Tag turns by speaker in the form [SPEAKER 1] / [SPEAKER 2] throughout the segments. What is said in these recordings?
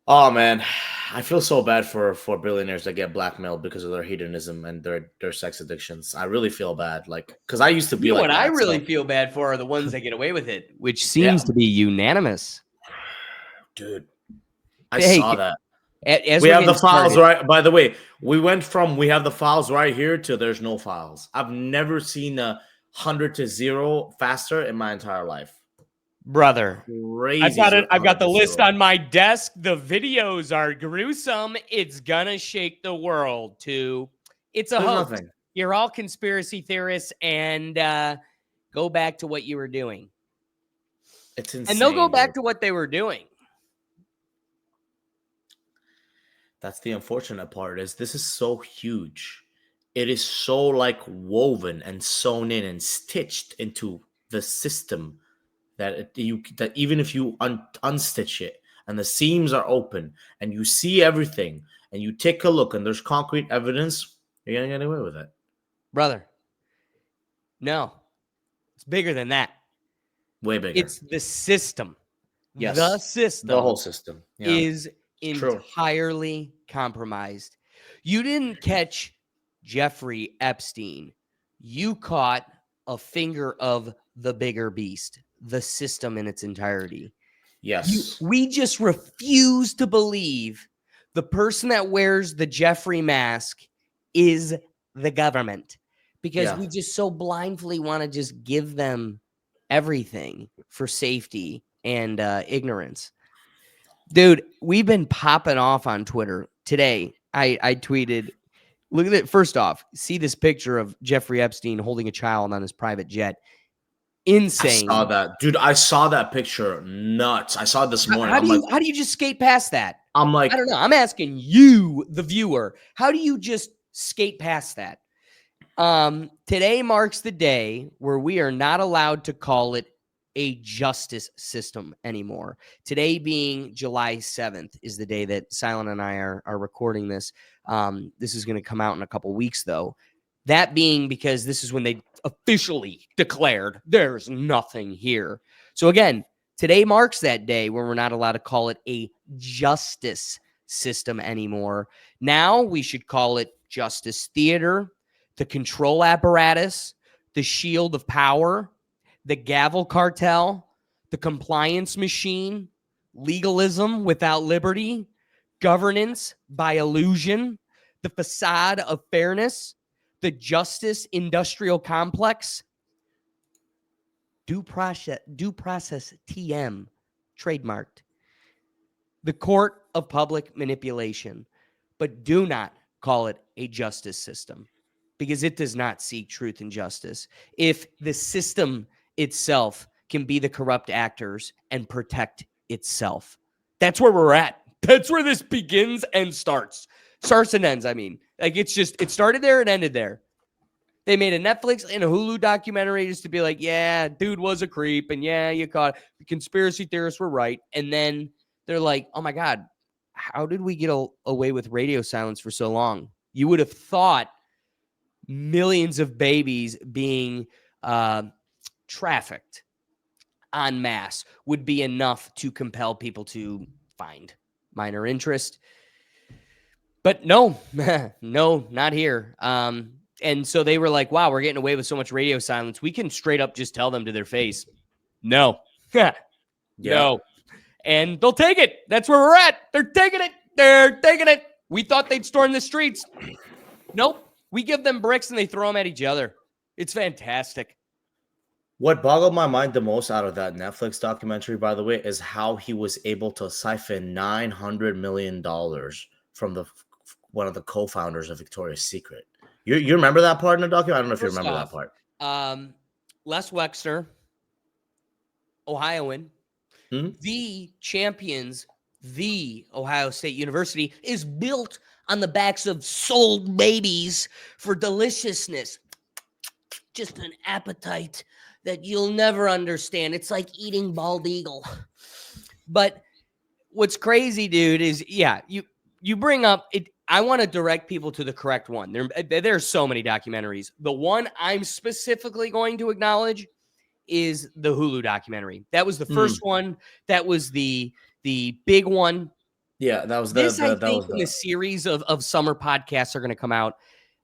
[SPEAKER 1] Oh man, I feel so bad for billionaires that get blackmailed because of their hedonism and their sex addictions. I really feel bad, like because I used to
[SPEAKER 2] You
[SPEAKER 1] be
[SPEAKER 2] know
[SPEAKER 1] like
[SPEAKER 2] what I
[SPEAKER 1] that.
[SPEAKER 2] really
[SPEAKER 1] So
[SPEAKER 2] feel bad for are the ones that get away with it, which
[SPEAKER 1] yeah,
[SPEAKER 2] seems to be unanimous.
[SPEAKER 1] dude, I
[SPEAKER 2] Hey,
[SPEAKER 1] saw that.
[SPEAKER 2] as
[SPEAKER 1] We
[SPEAKER 2] we're
[SPEAKER 1] have the
[SPEAKER 2] getting
[SPEAKER 1] files
[SPEAKER 2] started,
[SPEAKER 1] right. By the way, we went from we have the files right here to there's no files. I've never seen 100 to 0 faster in my entire life.
[SPEAKER 2] brother, I've
[SPEAKER 1] Crazy
[SPEAKER 2] got it. I've got
[SPEAKER 1] 100
[SPEAKER 2] the
[SPEAKER 1] to
[SPEAKER 2] list
[SPEAKER 1] 0.
[SPEAKER 2] on my desk. The videos are gruesome. It's gonna shake the world. It's a
[SPEAKER 1] There's
[SPEAKER 2] hoax.
[SPEAKER 1] nothing.
[SPEAKER 2] You're all conspiracy theorists, and go back to what you were doing.
[SPEAKER 1] It's
[SPEAKER 2] And they'll go
[SPEAKER 1] insane,
[SPEAKER 2] back
[SPEAKER 1] dude.
[SPEAKER 2] to what they were doing.
[SPEAKER 1] That's the unfortunate part is this is so huge. It is so like woven and sewn in and stitched into the system that even if you unstitch it and the seams are open and you see everything and you take a look and there's concrete evidence, you're gonna get away with it.
[SPEAKER 2] Brother, no, it's bigger than that.
[SPEAKER 1] Way bigger.
[SPEAKER 2] It's the system. The
[SPEAKER 1] Yes. The whole
[SPEAKER 2] system
[SPEAKER 1] system. Yeah.
[SPEAKER 2] is
[SPEAKER 1] It's true.
[SPEAKER 2] entirely compromised. You didn't catch Jeffrey Epstein. You caught a finger of the bigger beast, the system in its entirety.
[SPEAKER 1] Yes.
[SPEAKER 2] We just refuse to believe the person that wears the Jeffrey mask is the government because
[SPEAKER 1] Yeah.
[SPEAKER 2] we just so blindly want to just give them everything for safety and ignorance. Dude, we've been popping off on Twitter today. I tweeted, look at it. First off, see this picture of Jeffrey Epstein holding a child on his private jet.
[SPEAKER 1] I saw
[SPEAKER 2] Insane.
[SPEAKER 1] that. Dude, I saw that picture. Nuts. I saw it this morning.
[SPEAKER 2] How do you just skate past that?
[SPEAKER 1] I'm
[SPEAKER 2] I
[SPEAKER 1] like,
[SPEAKER 2] don't know. I'm asking you, the viewer, how do you just skate past that? Today marks the day where we are not allowed to call it a justice system anymore. Today being July 7th is the day that Silent and I are recording this. This is going to come out in a couple weeks, though. That being because this is when they officially declared there's nothing here. So again, today marks that day where we're not allowed to call it a justice system anymore. Now we should call it justice theater, the control apparatus, the shield of power, the gavel cartel, the compliance machine, legalism without liberty, governance by illusion, the facade of fairness, the justice industrial complex, due process TM, trademarked, the court of public manipulation, but do not call it a justice system because it does not seek truth and justice. If the system itself can be the corrupt actors and protect itself, that's where we're at. That's where this begins and starts. Starts and ends, I mean. Like, it's just, it started there and ended there. They made a Netflix and a Hulu documentary just to be like, yeah, dude was a creep. And yeah, you caught the conspiracy theorists were right. And then they're like, oh my God, how did we get away with radio silence for so long? You would have thought millions of babies being trafficked en masse would be enough to compel people to find minor interest. But no, no, not here. And so they were like, wow, we're getting away with so much radio silence. We can straight up just tell them to their face, no,
[SPEAKER 1] yeah.
[SPEAKER 2] no. And they'll take it. That's where we're at. They're taking it. They're taking it. We thought they'd storm the streets. Nope. We give them bricks and they throw them at each other. It's fantastic.
[SPEAKER 1] What boggled my mind the most out of that Netflix documentary, by the way, is how he was able to siphon $900 million from the one of the co-founders of Victoria's Secret. You remember that part in the documentary? I don't know if you
[SPEAKER 2] First
[SPEAKER 1] remember that
[SPEAKER 2] off,
[SPEAKER 1] part.
[SPEAKER 2] Les Wexner, Ohioan,
[SPEAKER 1] Hmm?
[SPEAKER 2] the champions, the Ohio State University is built on the backs of sold babies for deliciousness. Just an appetite that you'll never understand. It's like eating bald eagle. But what's crazy, dude, is you bring up it. I want to direct people to the correct one. There's so many documentaries. The one I'm specifically going to acknowledge is the Hulu documentary. That was the first one. That was the big one.
[SPEAKER 1] Yeah, that was
[SPEAKER 2] This, I
[SPEAKER 1] that
[SPEAKER 2] think,
[SPEAKER 1] was
[SPEAKER 2] in the
[SPEAKER 1] the
[SPEAKER 2] series of summer podcasts are going to come out,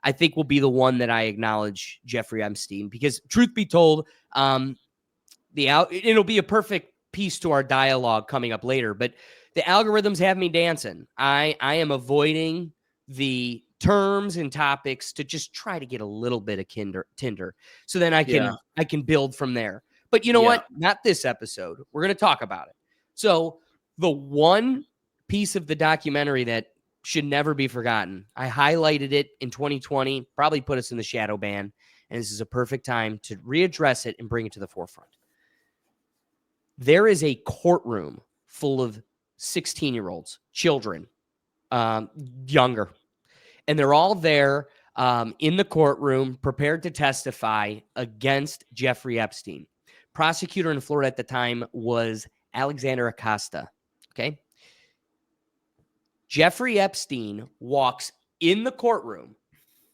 [SPEAKER 2] I think will be the one that I acknowledge Jeffrey Epstein, because truth be told, it'll be a perfect piece to our dialogue coming up later, but the algorithms have me dancing. I am avoiding the terms and topics to just try to get a little bit of Tinder, so then I
[SPEAKER 1] yeah,
[SPEAKER 2] can build from there. But you know
[SPEAKER 1] yeah,
[SPEAKER 2] what? Not this episode. We're going to talk about it. So the one piece of the documentary that should never be forgotten, I highlighted it in 2020, probably put us in the shadow ban, and this is a perfect time to readdress it and bring it to the forefront. There is a courtroom full of 16-year-olds, children, younger, and they're all there in the courtroom prepared to testify against Jeffrey Epstein. Prosecutor in Florida at the time was Alexander Acosta. Okay. Jeffrey Epstein walks in the courtroom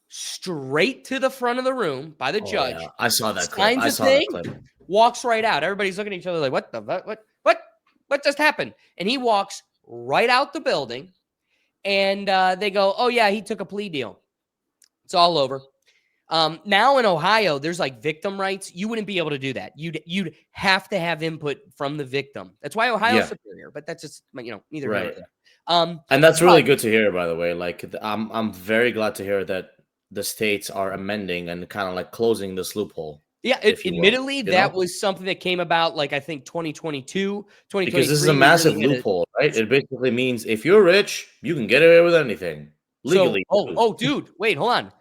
[SPEAKER 2] straight to the front of the room by the
[SPEAKER 1] oh yeah,
[SPEAKER 2] judge,
[SPEAKER 1] I saw that clip.
[SPEAKER 2] signs
[SPEAKER 1] I
[SPEAKER 2] a
[SPEAKER 1] saw the
[SPEAKER 2] thing,
[SPEAKER 1] clip.
[SPEAKER 2] walks right out. Everybody's looking at each other like, what just happened? And he walks right out the building, and they go, oh yeah, he took a plea deal. It's all over. Now in Ohio, there's like victim rights. You wouldn't be able to do that. You'd have to have input from the victim. That's why Ohio's
[SPEAKER 1] Yeah,
[SPEAKER 2] superior, but that's just, neither here nor
[SPEAKER 1] right.
[SPEAKER 2] there.
[SPEAKER 1] And that's
[SPEAKER 2] But
[SPEAKER 1] really good to hear, by the way. Like, I'm very glad to hear that the states are amending and kind of like closing this loophole,
[SPEAKER 2] yeah,
[SPEAKER 1] if you will.
[SPEAKER 2] admittedly,
[SPEAKER 1] You
[SPEAKER 2] that
[SPEAKER 1] know,
[SPEAKER 2] was something that came about, like, I think 2022,
[SPEAKER 1] because this is a
[SPEAKER 2] 2023, we
[SPEAKER 1] massive
[SPEAKER 2] really had a.
[SPEAKER 1] loophole, right? It basically means if you're rich, you can get away with anything
[SPEAKER 2] So,
[SPEAKER 1] legally. Too.
[SPEAKER 2] dude, wait, hold on.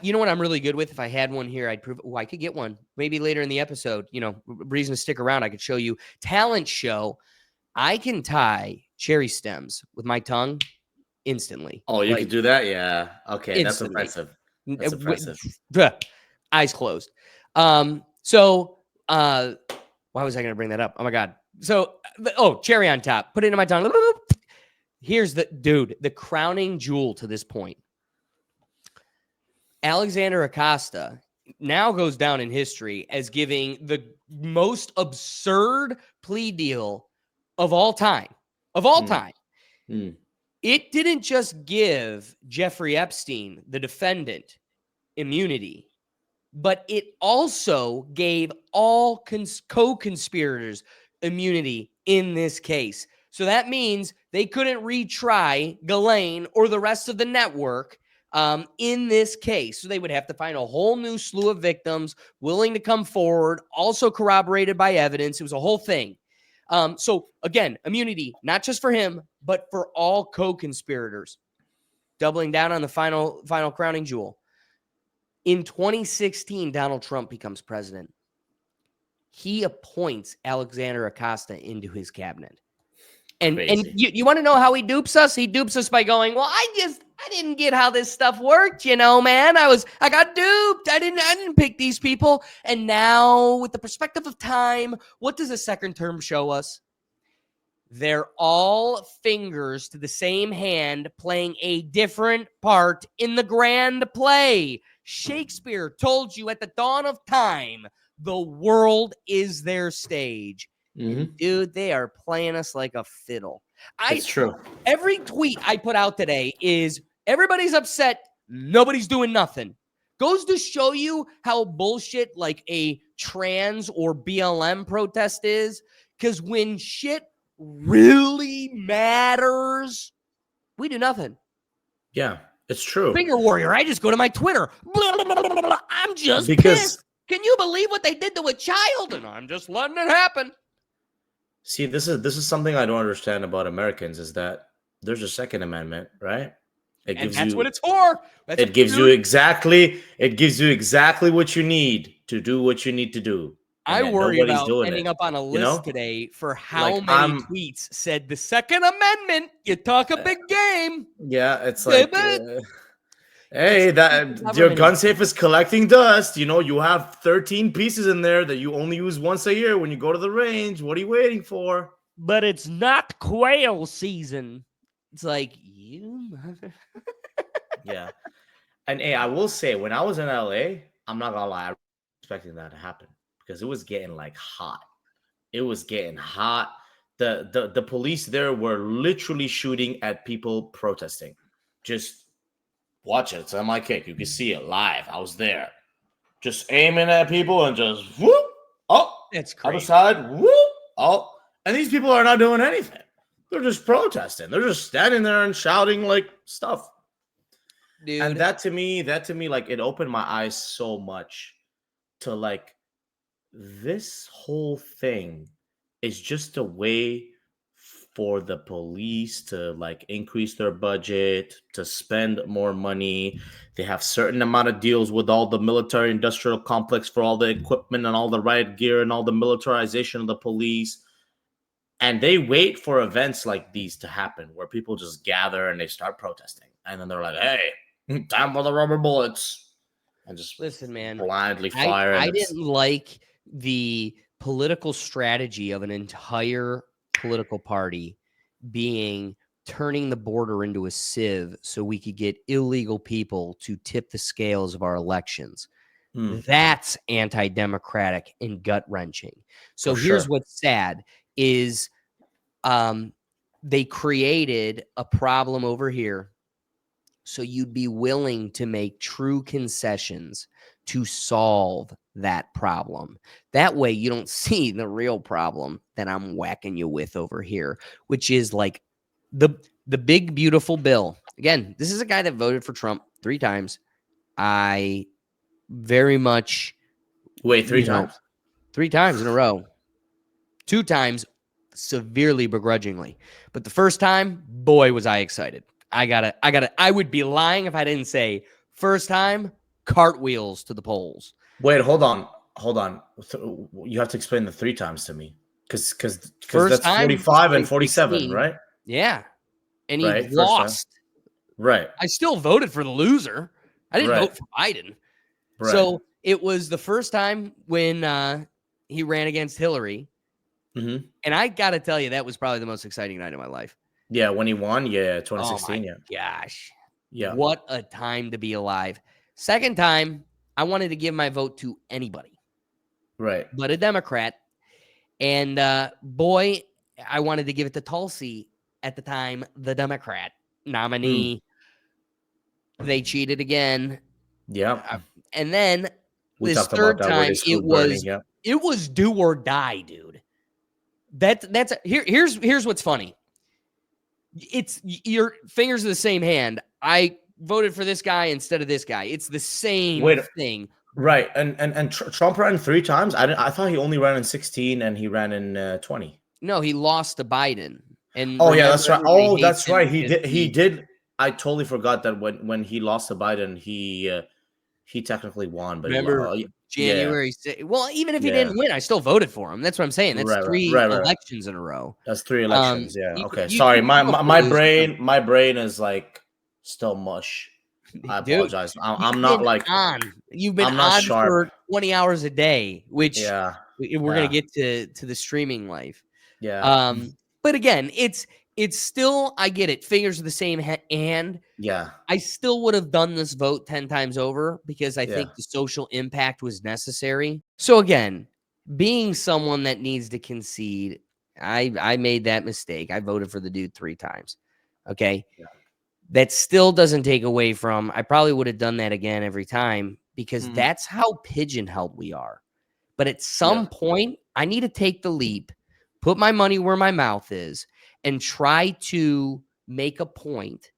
[SPEAKER 2] You know what I'm really good with? If I had one here, I'd prove. Oh, I could get one maybe later in the episode. Reason to stick around. I could show you talent show. I can tie cherry stems with my tongue instantly,
[SPEAKER 1] Oh, you
[SPEAKER 2] like
[SPEAKER 1] could do that? Yeah. Okay, that's
[SPEAKER 2] instantly.
[SPEAKER 1] impressive. That's impressive.
[SPEAKER 2] Eyes closed. So, why was I going to bring that up? Oh my god. So, cherry on top. Put it in my tongue. Here's the crowning jewel to this point. Alexander Acosta now goes down in history as giving the most absurd plea deal of all time. Of all time.
[SPEAKER 1] Mm.
[SPEAKER 2] It didn't just give Jeffrey Epstein, the defendant, immunity, but it also gave all co-conspirators immunity in this case. So that means they couldn't retry Ghislaine or the rest of the network in this case. So they would have to find a whole new slew of victims willing to come forward, also corroborated by evidence. It was a whole thing. So again, immunity, not just for him, but for all co-conspirators. Doubling down on the final crowning jewel. In 2016, Donald Trump becomes president. He appoints Alexander Acosta into his cabinet. And you want to know how he dupes us? He dupes us by going, well, I didn't get how this stuff worked, man. I got duped. I didn't pick these people. And now, with the perspective of time, what does a second term show us? They're all fingers to the same hand playing a different part in the grand play. Shakespeare told you at the dawn of time, the world is their stage.
[SPEAKER 1] Mm-hmm.
[SPEAKER 2] And dude, they are playing us like a fiddle.
[SPEAKER 1] It's true.
[SPEAKER 2] Every tweet I put out today is everybody's upset. Nobody's doing nothing. Goes to show you how bullshit like a trans or BLM protest is. Because when shit really matters, we do nothing.
[SPEAKER 1] Yeah, it's true.
[SPEAKER 2] Finger warrior. I just go to my Twitter. Blah, blah, blah, blah, blah. I'm just pissed. Can you believe what they did to a child? And I'm just letting it happen.
[SPEAKER 1] See, this is something I don't understand about Americans is that there's a Second Amendment, right?
[SPEAKER 2] That's what it's for.
[SPEAKER 1] It gives you exactly what you need to do what you need to do.
[SPEAKER 2] I worry about ending up on a list today for how many tweets said the Second Amendment. You talk a big game.
[SPEAKER 1] Yeah, it's like, hey, that your gun safe is collecting dust. You have 13 pieces in there that you only use once a year when you go to the range. What are you waiting for?
[SPEAKER 2] But it's not quail season. It's like, you mother.
[SPEAKER 1] Yeah. And hey, I will say, when I was in LA, I'm not gonna lie, I was expecting that to happen because it was getting like hot. It was getting hot. The police there were literally shooting at people protesting. Just watch it. It's on my kick. You can see it live. I was there. Just aiming at people and just whoop. Oh,
[SPEAKER 2] That's
[SPEAKER 1] other
[SPEAKER 2] crazy.
[SPEAKER 1] side. Whoop. Oh. And these people are not doing anything. They're just protesting. They're just standing there and shouting like stuff. And
[SPEAKER 2] Dude,
[SPEAKER 1] that to me, like it opened my eyes so much to like this whole thing is just a way for the police to like increase their budget, to spend more money. They have certain amount of deals with all the military industrial complex for all the equipment and all the riot gear and all the militarization of the police. And they wait for events like these to happen where people just gather and they start protesting. And then they're like, hey, time for the rubber bullets. And just
[SPEAKER 2] listen, man.
[SPEAKER 1] blindly
[SPEAKER 2] I
[SPEAKER 1] fire. And
[SPEAKER 2] I
[SPEAKER 1] it's
[SPEAKER 2] didn't like the political strategy of an entire political party being turning the border into a sieve so we could get illegal people to tip the scales of our elections. That's anti-democratic and gut-wrenching. So
[SPEAKER 1] for
[SPEAKER 2] here's
[SPEAKER 1] sure.
[SPEAKER 2] what's sad is they created a problem over here so you'd be willing to make true concessions to solve that problem. That way you don't see the real problem that I'm whacking you with over here, which is like the big beautiful bill. Again, this is a guy that voted for Trump 3 times. I very much,
[SPEAKER 1] Wait, 3 times?
[SPEAKER 2] 3 times in a row. 2 times severely begrudgingly. But the first time, boy, was I excited. I would be lying if I didn't say first time, cartwheels to the polls.
[SPEAKER 1] Wait, hold on. You have to explain the 3 times to me, because
[SPEAKER 2] First
[SPEAKER 1] that's
[SPEAKER 2] time was
[SPEAKER 1] 45 and 47,
[SPEAKER 2] 2016.
[SPEAKER 1] right?
[SPEAKER 2] Yeah. And he
[SPEAKER 1] Right, first time.
[SPEAKER 2] lost.
[SPEAKER 1] Right,
[SPEAKER 2] I still voted for the loser. I didn't
[SPEAKER 1] right,
[SPEAKER 2] vote for Biden.
[SPEAKER 1] right.
[SPEAKER 2] So it was the first time when he ran against Hillary.
[SPEAKER 1] Hmm.
[SPEAKER 2] And I got to tell you, that was probably the most exciting night of my life.
[SPEAKER 1] Yeah, when he won, yeah,
[SPEAKER 2] Oh my
[SPEAKER 1] 2016, yeah,
[SPEAKER 2] gosh.
[SPEAKER 1] yeah,
[SPEAKER 2] What a time to be alive. Second time, I wanted to give my vote to anybody
[SPEAKER 1] right.
[SPEAKER 2] but a Democrat. And boy, I wanted to give it to Tulsi at the time, the Democrat
[SPEAKER 1] Mm,
[SPEAKER 2] nominee. They cheated again.
[SPEAKER 1] yeah,
[SPEAKER 2] And then
[SPEAKER 1] we
[SPEAKER 2] this
[SPEAKER 1] talked about
[SPEAKER 2] third
[SPEAKER 1] that with
[SPEAKER 2] time,
[SPEAKER 1] his food burning. Yeah,
[SPEAKER 2] it was do or die, dude. Here's what's funny. It's your fingers are the same hand. I voted for this guy instead of this guy. It's the same
[SPEAKER 1] wait,
[SPEAKER 2] thing.
[SPEAKER 1] right, and Trump ran 3 times. I thought he only ran in 16 and he ran in 20.
[SPEAKER 2] No, he lost to Biden. And
[SPEAKER 1] Oh yeah,
[SPEAKER 2] remember,
[SPEAKER 1] that's right.
[SPEAKER 2] everybody
[SPEAKER 1] Oh,
[SPEAKER 2] hates
[SPEAKER 1] that's
[SPEAKER 2] him
[SPEAKER 1] right. He
[SPEAKER 2] because
[SPEAKER 1] did. He did. I totally forgot that when he lost to Biden, he technically won, but he
[SPEAKER 2] remember
[SPEAKER 1] lost. Yeah,
[SPEAKER 2] January. Well, even if he
[SPEAKER 1] yeah.
[SPEAKER 2] didn't win, I still voted for him. That's what I'm saying. That's
[SPEAKER 1] Right, right,
[SPEAKER 2] 3
[SPEAKER 1] right, right.
[SPEAKER 2] elections in a row.
[SPEAKER 1] That's 3 elections. Yeah. Okay.
[SPEAKER 2] You
[SPEAKER 1] Sorry.
[SPEAKER 2] can
[SPEAKER 1] My,
[SPEAKER 2] vote
[SPEAKER 1] my
[SPEAKER 2] for
[SPEAKER 1] my
[SPEAKER 2] losing
[SPEAKER 1] brain
[SPEAKER 2] something.
[SPEAKER 1] my brain is like still mush. I
[SPEAKER 2] Dude,
[SPEAKER 1] apologize. I'm not like
[SPEAKER 2] you've been
[SPEAKER 1] I'm not
[SPEAKER 2] on
[SPEAKER 1] sharp.
[SPEAKER 2] for 20 hours a day, which
[SPEAKER 1] Yeah.
[SPEAKER 2] we're going
[SPEAKER 1] Yeah.
[SPEAKER 2] to get to the streaming life.
[SPEAKER 1] Yeah.
[SPEAKER 2] But again, it's still, I get it. Fingers are the same hand.
[SPEAKER 1] Yeah.
[SPEAKER 2] I still would have done this vote 10 times over because I
[SPEAKER 1] Yeah.
[SPEAKER 2] think the social impact was necessary. So again, being someone that needs to concede, I made that mistake. I voted for the dude 3 times. Okay.
[SPEAKER 1] Yeah.
[SPEAKER 2] That still doesn't take away from I probably would have done that again every time because
[SPEAKER 1] Mhm.
[SPEAKER 2] that's how pigeonholed we are. But at
[SPEAKER 1] Yeah.
[SPEAKER 2] some point, I need to take the leap, put my money where my mouth is, and try to make a point.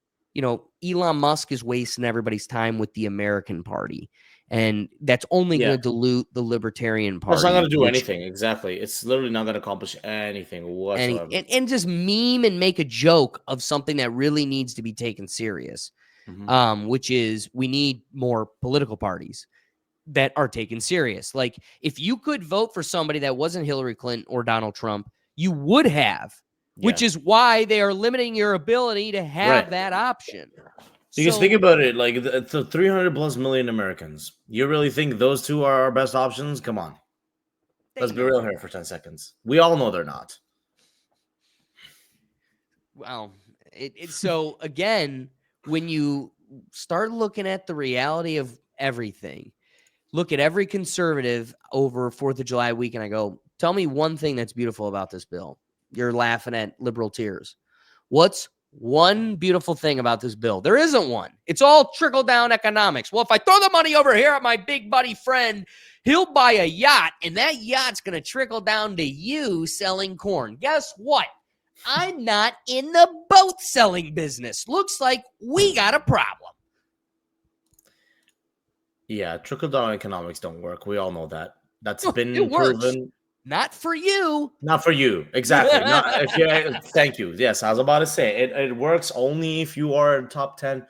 [SPEAKER 2] Elon Musk is wasting everybody's time with the American Party, and that's only going
[SPEAKER 1] Yeah.
[SPEAKER 2] to dilute the Libertarian
[SPEAKER 1] That's not
[SPEAKER 2] Party,
[SPEAKER 1] gonna do
[SPEAKER 2] which
[SPEAKER 1] anything. Exactly. It's literally not gonna accomplish anything whatsoever.
[SPEAKER 2] and just meme and make a joke of something that really needs to be taken serious,
[SPEAKER 1] Hmm.
[SPEAKER 2] which is we need more political parties that are taken serious. Like if you could vote for somebody that wasn't Hillary Clinton or Donald Trump, you would have, which
[SPEAKER 1] Yeah.
[SPEAKER 2] is why they are limiting your ability to
[SPEAKER 1] Right.
[SPEAKER 2] have that option.
[SPEAKER 1] Because think
[SPEAKER 2] So
[SPEAKER 1] about it, like the 300 plus million Americans. You really think those two are our best options? Come on.
[SPEAKER 2] they
[SPEAKER 1] Let's be
[SPEAKER 2] know
[SPEAKER 1] real
[SPEAKER 2] that.
[SPEAKER 1] here for 10 seconds. We all know they're not.
[SPEAKER 2] Well, so again, when you start looking at the reality of everything, look at every conservative over 4th of July weekend, I go, tell me one thing that's beautiful about this bill. You're laughing at liberal tears. What's one beautiful thing about this bill? There isn't one. It's all trickle-down economics. Well, if I throw the money over here at my big buddy friend, he'll buy a yacht, and that yacht's going to trickle down to you selling corn. Guess what? I'm not in the boat selling business. Looks like we got a problem.
[SPEAKER 1] Yeah, trickle-down economics don't work. We all know that. That's
[SPEAKER 2] It
[SPEAKER 1] been
[SPEAKER 2] works.
[SPEAKER 1] proven.
[SPEAKER 2] Not for you.
[SPEAKER 1] Not for you, exactly. Not if you. Thank you. Yes, I was about to say it works only if you are a top 10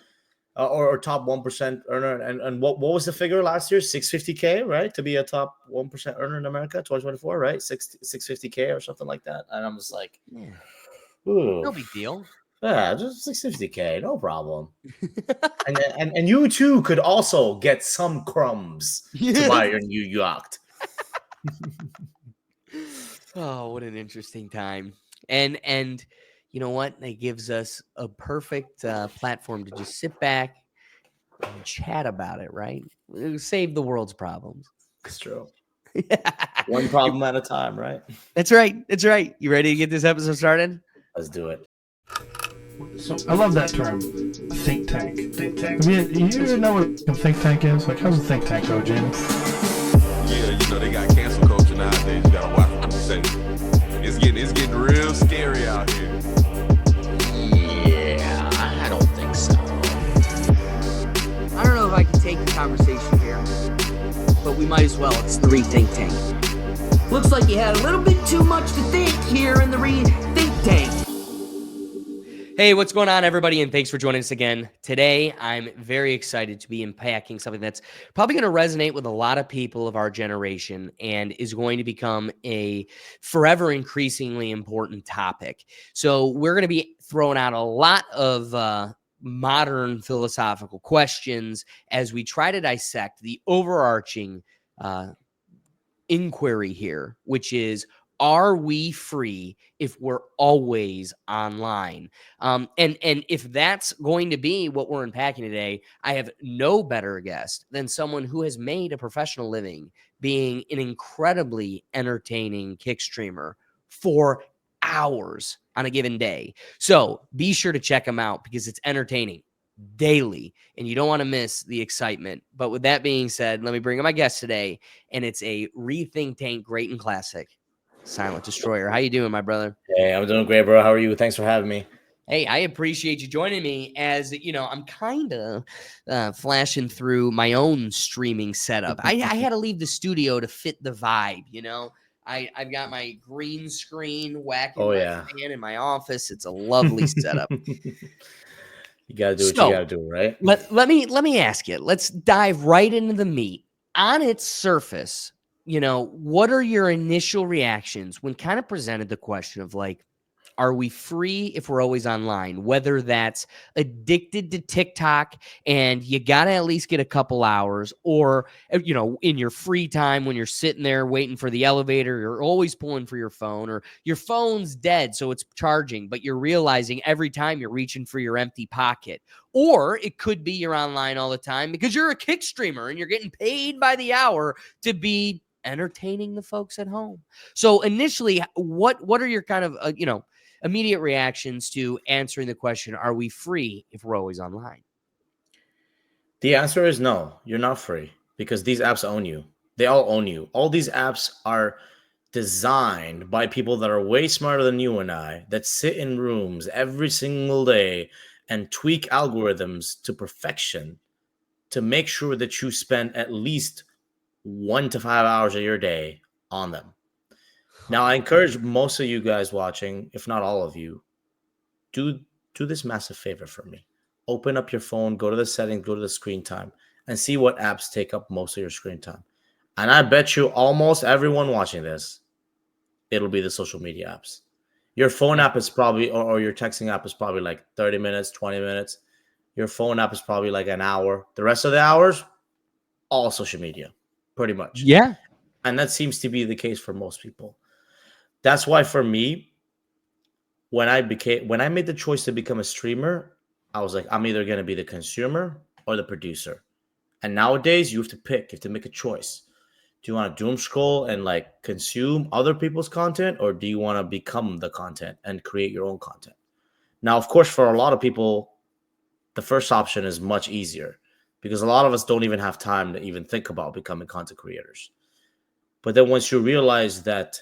[SPEAKER 1] or top 1% earner. And what was the figure last year? 650K, right? To be a top 1% earner in America, 2024, right? 650K or something like that. And I'm just like,
[SPEAKER 2] No big deal.
[SPEAKER 1] Yeah, just 650K, no problem. and you too could also get some crumbs to buy your new yacht.
[SPEAKER 2] Oh, what an interesting time. And you know what? It gives us a perfect platform to just sit back and chat about it, right? Save the world's problems.
[SPEAKER 1] It's true. One problem at a time, right?
[SPEAKER 2] That's right. That's right. You ready to get this episode started?
[SPEAKER 1] Let's do it.
[SPEAKER 3] So I love that term, think tank. Think tank. You know what a think tank is? Like, how's a think tank go, James?
[SPEAKER 4] Yeah, you know they got cancel culture nowadays. You gotta watch what you say. It's getting real scary out here.
[SPEAKER 1] Yeah, I don't think so.
[SPEAKER 2] I don't know if I can take the conversation here, but we might as well. It's the Rethink Tank. Looks like you had a little bit too much to think here in the Rethink Tank. Hey, what's going on, everybody? And thanks for joining us again. Today, I'm very excited to be unpacking something that's probably going to resonate with a lot of people of our generation and is going to become a forever increasingly important topic. So we're going to be throwing out a lot of modern philosophical questions as we try to dissect the overarching inquiry here, which is, are we free if we're always online? And if that's going to be what we're unpacking today, I have no better guest than someone who has made a professional living being an incredibly entertaining kick streamer for hours on a given day. So be sure to check him out because it's entertaining daily and you don't want to miss the excitement. But with that being said, let me bring in my guest today, and it's a Rethink Tank great and classic, SilentDestroyer. How you doing, my brother?
[SPEAKER 1] Hey, I'm doing great, bro. How are you? Thanks for having me.
[SPEAKER 2] Hey, I appreciate you joining me. As you know, I'm kind of flashing through my own streaming setup. I had to leave the studio to fit the vibe. You know, I've got my green screen whacking my fan in my office. It's a lovely setup.
[SPEAKER 1] You gotta do what you gotta do, right?
[SPEAKER 2] Let me ask you. Let's dive right into the meat. On its surface, you know, what are your initial reactions when kind of presented the question of like, are we free if we're always online? Whether that's addicted to TikTok and you got to at least get a couple hours, or, you know, in your free time when you're sitting there waiting for the elevator, you're always pulling for your phone, or your phone's dead, so it's charging, but you're realizing every time you're reaching for your empty pocket. Or it could be you're online all the time because you're a kick streamer and you're getting paid by the hour to be entertaining the folks at home. So initially, what are your kind of, immediate reactions to answering the question, are we free if we're always online?
[SPEAKER 1] The answer is no, you're not free because these apps own you. They all own you. All these apps are designed by people that are way smarter than you and I, that sit in rooms every single day and tweak algorithms to perfection to make sure that you spend at least 1 to 5 hours of your day on them. Now, I encourage most of you guys watching, if not all of you, do this massive favor for me. Open up your phone, go to the settings, go to the screen time, and see what apps take up most of your screen time. And I bet you almost everyone watching this, it'll be the social media apps. Your phone app is probably, or your texting app is probably like 30 minutes, 20 minutes. Your phone app is probably like an hour. The rest of the hours, all social media, pretty much.
[SPEAKER 2] Yeah.
[SPEAKER 1] And that seems to be the case for most people. That's why for me, when I made the choice to become a streamer, I was like, I'm either going to be the consumer or the producer. And nowadays you have to pick, you have to make a choice. Do you want to doom scroll and like consume other people's content, or do you want to become the content and create your own content? Now, of course, for a lot of people, the first option is much easier because a lot of us don't even have time to even think about becoming content creators. But then once you realize that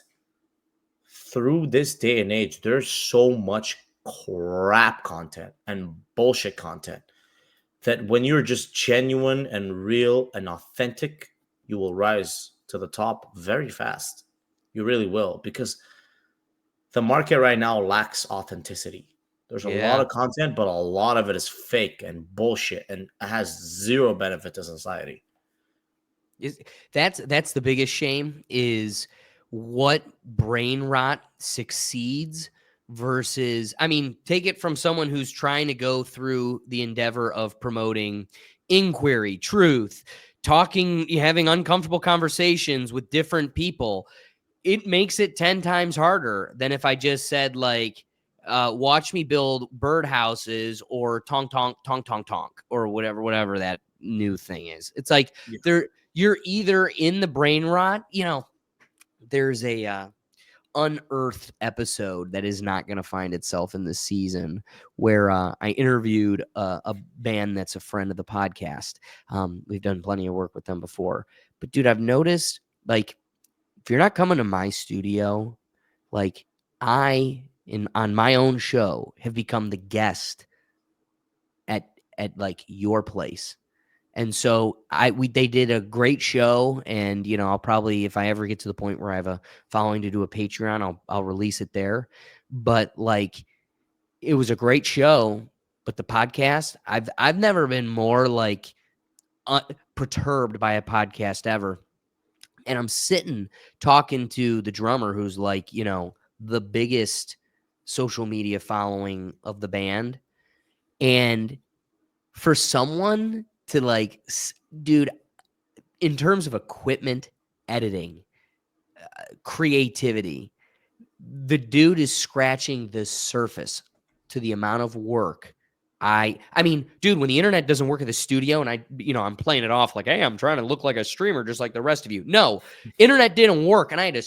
[SPEAKER 1] through this day and age, there's so much crap content and bullshit content that when you're just genuine and real and authentic, you will rise to the top very fast. You really will, because the market right now lacks authenticity. There's a lot
[SPEAKER 2] Yeah.
[SPEAKER 1] of content, but a lot of it is fake and bullshit and has zero benefit to society.
[SPEAKER 2] That's the biggest shame is what brain rot succeeds versus, I mean, take it from someone who's trying to go through the endeavor of promoting inquiry, truth, talking, having uncomfortable conversations with different people. It makes it 10 times harder than if I just said like, watch me build birdhouses or tonk tonk tonk tonk tonk or whatever that new thing is. It's like
[SPEAKER 1] Yeah.
[SPEAKER 2] you're either in the brain rot, there's a unearthed episode that is not going to find itself in this season where I interviewed a band that's a friend of the podcast. We've done plenty of work with them before, but dude, I've noticed like if you're not coming to my studio, like on my own show have become the guest at like your place. And so they did a great show, and I'll probably, if I ever get to the point where I have a following to do a Patreon, I'll release it there. But like it was a great show, but the podcast, I've never been more like perturbed by a podcast ever. And I'm sitting talking to the drummer who's like, the biggest social media following of the band. And for someone to like, dude, in terms of equipment, editing, creativity, the dude is scratching the surface to the amount of work. I mean, dude, when the internet doesn't work at the studio and I'm playing it off like, hey, I'm trying to look like a streamer just like the rest of you. No, internet didn't work. And I had to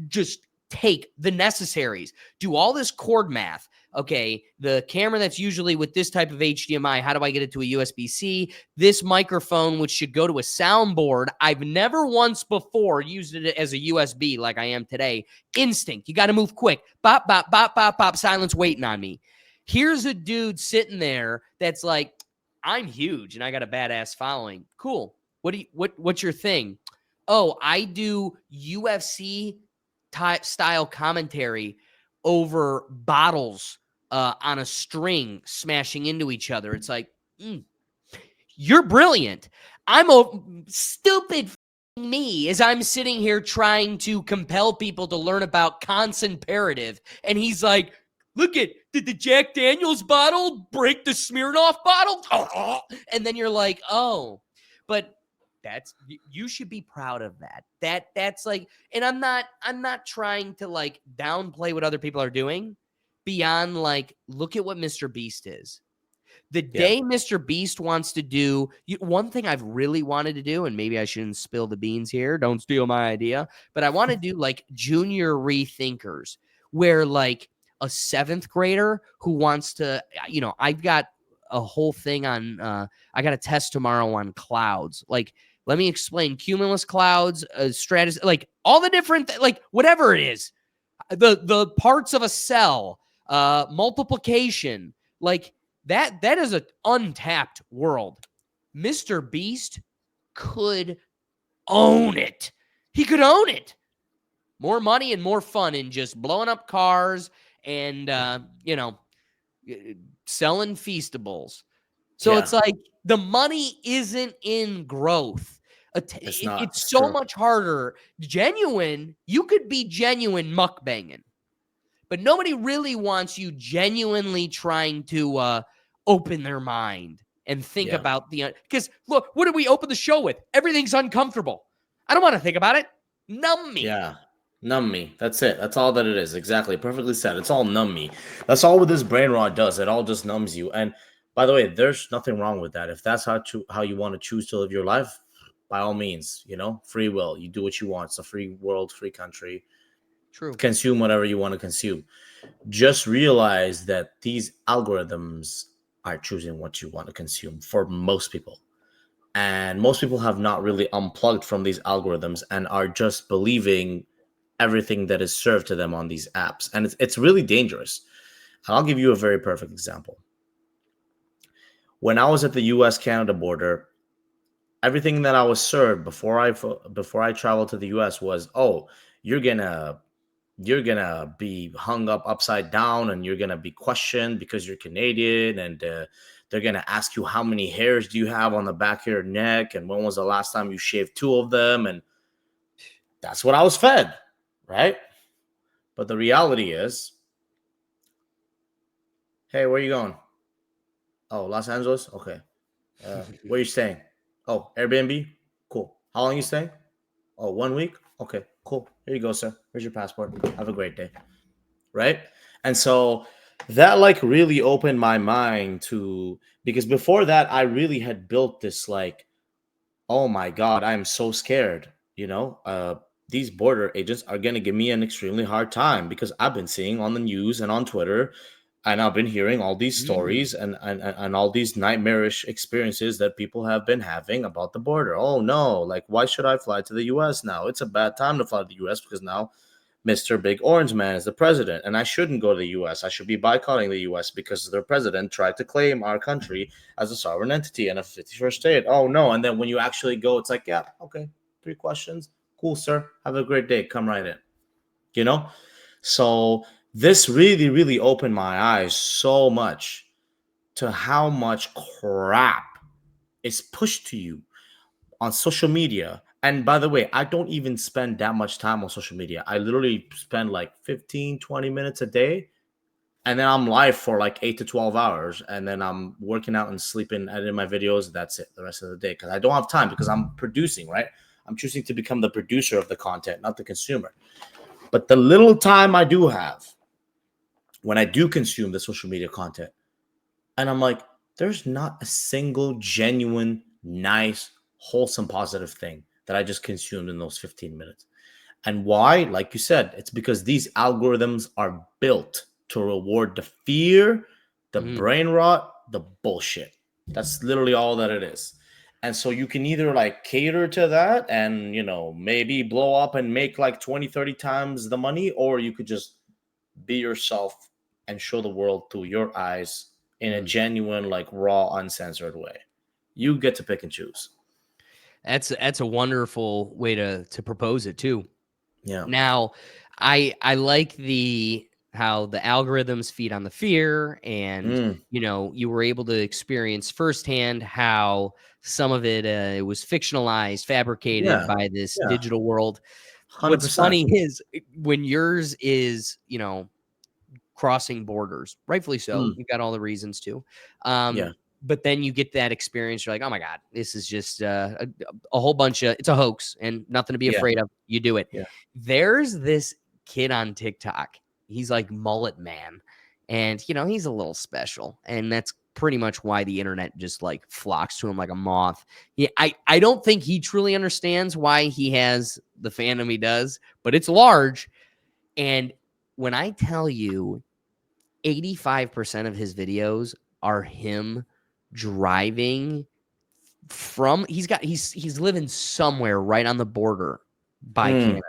[SPEAKER 2] just take the necessaries, do all this chord math. Okay, the camera that's usually with this type of HDMI, how do I get it to a USB-C? This microphone, which should go to a soundboard, I've never once before used it as a USB like I am today. Instinct, you got to move quick. Bop, bop, bop, bop, bop, silence waiting on me. Here's a dude sitting there that's like, I'm huge and I got a badass following. Cool. What's your thing? Oh, I do UFC type style commentary over bottles on a string smashing into each other. It's like, you're brilliant. I'm a stupid me as I'm sitting here trying to compel people to learn about Kant's imperative. And he's like, look at, did the Jack Daniels bottle break the Smirnoff bottle? And then you're like, oh, but you should be proud of that. That's like, and I'm not trying to like downplay what other people are doing beyond like, look at what Mr. Beast is. The day Mr. Beast wants to do one thing I've really wanted to do, and maybe I shouldn't spill the beans here. Don't steal my idea. But I want to do like junior rethinkers where like a 7th grader who wants to, I've got a whole thing on, I got a test tomorrow on clouds. Like, let me explain cumulus clouds, stratus, like all the different, like whatever it is, the parts of a cell, multiplication, like that is an untapped world. Mr. Beast could own it. He could own it. More money and more fun in just blowing up cars and, selling Feastables. So it's like the money isn't in growth.
[SPEAKER 1] It's not.
[SPEAKER 2] It's so much harder. Genuine, you could be genuine mukbanging, but nobody really wants you genuinely trying to open their mind and think about because look, what did we open the show with? Everything's uncomfortable. I don't want to think about it. Numb me.
[SPEAKER 1] Yeah. Numb me. That's it. That's all that it is. Exactly. Perfectly said. It's all numb me. That's all what this brain rot does. It all just numbs you. And by the way, there's nothing wrong with that. If that's how you want to choose to live your life, by all means, free will. You do what you want. It's a free world, free country.
[SPEAKER 2] True.
[SPEAKER 1] Consume whatever you want to consume. Just realize that these algorithms are choosing what you want to consume for most people. And most people have not really unplugged from these algorithms and are just believing everything that is served to them on these apps. And it's really dangerous. And I'll give you a very perfect example. When I was at the US-Canada border, everything that I was served before I traveled to the US was, oh, you're gonna be hung up upside down and you're gonna be questioned because you're Canadian, and they're gonna ask you how many hairs do you have on the back of your neck and when was the last time you shaved 2 of them, and that's what I was fed, right? But the reality is, hey, where are you going? Oh, Los Angeles? Okay. Where are you staying? Oh, Airbnb? Cool. How long are you staying? Oh, 1 week? Okay, cool. Here you go, sir. Here's your passport. Have a great day. Right? And so that like really opened my mind to, because before that, I really had built this like, oh my God, I'm so scared. These border agents are going to give me an extremely hard time because I've been seeing on the news and on Twitter, and I've been hearing all these stories and all these nightmarish experiences that people have been having about the border. Oh no, like why should I fly to the US now? It's a bad time to fly to the US because now Mr. Big Orange Man is the president, and I shouldn't go to the US. I should be boycotting the US because their president tried to claim our country as a sovereign entity and a 51st state. Oh no. And then when you actually go, it's like, yeah, okay, 3 questions. Cool, sir. Have a great day. Come right in. So this really, really opened my eyes so much to how much crap is pushed to you on social media. And by the way, I don't even spend that much time on social media. I literally spend like 15, 20 minutes a day. And then I'm live for like 8 to 12 hours. And then I'm working out and sleeping, editing my videos. That's it the rest of the day. Because I don't have time because I'm producing, right? I'm choosing to become the producer of the content, not the consumer. But the little time I do have, when I do consume the social media content, and I'm like, there's not a single genuine, nice, wholesome, positive thing that I just consumed in those 15 minutes. And why? Like you said, it's because these algorithms are built to reward the fear, the brain rot, the bullshit. That's literally all that it is. And so you can either like cater to that and, maybe blow up and make like 20, 30 times the money, or you could just be yourself and show the world through your eyes in a genuine, like raw, uncensored way. You get to pick and choose.
[SPEAKER 2] That's a wonderful way to propose it too.
[SPEAKER 1] Yeah.
[SPEAKER 2] Now, I like how the algorithms feed on the fear, and you were able to experience firsthand how some of it was fictionalized, fabricated by this digital world.
[SPEAKER 1] 100%.
[SPEAKER 2] What's funny is when yours is, crossing borders, rightfully so. You've got all the reasons to. But then you get that experience. You're like, oh my God, this is just a whole bunch of, it's a hoax and nothing to be afraid of. You do it.
[SPEAKER 1] Yeah.
[SPEAKER 2] There's this kid on TikTok. He's like Mullet Man. And, he's a little special. And that's pretty much why the internet just like flocks to him like a moth. Yeah, I don't think he truly understands why he has the fandom he does, but it's large. And when I tell you 85% of his videos are him driving from, he's living somewhere right on the border by Canada,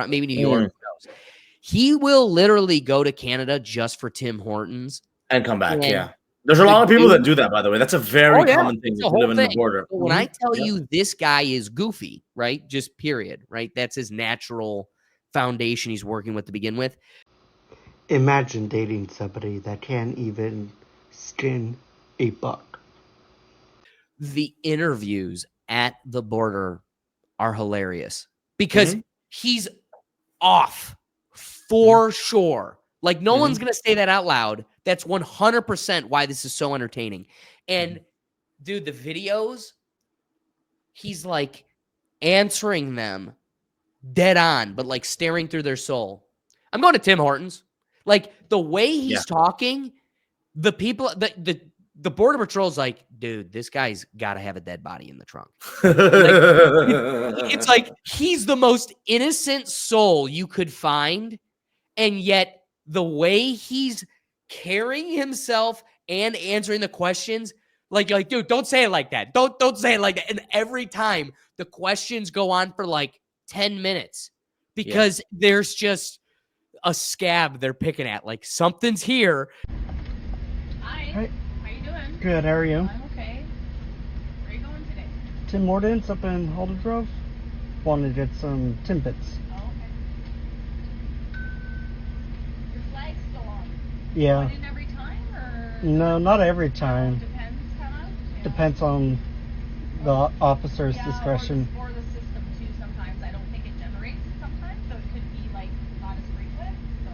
[SPEAKER 2] maybe New York. Who knows? He will literally go to Canada just for Tim Hortons
[SPEAKER 1] and come back. Yeah. There's a lot of people that do that, by the way. That's a very common thing to live in the border.
[SPEAKER 2] So when I tell you this guy is goofy, right? Just period, right? That's his natural foundation he's working with to begin with.
[SPEAKER 5] Imagine dating somebody that can't even skin a buck.
[SPEAKER 2] The interviews at the border are hilarious because he's off for sure. Like no one's going to say that out loud. That's 100% why this is so entertaining. And dude, the videos, he's like answering them dead on, but like staring through their soul. I'm going to Tim Hortons. Like the way he's talking, the people, the Border Patrol's like, dude, this guy's got to have a dead body in the trunk. It's like he's the most innocent soul you could find, and yet the way he's carrying himself and answering the questions, like, dude, don't say it like that. Don't say it like that. And every time the questions go on for like 10 minutes because there's just a scab they're picking at. Like something's here.
[SPEAKER 6] Hi.
[SPEAKER 3] Hi.
[SPEAKER 6] How you doing?
[SPEAKER 3] Good, how are you?
[SPEAKER 6] I'm okay. Where are you going today?
[SPEAKER 3] Tim Hortons up in Holden Grove. Wanted to get some Timbits.
[SPEAKER 6] Oh, okay. Your flag's still on.
[SPEAKER 3] Yeah.
[SPEAKER 6] Going in every time, or?
[SPEAKER 3] No, not every time.
[SPEAKER 6] Depends, kind of. Yeah.
[SPEAKER 3] Depends on the officer's
[SPEAKER 6] Yeah,
[SPEAKER 3] discretion.
[SPEAKER 6] Or the system too. Sometimes I don't think it generates it sometimes, so it could be like not as frequent. So,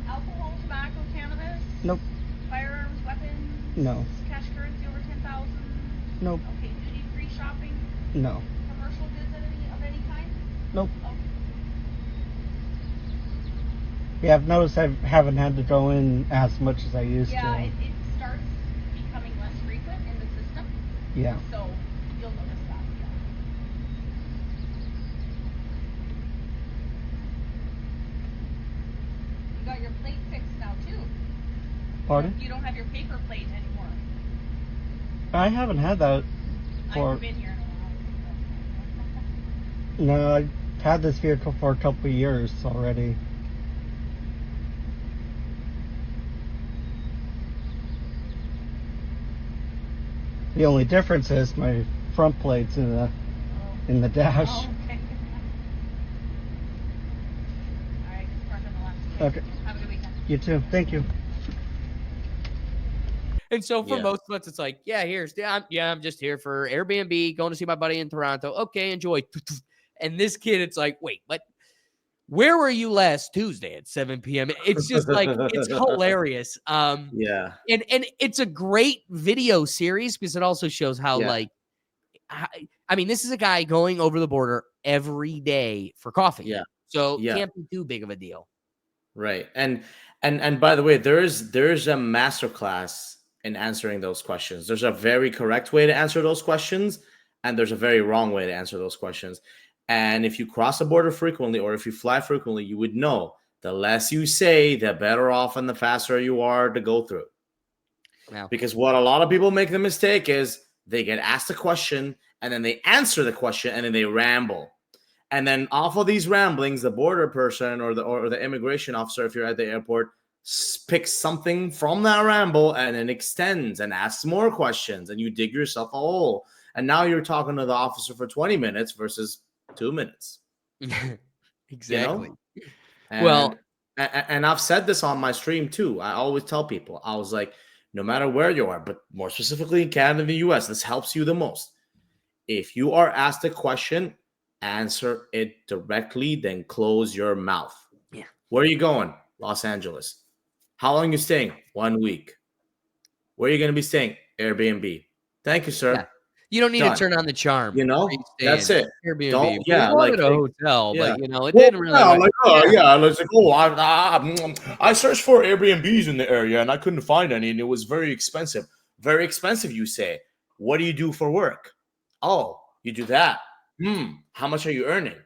[SPEAKER 6] alcohol, tobacco, cannabis.
[SPEAKER 3] Nope.
[SPEAKER 6] Firearms, weapons.
[SPEAKER 3] No.
[SPEAKER 6] Cash currency over 10,000.
[SPEAKER 3] Nope.
[SPEAKER 6] Okay, duty-free shopping.
[SPEAKER 3] No.
[SPEAKER 6] Commercial goods of any kind.
[SPEAKER 3] Nope.
[SPEAKER 6] Okay.
[SPEAKER 3] Yeah, I've noticed I haven't had to go in as much as I used
[SPEAKER 6] Yeah,
[SPEAKER 3] to.
[SPEAKER 6] it starts becoming less frequent in the system,
[SPEAKER 3] Yeah.
[SPEAKER 6] so you'll notice that. Yeah. You got your plate fixed now too.
[SPEAKER 3] Pardon?
[SPEAKER 6] You don't have your paper plate anymore.
[SPEAKER 3] I haven't had that
[SPEAKER 6] I
[SPEAKER 3] for.
[SPEAKER 6] haven't been here in a while.
[SPEAKER 3] No, I've had this vehicle for a couple of years already. The only difference is my front plate's in the dash.
[SPEAKER 6] Oh, okay. All right, park on the left.
[SPEAKER 3] Okay.
[SPEAKER 6] Have a good weekend.
[SPEAKER 3] You too. Thank you.
[SPEAKER 2] And so for
[SPEAKER 1] Yeah.
[SPEAKER 2] most of us, it's like, I'm just here for Airbnb, going to see my buddy in Toronto. Okay, enjoy. And this kid, it's like, wait, what? Where were you last Tuesday at 7 p.m.? It's just like, it's hilarious.
[SPEAKER 1] Yeah.
[SPEAKER 2] And it's a great video series because it also shows how
[SPEAKER 1] Yeah.
[SPEAKER 2] I mean, this is a guy going over the border every day for coffee.
[SPEAKER 1] Yeah.
[SPEAKER 2] So
[SPEAKER 1] Yeah.
[SPEAKER 2] can't be too big of a deal.
[SPEAKER 1] Right. And by the way, there's a masterclass in answering those questions. There's a very correct way to answer those questions, and there's a very wrong way to answer those questions. And if you cross the border frequently, or if you fly frequently, you would know the less you say, the better off and the faster you are to go through.
[SPEAKER 2] Now,
[SPEAKER 1] Because what a lot of people make the mistake is they get asked a question and then they answer the question and then they ramble. And then off of these ramblings, the border person or the immigration officer, if you're at the airport, picks something from that ramble and then extends and asks more questions, and you dig yourself a hole. And now you're talking to the officer for 20 minutes versus 2 minutes.
[SPEAKER 2] exactly.
[SPEAKER 1] You know? And,
[SPEAKER 2] Well-
[SPEAKER 1] and I've said this on my stream too. I always tell people, I was like, no matter where you are, but more specifically in Canada and the US, this helps you the most. If you are asked a question, answer it directly, then close your mouth.
[SPEAKER 2] Yeah.
[SPEAKER 1] Where are you going? Los Angeles. How long are you staying? 1 week. Where are you going to be staying? Airbnb. Thank you, sir.
[SPEAKER 2] Yeah. You don't need
[SPEAKER 1] Done.
[SPEAKER 2] to turn on the charm.
[SPEAKER 1] You know,
[SPEAKER 2] Where you
[SPEAKER 1] that's
[SPEAKER 2] staying.
[SPEAKER 1] it.
[SPEAKER 2] Airbnb.
[SPEAKER 1] Don't-
[SPEAKER 2] We
[SPEAKER 1] yeah,
[SPEAKER 2] wanted
[SPEAKER 1] like-
[SPEAKER 2] a hotel,
[SPEAKER 1] yeah.
[SPEAKER 2] but it
[SPEAKER 1] Well,
[SPEAKER 2] didn't really.
[SPEAKER 1] yeah, it's like, oh, I searched for Airbnbs in the area and I couldn't find any, and it was very expensive. Very expensive, you say. What do you do for work? Oh, you do that. How much are you earning?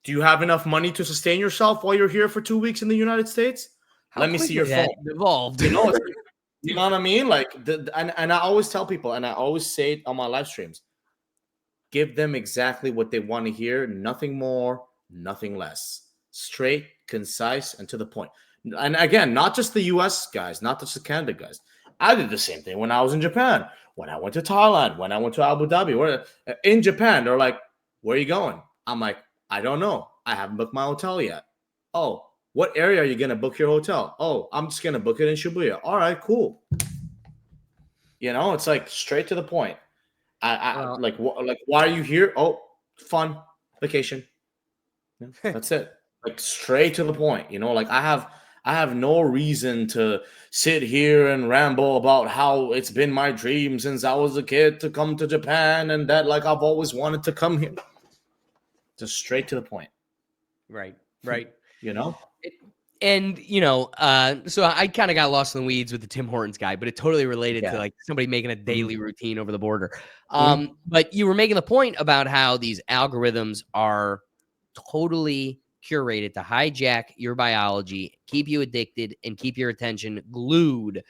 [SPEAKER 1] Do you have enough money to sustain yourself while you're here for 2 weeks in the United States?
[SPEAKER 2] How
[SPEAKER 1] Let me see
[SPEAKER 2] quickly
[SPEAKER 1] your phone.
[SPEAKER 2] that evolved.
[SPEAKER 1] You know, you know what I mean? Like, and I always tell people, and I always say it on my live streams, give them exactly what they want to hear, nothing more, nothing less. Straight, concise, and to the point. And again, not just the US guys, not just the Canada guys. I did the same thing when I was in Japan, when I went to Thailand, when I went to Abu Dhabi. In Japan, they're like, where are you going? I'm like, I don't know. I haven't booked my hotel yet. Oh, what area are you going to book your hotel? Oh, I'm just going to book it in Shibuya. All right, cool. You know, it's like straight to the point.
[SPEAKER 2] Well-
[SPEAKER 1] Like, why are you here? Oh, fun, vacation. Yeah, that's it. Like straight to the point. You know, like I have no reason to sit here and ramble about how it's been my dream since I was a kid to come to Japan and that like I've always wanted to come here. Just straight to the point.
[SPEAKER 2] Right.
[SPEAKER 1] You know?
[SPEAKER 2] And so I kind of got lost in the weeds with the Tim Hortons guy, but it totally related to like somebody making a daily routine over the border. But you were making the point about how these algorithms are totally curated to hijack your biology, keep you addicted, and keep your attention glued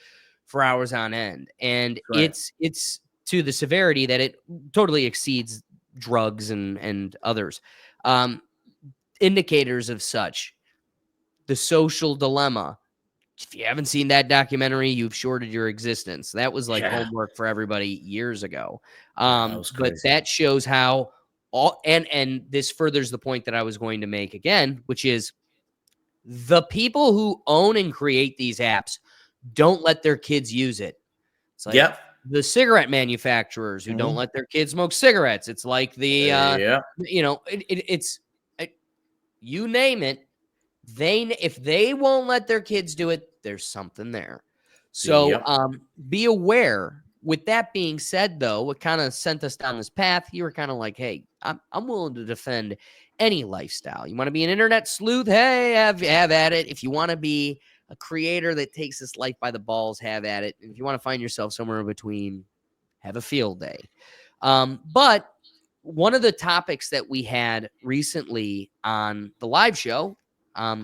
[SPEAKER 2] for hours on end. And
[SPEAKER 1] Right.
[SPEAKER 2] it's to the severity that it totally exceeds drugs and others. Indicators of such. The Social Dilemma. If you haven't seen that documentary, you've shorted your existence. That was like homework for everybody years ago.
[SPEAKER 1] That was
[SPEAKER 2] But
[SPEAKER 1] crazy.
[SPEAKER 2] that shows how all and this furthers the point that I was going to make again, which is the people who own and create these apps don't let their kids use it. It's like
[SPEAKER 1] Yep.
[SPEAKER 2] the cigarette manufacturers who don't let their kids smoke cigarettes. It's like the it's you name it. If they won't let their kids do it, there's something there. So be aware. With that being said, though, what kind of sent us down this path, you were kind of like, hey, I'm willing to defend any lifestyle. You want to be an internet sleuth? Hey, have at it. If you want to be a creator that takes this life by the balls, have at it. And if you want to find yourself somewhere in between, have a field day. But one of the topics that we had recently on the live show,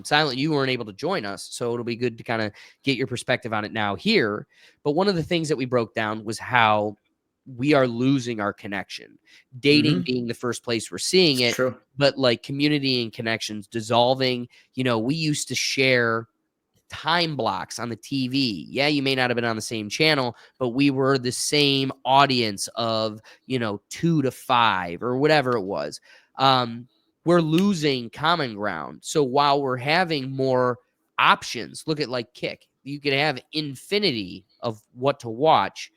[SPEAKER 2] Silent, you weren't able to join us, so it'll be good to kind of get your perspective on it now here. But one of the things that we broke down was how we are losing our connection. Dating being the first place we're seeing it,
[SPEAKER 1] True.
[SPEAKER 2] but like community and connections dissolving. We used to share time blocks on the TV. Yeah, you may not have been on the same channel, but we were the same audience of, 2 to 5 or whatever it was. We're losing common ground. So while we're having more options, look at like Kick, you could have infinity of what to watch,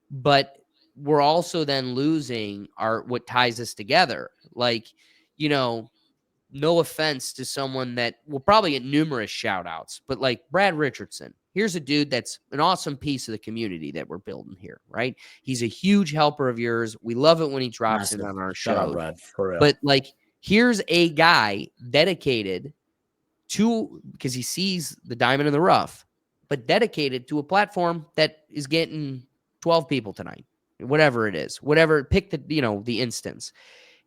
[SPEAKER 2] but we're also then losing what ties us together. Like, no offense to someone that will probably get numerous shout outs, but like Brad Richardson, here's a dude that's an awesome piece of the community that we're building here, right? He's a huge helper of yours. We love it when he drops in on our
[SPEAKER 1] Shout out,
[SPEAKER 2] show.
[SPEAKER 1] Brad, for real.
[SPEAKER 2] But like, here's a guy dedicated to, because he sees the diamond in the rough, but dedicated to a platform that is getting 12 people tonight, whatever it is, pick the instance.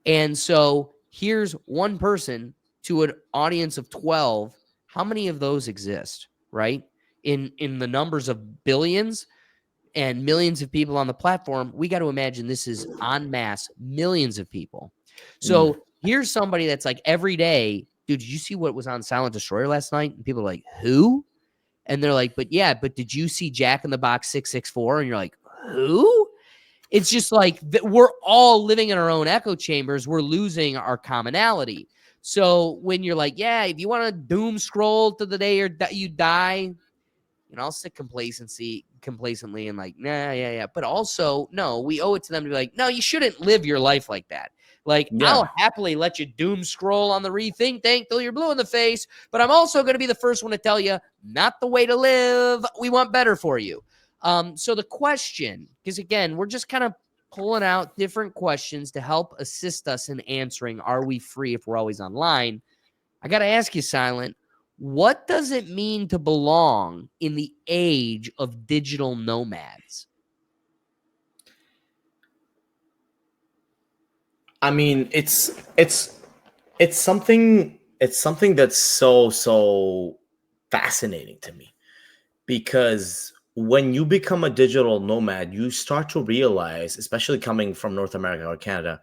[SPEAKER 2] And so here's one person to an audience of 12. How many of those exist, right? In the numbers of billions and millions of people on the platform, we got to imagine this is en masse, millions of people. So here's somebody that's like every day, dude, did you see what was on SilentDestroyer last night? And people are like, who? And they're like, but did you see Jack in the Box 664? And you're like, who? It's just like we're all living in our own echo chambers. We're losing our commonality. So when you're like, yeah, if you want to doom scroll to the day you die, I'll sit complacently and like, nah, yeah. But also, no, we owe it to them to be like, no, you shouldn't live your life like that. Like, I'll happily let you doom scroll on the rethink tank till you're blue in the face, but I'm also going to be the first one to tell you, not the way to live. We want better for you. So the question, because again, we're just kind of pulling out different questions to help assist us in answering, are we free if we're always online? I got to ask you, Silent, what does it mean to belong in the age of digital nomads?
[SPEAKER 1] I mean, it's something that's so fascinating to me, because when you become a digital nomad, you start to realize, especially coming from North America or Canada,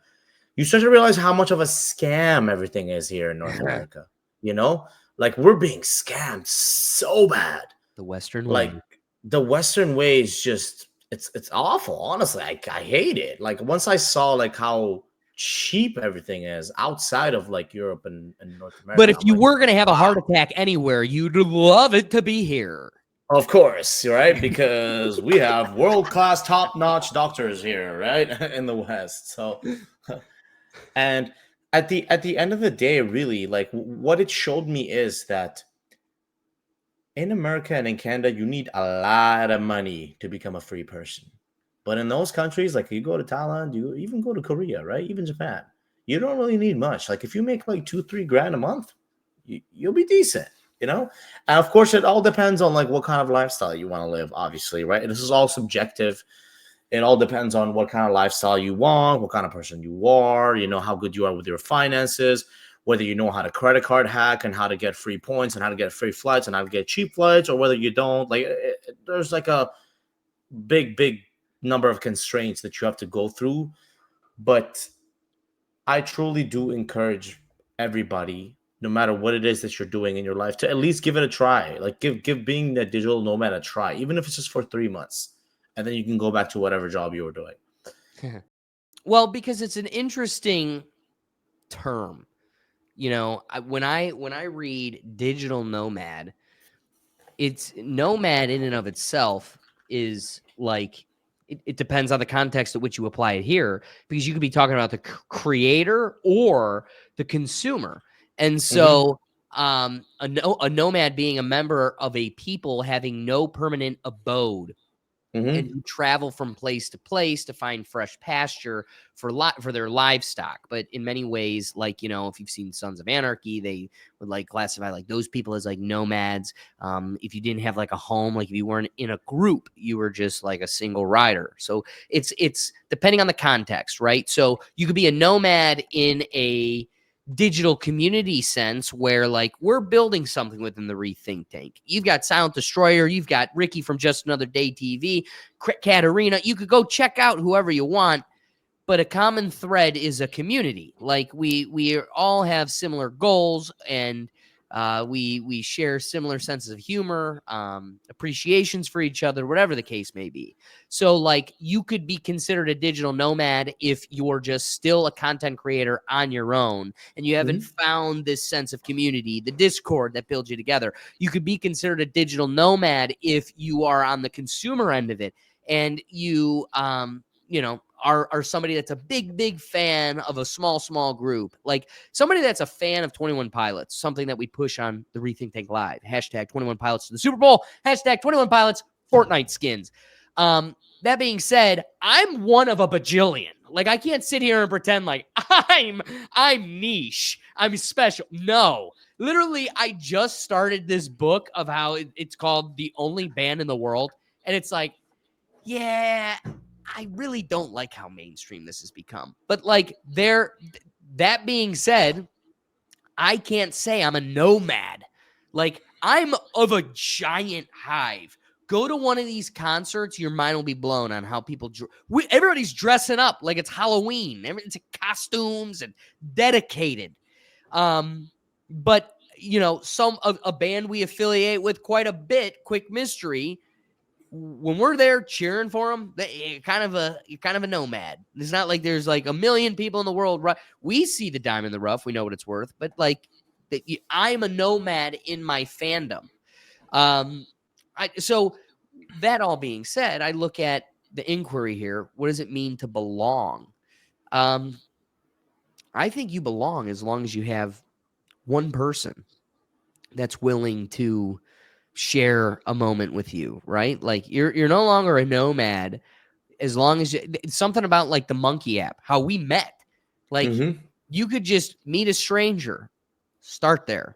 [SPEAKER 1] you start to realize how much of a scam everything is here in North America. Like, we're being scammed so bad.
[SPEAKER 2] The Western
[SPEAKER 1] Like,
[SPEAKER 2] way.
[SPEAKER 1] the Western way is just it's awful. Honestly, I hate it. Like, once I saw like how cheap everything is outside of like Europe and North America.
[SPEAKER 2] But if you were going to have a heart attack anywhere, you'd love it to be here.
[SPEAKER 1] Of course, right? Because we have world-class, top-notch doctors here, right? In the West. So, and at the end of the day, really, like, what it showed me is that in America and in Canada, you need a lot of money to become a free person. But in those countries, like, you go to Thailand, you even go to Korea, right? Even Japan, you don't really need much. Like, if you make like $2-3 grand a month, you'll be decent. you know. And of course, it all depends on like what kind of lifestyle you want to live, obviously, right? And this is all subjective. It all depends on what kind of lifestyle you want, what kind of person you are, you know, how good you are with your finances, whether you know how to credit card hack and how to get free points and how to get free flights and how to get cheap flights, or whether you don't. Like, there's like a big number of constraints that you have to go through. But I truly do encourage everybody, no matter what it is that you're doing in your life, to at least give it a try. Like, give being a digital nomad a try, even if it's just for 3 months, and then you can go back to whatever job you were doing.
[SPEAKER 2] Well, because it's an interesting term. You know, when I read digital nomad, it's nomad in and of itself is like it depends on the context at which you apply it here, because you could be talking about the creator or the consumer. And so a nomad being a member of a people having no permanent abode and who travel from place to place to find fresh pasture for their livestock. But in many ways, like, you know, if you've seen Sons of Anarchy, they would like classify like those people as like nomads. If you didn't have like a home, like if you weren't in a group, you were just like a single rider. So it's depending on the context, right? So you could be a nomad in a digital community sense where like we're building something within the Rethink Tank. You've got SilentDestroyer, you've got Ricky from Just Another Day TV, Katarina. You could go check out whoever you want, but a common thread is a community. Like we all have similar goals, and we share similar senses of humor, appreciations for each other, whatever the case may be. So like you could be considered a digital nomad if you're just still a content creator on your own and you haven't found this sense of community, the Discord that builds you together. You could be considered a digital nomad if you are on the consumer end of it and you know, are somebody that's a big fan of a small group. Like somebody that's a fan of 21 Pilots, something that we push on the Rethink Tank Live. Hashtag 21 Pilots to the Super Bowl. Hashtag 21 Pilots Fortnite skins. That being said, I'm one of a bajillion. Like I can't sit here and pretend like I'm niche. I'm special. No. Literally, I just started this book of how it's called The Only Band in the World. And it's like, yeah, I really don't like how mainstream this has become. But like that being said, I can't say I'm a nomad. Like I'm of a giant hive. Go to one of these concerts, your mind will be blown on how people everybody's dressing up like it's Halloween. It's costumes and dedicated. But you know, a band we affiliate with quite a bit, Quick Mystery, when we're there cheering for them, you're kind of a nomad. It's not like there's like a million people in the world. Right? We see the dime in the rough. We know what it's worth. But like, I'm a nomad in my fandom. So that all being said, I look at the inquiry here. What does it mean to belong? I think you belong as long as you have one person that's willing to share a moment with you, right? Like you're no longer a nomad as long as it's something about like the Monkey app, how we met. Like you could just meet a stranger, start there,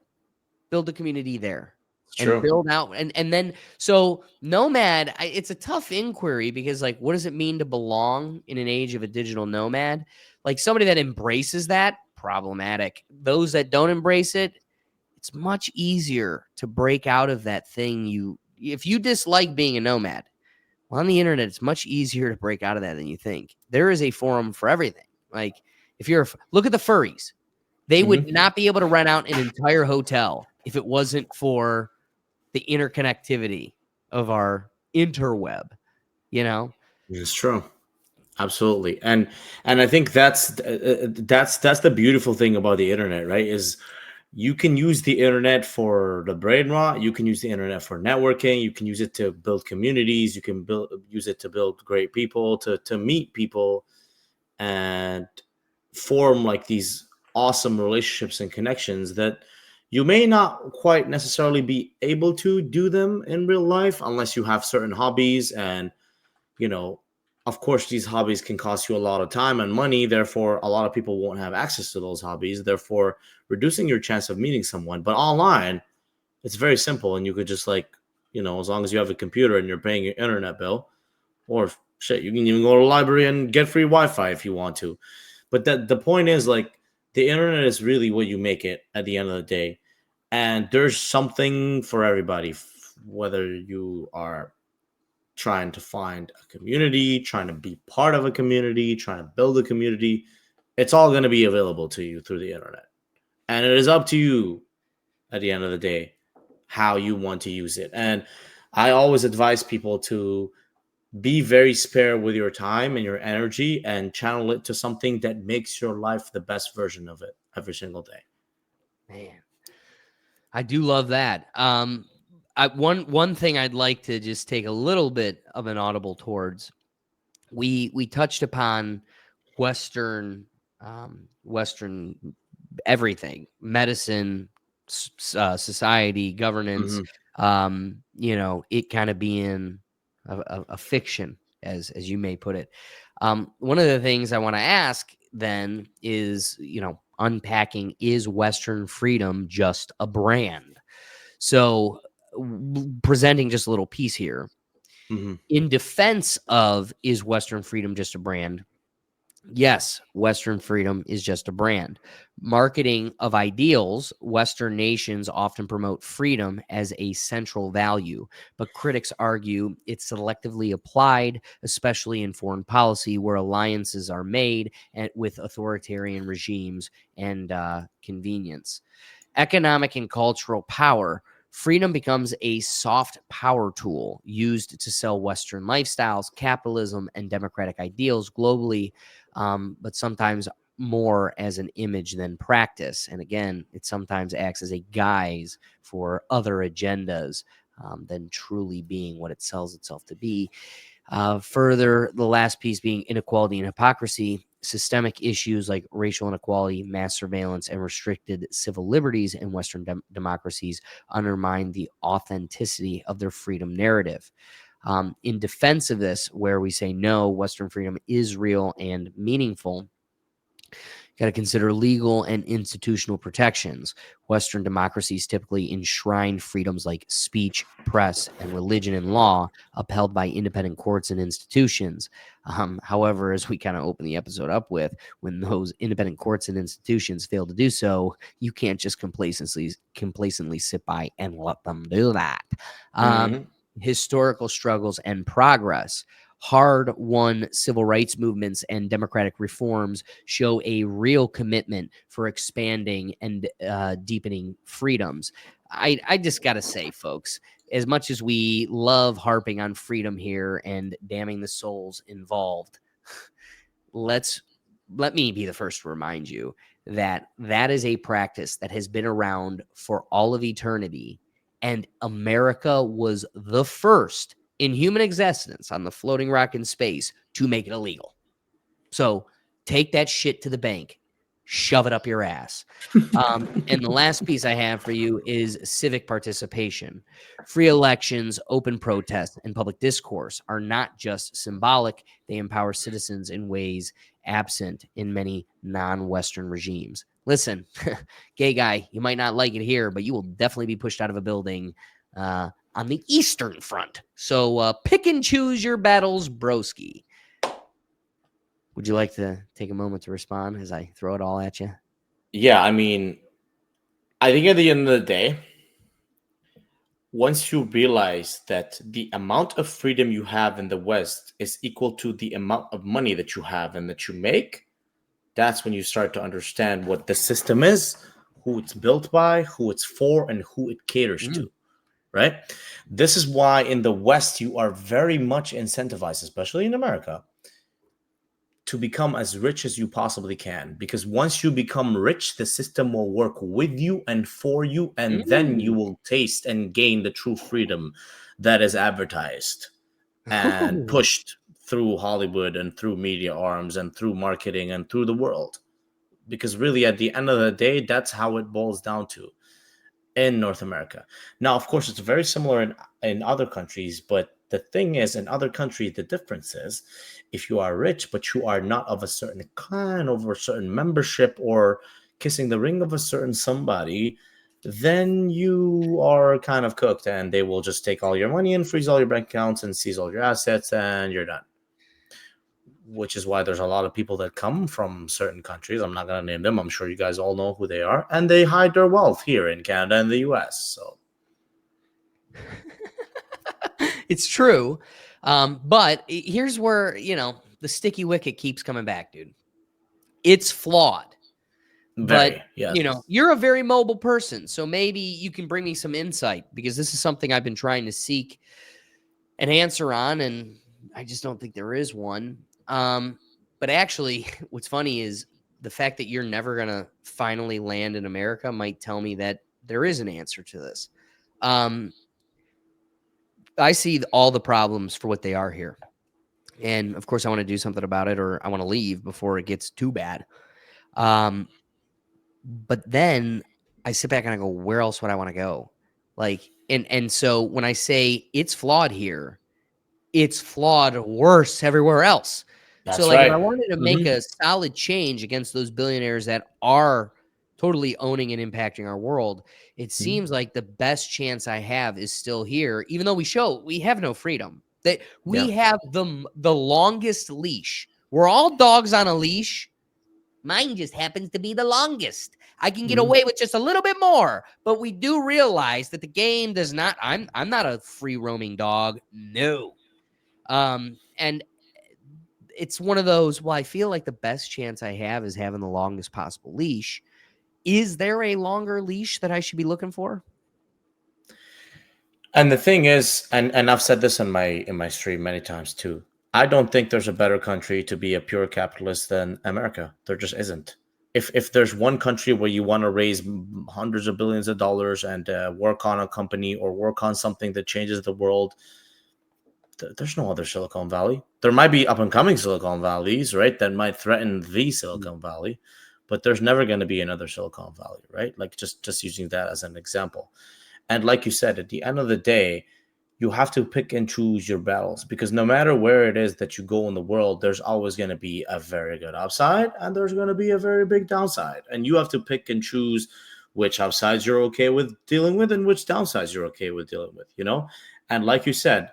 [SPEAKER 2] build a community there, and build out. And then, so nomad, it's a tough inquiry because like, what does it mean to belong in an age of a digital nomad? Like somebody that embraces that, problematic. Those that don't embrace it, it's much easier to break out of that thing. If you dislike being a nomad, well, on the internet, it's much easier to break out of that than you think. There is a forum for everything. Like if look at the furries, they would not be able to rent out an entire hotel if it wasn't for the interconnectivity of our interweb, you know?
[SPEAKER 1] It's true. Absolutely. And I think that's the beautiful thing about the internet, right? Is you can use the internet for the brain rot. You can use the internet for networking. You can use it to build communities. You can use it to build great people, to meet people and form like these awesome relationships and connections that you may not quite necessarily be able to do them in real life unless you have certain hobbies. And, you know, of course, these hobbies can cost you a lot of time and money. Therefore, a lot of people won't have access to those hobbies, therefore reducing your chance of meeting someone. But online, It's very simple, and you could just like, as long as you have a computer and you're paying your internet bill, or shit, you can even go to the library and get free Wi-Fi if you want to. But the point is, like, the internet is really what you make it at the end of the day, and there's something for everybody, whether you are trying to find a community, trying to be part of a community, trying to build a community. It's all going to be available to you through the internet, and it is up to you at the end of the day how you want to use it. And I always advise people to be very spare with your time and your energy and channel it to something that makes your life the best version of it every single day.
[SPEAKER 2] Man, I do love that. One thing I'd like to just take a little bit of an audible towards. We touched upon Western everything, medicine, society, governance. It kind of being a fiction, as you may put it. One of the things I want to ask then is, unpacking, is Western freedom just a brand? So, presenting just a little piece here. In defense of, is Western freedom just a brand? Yes, Western freedom is just a brand. Marketing of ideals, Western nations often promote freedom as a central value, but critics argue it's selectively applied, especially in foreign policy where alliances are made with authoritarian regimes and convenience. Economic and cultural power. Freedom becomes a soft power tool used to sell Western lifestyles, capitalism, and democratic ideals globally, but sometimes more as an image than practice. And again, it sometimes acts as a guise for other agendas than truly being what it sells itself to be. Further, the last piece being inequality and hypocrisy. Systemic issues like racial inequality, mass surveillance, and restricted civil liberties in Western democracies undermine the authenticity of their freedom narrative. In defense of this, where we say no, Western freedom is real and meaningful, got to consider legal and institutional protections. Western democracies typically enshrine freedoms like speech, press, and religion in law, upheld by independent courts and institutions. However, as we kind of open the episode up with, when those independent courts and institutions fail to do so, you can't just complacently sit by and let them do that. Historical struggles and progress. Hard-won civil rights movements and democratic reforms show a real commitment for expanding and deepening freedoms. I just got to say, folks, as much as we love harping on freedom here and damning the souls involved, let me be the first to remind you that that is a practice that has been around for all of eternity, and America was the first in human existence on the floating rock in space to make it illegal. So take that shit to the bank, shove it up your ass. And the last piece I have for you is civic participation. Free elections, open protests, and public discourse are not just symbolic. They empower citizens in ways absent in many non-Western regimes. Listen, gay guy, you might not like it here, but you will definitely be pushed out of a building on the Eastern Front. So pick and choose your battles, broski. Would you like to take a moment to respond as I throw it all at you?
[SPEAKER 1] Yeah, I mean, I think at the end of the day, once you realize that the amount of freedom you have in the West is equal to the amount of money that you have and that you make, that's when you start to understand what the system is, who it's built by, who it's for, and who it caters to. Right? This is why in the West you are very much incentivized, especially in America, to become as rich as you possibly can. Because once you become rich, the system will work with you and for you, and then you will taste and gain the true freedom that is advertised and pushed through Hollywood and through media arms and through marketing and through the world. Because really, at the end of the day, that's how it boils down to in North America. Now, of course, it's very similar in other countries, but the thing is, in other countries, the difference is if you are rich, but you are not of a certain clan, over a certain membership, or kissing the ring of a certain somebody, then you are kind of cooked, and they will just take all your money and freeze all your bank accounts and seize all your assets, and you're done. Which is why there's a lot of people that come from certain countries. I'm not going to name them. I'm sure you guys all know who they are, and they hide their wealth here in Canada and the US. So
[SPEAKER 2] It's true. But here's where, the sticky wicket keeps coming back, dude. It's flawed.
[SPEAKER 1] very,
[SPEAKER 2] But,
[SPEAKER 1] yes.
[SPEAKER 2] you're a very mobile person. So maybe you can bring me some insight, because this is something I've been trying to seek an answer on, and I just don't think there is one. But actually, what's funny is the fact that you're never going to finally land in America might tell me that there is an answer to this. I see all the problems for what they are here. And of course, I want to do something about it, or I want to leave before it gets too bad. But then I sit back and I go, where else would I want to go? Like, and so when I say it's flawed here, it's flawed worse everywhere else.
[SPEAKER 1] That's
[SPEAKER 2] So, like, if I
[SPEAKER 1] right.
[SPEAKER 2] wanted to make a solid change against those billionaires that are totally owning and impacting our world, it seems like the best chance I have is still here, even though we have no freedom. That we have the longest leash. We're all dogs on a leash. Mine just happens to be the longest. I can get away with just a little bit more, but we do realize that the game does not. I'm not a free roaming dog. No. And it's one of those, well, I feel like the best chance I have is having the longest possible leash. Is there a longer leash that I should be looking for?
[SPEAKER 1] And the thing is, and I've said this in my stream many times too. I don't think there's a better country to be a pure capitalist than America. There just isn't. If there's one country where you want to raise hundreds of billions of dollars and work on a company or work on something that changes the world, there's no other Silicon Valley. There might be up and coming Silicon Valleys, right? That might threaten the Silicon Valley, but there's never going to be another Silicon Valley, right? Like just using that as an example. And like you said, at the end of the day, you have to pick and choose your battles, because no matter where it is that you go in the world, there's always going to be a very good upside and there's going to be a very big downside. And you have to pick and choose which upsides you're okay with dealing with and which downsides you're okay with dealing with, And like you said,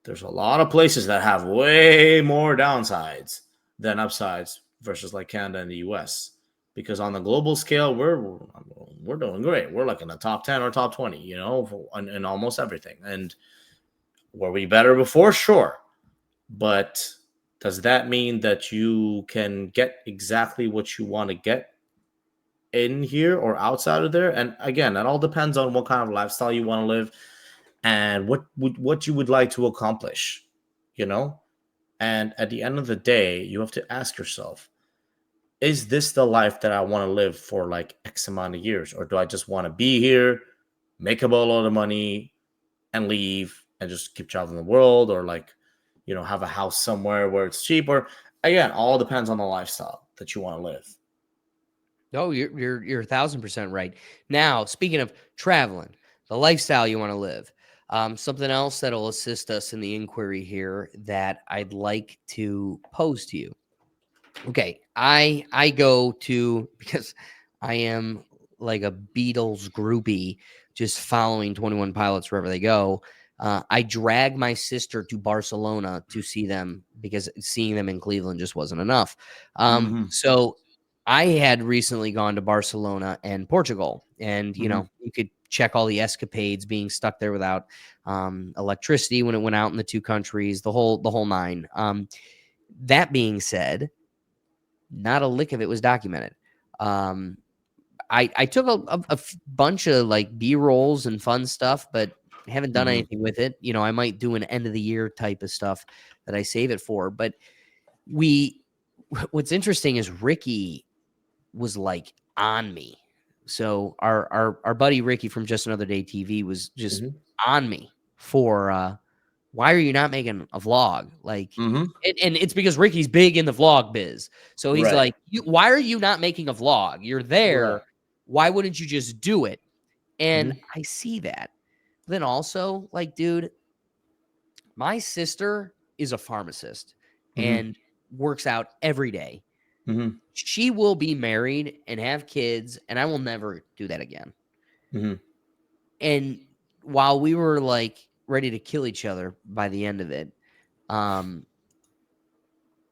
[SPEAKER 1] there's a lot of places that have way more downsides than upsides versus like Canada and the US. Because on the global scale, we're doing great. We're like in the top 10 or top 20, in almost everything. And were we better before? Sure. But does that mean that you can get exactly what you want to get in here or outside of there? And again, that all depends on what kind of lifestyle you want to live and what you would like to accomplish, And at the end of the day, you have to ask yourself, is this the life that I want to live for like X amount of years? Or do I just want to be here, make a boatload of money, and leave and just keep traveling the world, or like, have a house somewhere where it's cheap? Or again, all depends on the lifestyle that you want to live.
[SPEAKER 2] No, you're 1,000% right. Now, speaking of traveling, the lifestyle you want to live, something else that'll assist us in the inquiry here that I'd like to pose to you. Okay, I go to, because I am like a Beatles groupie, just following 21 Pilots wherever they go. I drag my sister to Barcelona to see them, because seeing them in Cleveland just wasn't enough. So I had recently gone to Barcelona and Portugal, and you could check all the escapades, being stuck there without electricity when it went out in the two countries, the whole nine. That being said, not a lick of it was documented. I took a bunch of like B-rolls and fun stuff, but haven't done anything with it. I might do an end of the year type of stuff that I save it for. But what's interesting is Ricky was like on me. So our buddy Ricky from Just Another Day TV was just on me for why are you not making a vlog? Like, and it's because Ricky's big in the vlog biz. So he's like, why are you not making a vlog? You're there. Right. Why wouldn't you just do it? And I see that. Then also, like, dude, my sister is a pharmacist and works out every day.
[SPEAKER 1] Mhm.
[SPEAKER 2] She will be married and have kids, and I will never do that again.
[SPEAKER 1] Mhm.
[SPEAKER 2] And while we were like ready to kill each other by the end of it,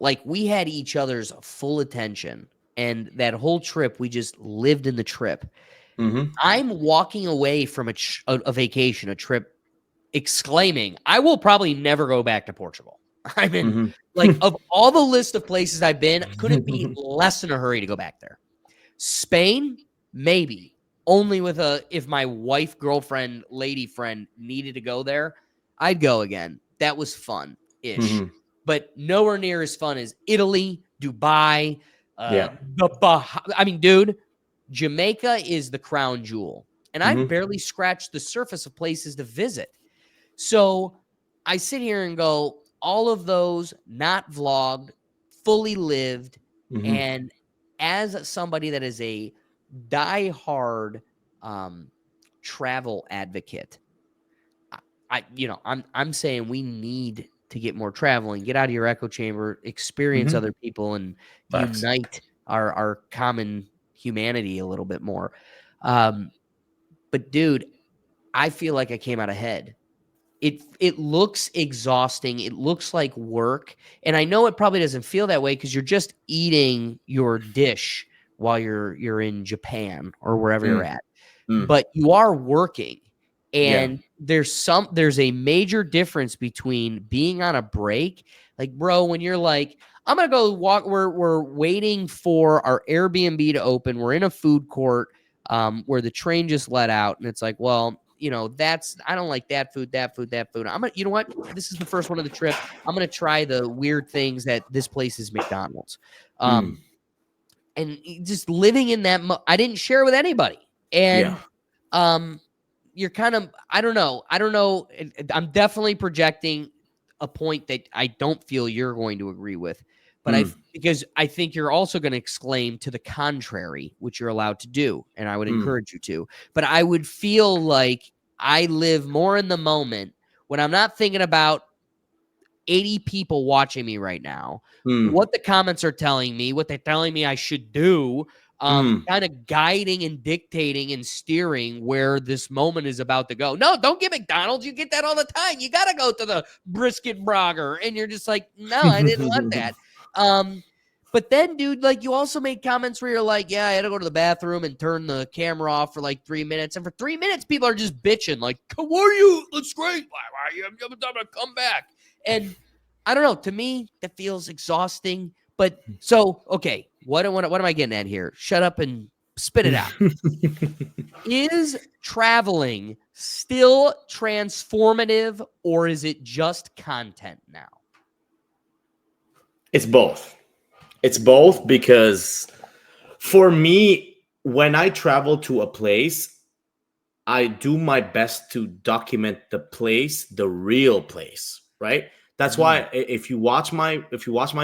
[SPEAKER 2] like we had each other's full attention. And that whole trip, we just lived in the trip.
[SPEAKER 1] Mhm.
[SPEAKER 2] I'm walking away from a vacation, a trip, exclaiming, I will probably never go back to Portugal. I'm in,
[SPEAKER 1] Mhm.
[SPEAKER 2] like, of all the list of places I've been, couldn't be less in a hurry to go back there. Spain, maybe. Only with if my wife, girlfriend, lady friend needed to go there, I'd go again. That was fun-ish.
[SPEAKER 1] Mhm.
[SPEAKER 2] But nowhere near as fun as Italy, Dubai,
[SPEAKER 1] Yeah.
[SPEAKER 2] I mean, dude, Jamaica is the crown jewel. And I've
[SPEAKER 1] Mhm.
[SPEAKER 2] barely scratched the surface of places to visit. So I sit here and go, all of those not vlogged, fully lived,
[SPEAKER 1] Mhm.
[SPEAKER 2] and as somebody that is a diehard travel advocate, I'm saying we need to get more traveling, get out of your echo chamber, experience
[SPEAKER 1] Mhm.
[SPEAKER 2] other people, and
[SPEAKER 1] Facts.
[SPEAKER 2] unite our common humanity a little bit more. But dude, I feel like I came out ahead. It looks exhausting. It looks like work. And I know it probably doesn't feel that way because you're just eating your dish while you're in Japan or wherever you're
[SPEAKER 1] Mm.
[SPEAKER 2] at.
[SPEAKER 1] Mm.
[SPEAKER 2] But you are working.
[SPEAKER 1] Yeah.
[SPEAKER 2] And there's a major difference between being on a break. Like, bro, when you're like, I'm gonna go walk, we're waiting for our Airbnb to open. We're in a food court where the train just let out, and it's like, well, I don't like that food, that food, that food. You know what? This is the first one of the trip. I'm gonna try the weird things that this place is McDonald's.
[SPEAKER 1] Mm.
[SPEAKER 2] And just living in that, I didn't share with anybody.
[SPEAKER 1] Yeah.
[SPEAKER 2] And you're kind of, I don't know. I'm definitely projecting a point that I don't feel you're going to agree with, but
[SPEAKER 1] Mm.
[SPEAKER 2] because I think you're also going to exclaim to the contrary, which you're allowed to do, and I would
[SPEAKER 1] Mm.
[SPEAKER 2] encourage you to. But I would feel like I live more in the moment when I'm not thinking about 80 people watching me right now,
[SPEAKER 1] Mm.
[SPEAKER 2] what the comments are telling me, what they're telling me I should do,
[SPEAKER 1] Mm.
[SPEAKER 2] kind of guiding and dictating and steering where this moment is about to go. No, don't get McDonald's. You get that all the time. You got to go to the brisket burger. And you're just like, no, I didn't want that. But then, dude, like you also made comments where you're like, yeah, I had to go to the bathroom and turn the camera off for like 3 minutes. And for 3 minutes, people are just bitching, like, how are you? Looks great. Why are you? I'm going to come back. And I don't know. To me, that feels exhausting. But so, okay, what am I getting at here? Shut up and spit it out. Is traveling still transformative, or is it just content now?
[SPEAKER 1] It's both. It's both because for me, when I travel to a place, I do my best to document the place, the real place, right? That's why if you watch my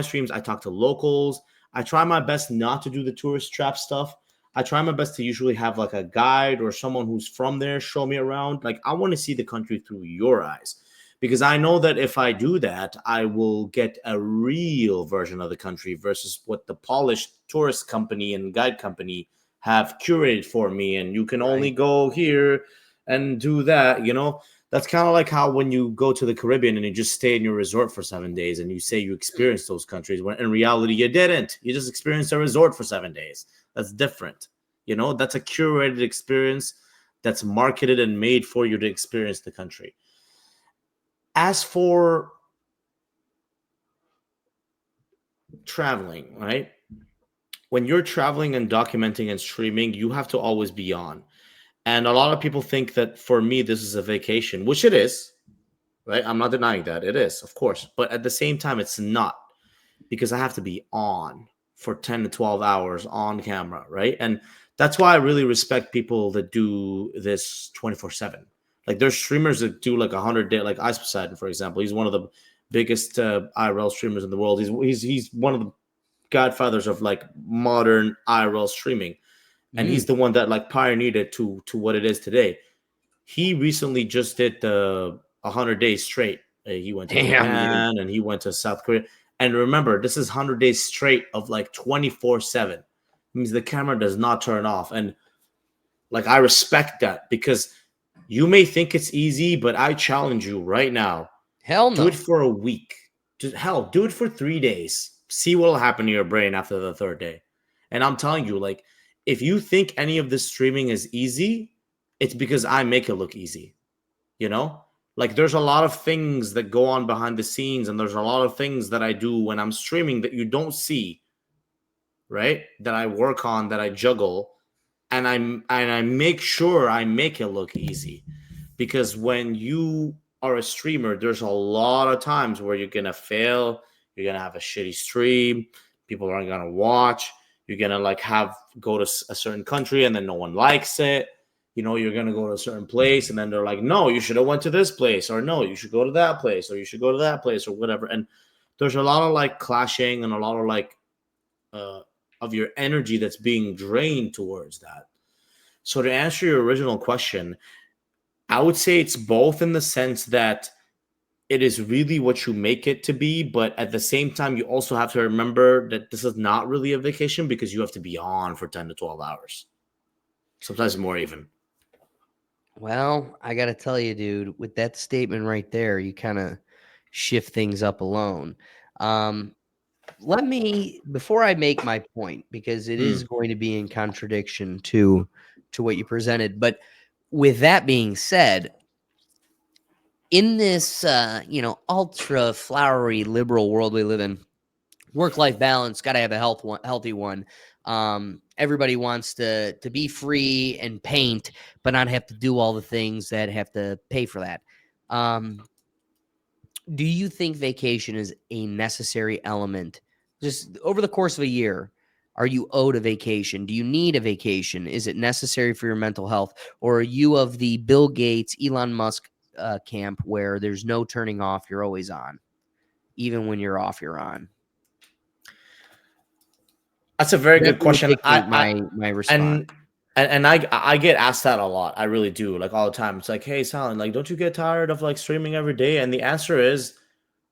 [SPEAKER 1] streams, I talk to locals. I try my best not to do the tourist trap stuff. I try my best to usually have like a guide or someone who's from there show me around. Like I want to see the country through your eyes because I know that if I do that, I will get a real version of the country versus what the polished tourist company and guide company have curated for me. And you can only go here and do that, That's kind of like how when you go to the Caribbean and you just stay in your resort for 7 days and you say you experienced those countries when in reality you didn't. You just experienced a resort for 7 days. That's different. That's a curated experience that's marketed and made for you to experience the country. As for traveling, right? When you're traveling and documenting and streaming, you have to always be on. And a lot of people think that for me, this is a vacation, which it is, right? I'm not denying that. It is, of course. But at the same time, it's not because I have to be on for 10 to 12 hours on camera, right? And that's why I really respect people that do this 24/7. Like there's streamers that do like 100 day, like Ice Poseidon, for example. He's one of the biggest IRL streamers in the world. He's one of the godfathers of like modern IRL streaming. And he's the one that like pioneered it to what it is today. He recently just did the 100 days straight. He went to
[SPEAKER 2] Damn, dude.
[SPEAKER 1] Japan and he went to South Korea. And remember, this is 100 days straight of like 24/7. It means the camera does not turn off. And like, I respect that, because you may think it's easy, but I challenge you right now.
[SPEAKER 2] Hell
[SPEAKER 1] Do
[SPEAKER 2] no.
[SPEAKER 1] it for a week. Just hell, do it for 3 days. See what will happen to your brain after the third day. And I'm telling you, like, if you think any of this streaming is easy, it's because I make it look easy. You know? Like, there's a lot of things that go on behind the scenes, and there's a lot of things that I do when I'm streaming that you don't see, right? That I work on, that I juggle, and I make sure I make it look easy. Because when you are a streamer, there's a lot of times where you're gonna fail, you're gonna have a shitty stream, people aren't gonna watch, you're gonna like have go to a certain country and then no one likes it. You know, you're gonna go to a certain place and then they're like, no, you should have went to this place, or no, you should go to that place, or you should go to that place, or whatever. And there's a lot of like clashing and a lot of like of your energy that's being drained towards that. So to answer your original question, I would say it's both, in the sense that it is really what you make it to be, but at the same time, you also have to remember that this is not really a vacation, because you have to be on for 10 to 12 hours. Sometimes more even.
[SPEAKER 2] Well, I got to tell you, dude, with that statement right there, you kind of shift things up alone. Let me, before I make my point, because it is going to be in contradiction to what you presented, but with that being said, in this ultra flowery liberal world we live in, work-life balance, got to have a healthy one. Everybody wants to be free and paint, but not have to do all the things that have to pay for that. Do you think vacation is a necessary element? Just over the course of a year, are you owed a vacation? Do you need a vacation? Is it necessary for your mental health? Or are you of the Bill Gates, Elon Musk camp, where there's no turning off, you're always on? Even when you're off, you're on.
[SPEAKER 1] That's a very good
[SPEAKER 2] That would
[SPEAKER 1] question.
[SPEAKER 2] dictate my response.
[SPEAKER 1] And I get asked that a lot. I really do, like all the time. It's like, hey, Silent, like, don't you get tired of like streaming every day? And the answer is,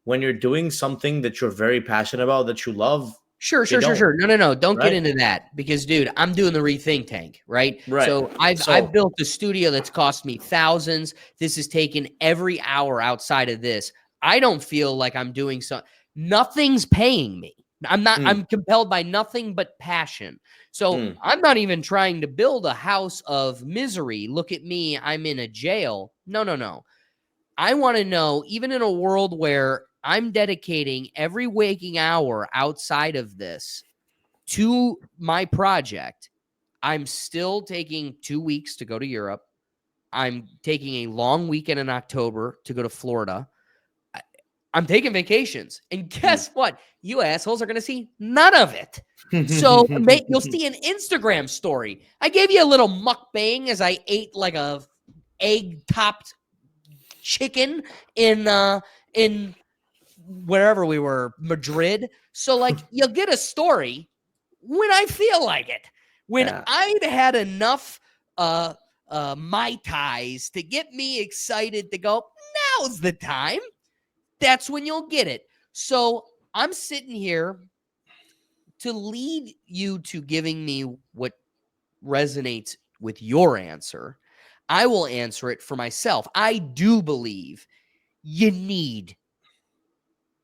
[SPEAKER 1] when you're doing something that you're very passionate about, that you love.
[SPEAKER 2] Sure.
[SPEAKER 1] you don't,
[SPEAKER 2] No. Don't get
[SPEAKER 1] right?
[SPEAKER 2] into that, because, dude, I'm doing the Rethink Tank, right?
[SPEAKER 1] Right.
[SPEAKER 2] So I've built a studio that's cost me thousands. This has taken every hour outside of this. I don't feel like I'm doing something. Nothing's paying me. I'm compelled by nothing but passion. So I'm not even trying to build a house of misery. Look at me, I'm in a jail. No. I want to know, even in a world where I'm dedicating every waking hour outside of this to my project, I'm still taking 2 weeks to go to Europe. I'm taking a long weekend in October to go to Florida. I'm taking vacations. And guess what? You assholes are going to see none of it. So you'll see an Instagram story. I gave you a little mukbang as I ate like a egg-topped chicken in wherever we were, Madrid. So like, you'll get a story when I feel like it. When I'd had enough Mai Tais to get me excited to go, now's the time. That's when you'll get it. So I'm sitting here to lead you to giving me what resonates with your answer. I will answer it for myself. I do believe you need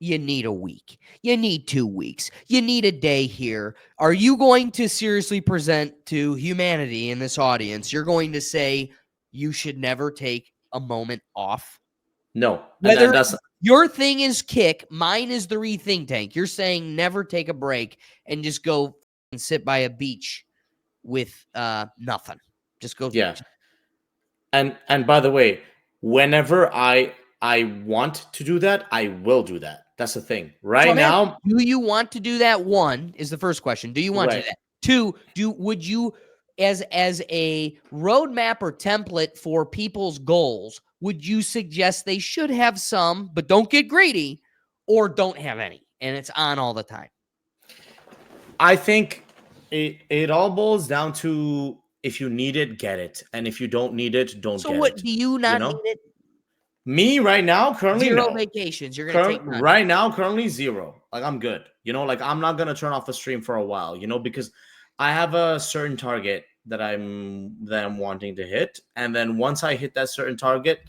[SPEAKER 2] a week. You need 2 weeks. You need a day here. Are you going to seriously present to humanity in this audience? You're going to say you should never take a moment off?
[SPEAKER 1] No.
[SPEAKER 2] Whether
[SPEAKER 1] that's
[SPEAKER 2] your thing is kick, mine is the Rethink Tank. You're saying never take a break and just go and sit by a beach with nothing. Just go.
[SPEAKER 1] Yeah. And by the way, whenever I want to do that, I will do that. That's the thing. Right now,
[SPEAKER 2] do you want to do that? One is the first question. Do you want to do that? Two, would you, as a roadmap or template for people's goals, would you suggest they should have some, but don't get greedy, or don't have any, and it's on all the time?
[SPEAKER 1] I think it all boils down to, if you need it, get it, and if you don't need it, don't.
[SPEAKER 2] So
[SPEAKER 1] get
[SPEAKER 2] what
[SPEAKER 1] it,
[SPEAKER 2] do you not need it?
[SPEAKER 1] Me right now, currently,
[SPEAKER 2] Zero
[SPEAKER 1] no.
[SPEAKER 2] vacations. You're going to take none.
[SPEAKER 1] Right now, currently 0. Like, I'm good. You know, like, I'm not gonna turn off the stream for a while. You know, because I have a certain target that I'm wanting to hit, and then once I hit that certain target,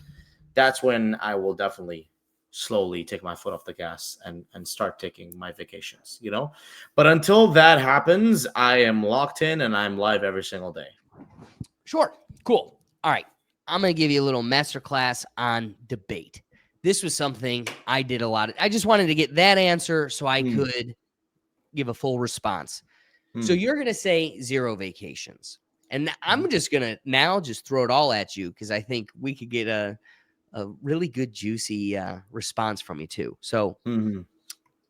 [SPEAKER 1] that's when I will definitely slowly take my foot off the gas and start taking my vacations. You know, but until that happens, I am locked in and I'm live every single day.
[SPEAKER 2] Sure. Cool. All right. I'm going to give you a little masterclass on debate. This was something I did a lot of. I just wanted to get that answer so I could give a full response. So you're going to say 0 vacations. And I'm just going to now just throw it all at you because I think we could get a really good, juicy response from you too. So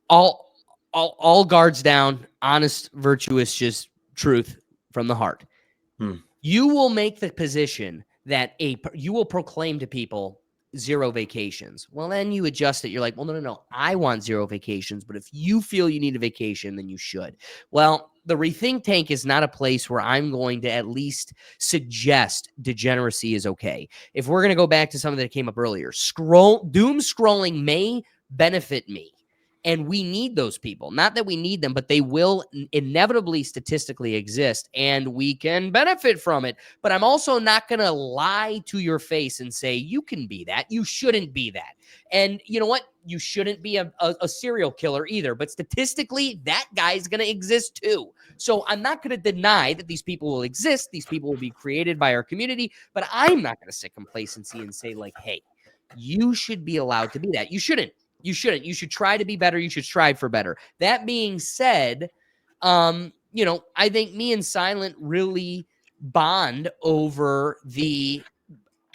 [SPEAKER 2] all guards down, honest, virtuous, just truth from the heart. You will make the position that you will proclaim to people 0 vacations. Well, then you adjust it. You're like, well, no. I want 0 vacations. But if you feel you need a vacation, then you should. Well, the Rethink Tank is not a place where I'm going to at least suggest degeneracy is okay. If we're going to go back to something that came up earlier, doom scrolling may benefit me. And we need those people. Not that we need them, but they will inevitably statistically exist and we can benefit from it. But I'm also not going to lie to your face and say, you can be that. You shouldn't be that. And you know what? You shouldn't be a serial killer either. But statistically, that guy's going to exist too. So I'm not going to deny that these people will exist. These people will be created by our community. But I'm not going to sit complacency and say like, hey, you should be allowed to be that. You shouldn't. You shouldn't. You should try to be better. You should strive for better. That being said, you know, I think me and Silent really bond over the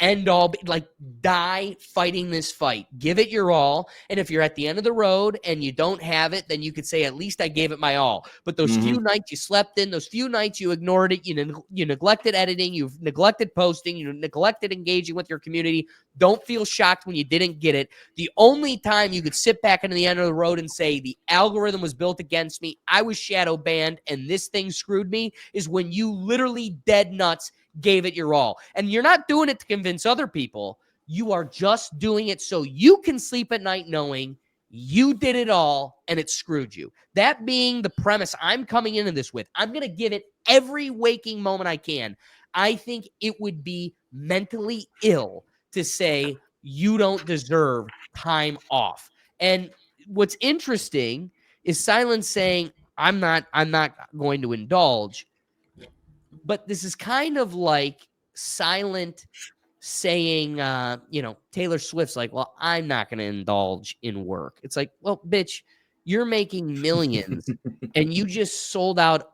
[SPEAKER 2] end all, like die fighting this fight. Give it your all. And if you're at the end of the road and you don't have it, then you could say, at least I gave it my all. But those few nights you slept in, those few nights you ignored it, you neglected editing, you've neglected posting, you neglected engaging with your community. Don't feel shocked when you didn't get it. The only time you could sit back into the end of the road and say the algorithm was built against me, I was shadow banned, and this thing screwed me, is when you literally dead nuts gave it your all. And you're not doing it to convince other people. You are just doing it so you can sleep at night knowing you did it all and it screwed you. That being the premise I'm coming into this with, I'm going to give it every waking moment I can. I think it would be mentally ill to say you don't deserve time off. And what's interesting is Silence saying, I'm not going to indulge. But this is kind of like Silent saying, you know, Taylor Swift's like, well, I'm not going to indulge in work. It's like, well, bitch, you're making millions and you just sold out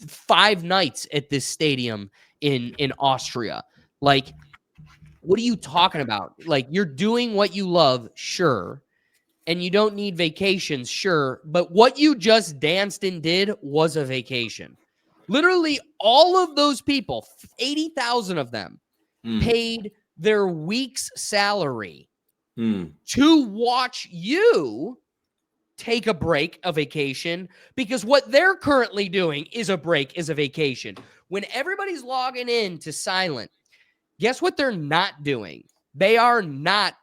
[SPEAKER 2] 5 nights at this stadium in Austria. Like, what are you talking about? Like, you're doing what you love, sure. And you don't need vacations, sure. But what you just danced and did was a vacation. Literally all of those people, 80,000 of them, paid their week's salary to watch you take a break, a vacation, because what they're currently doing is a break, is a vacation. When everybody's logging in to Silent, guess what they're not doing? They are not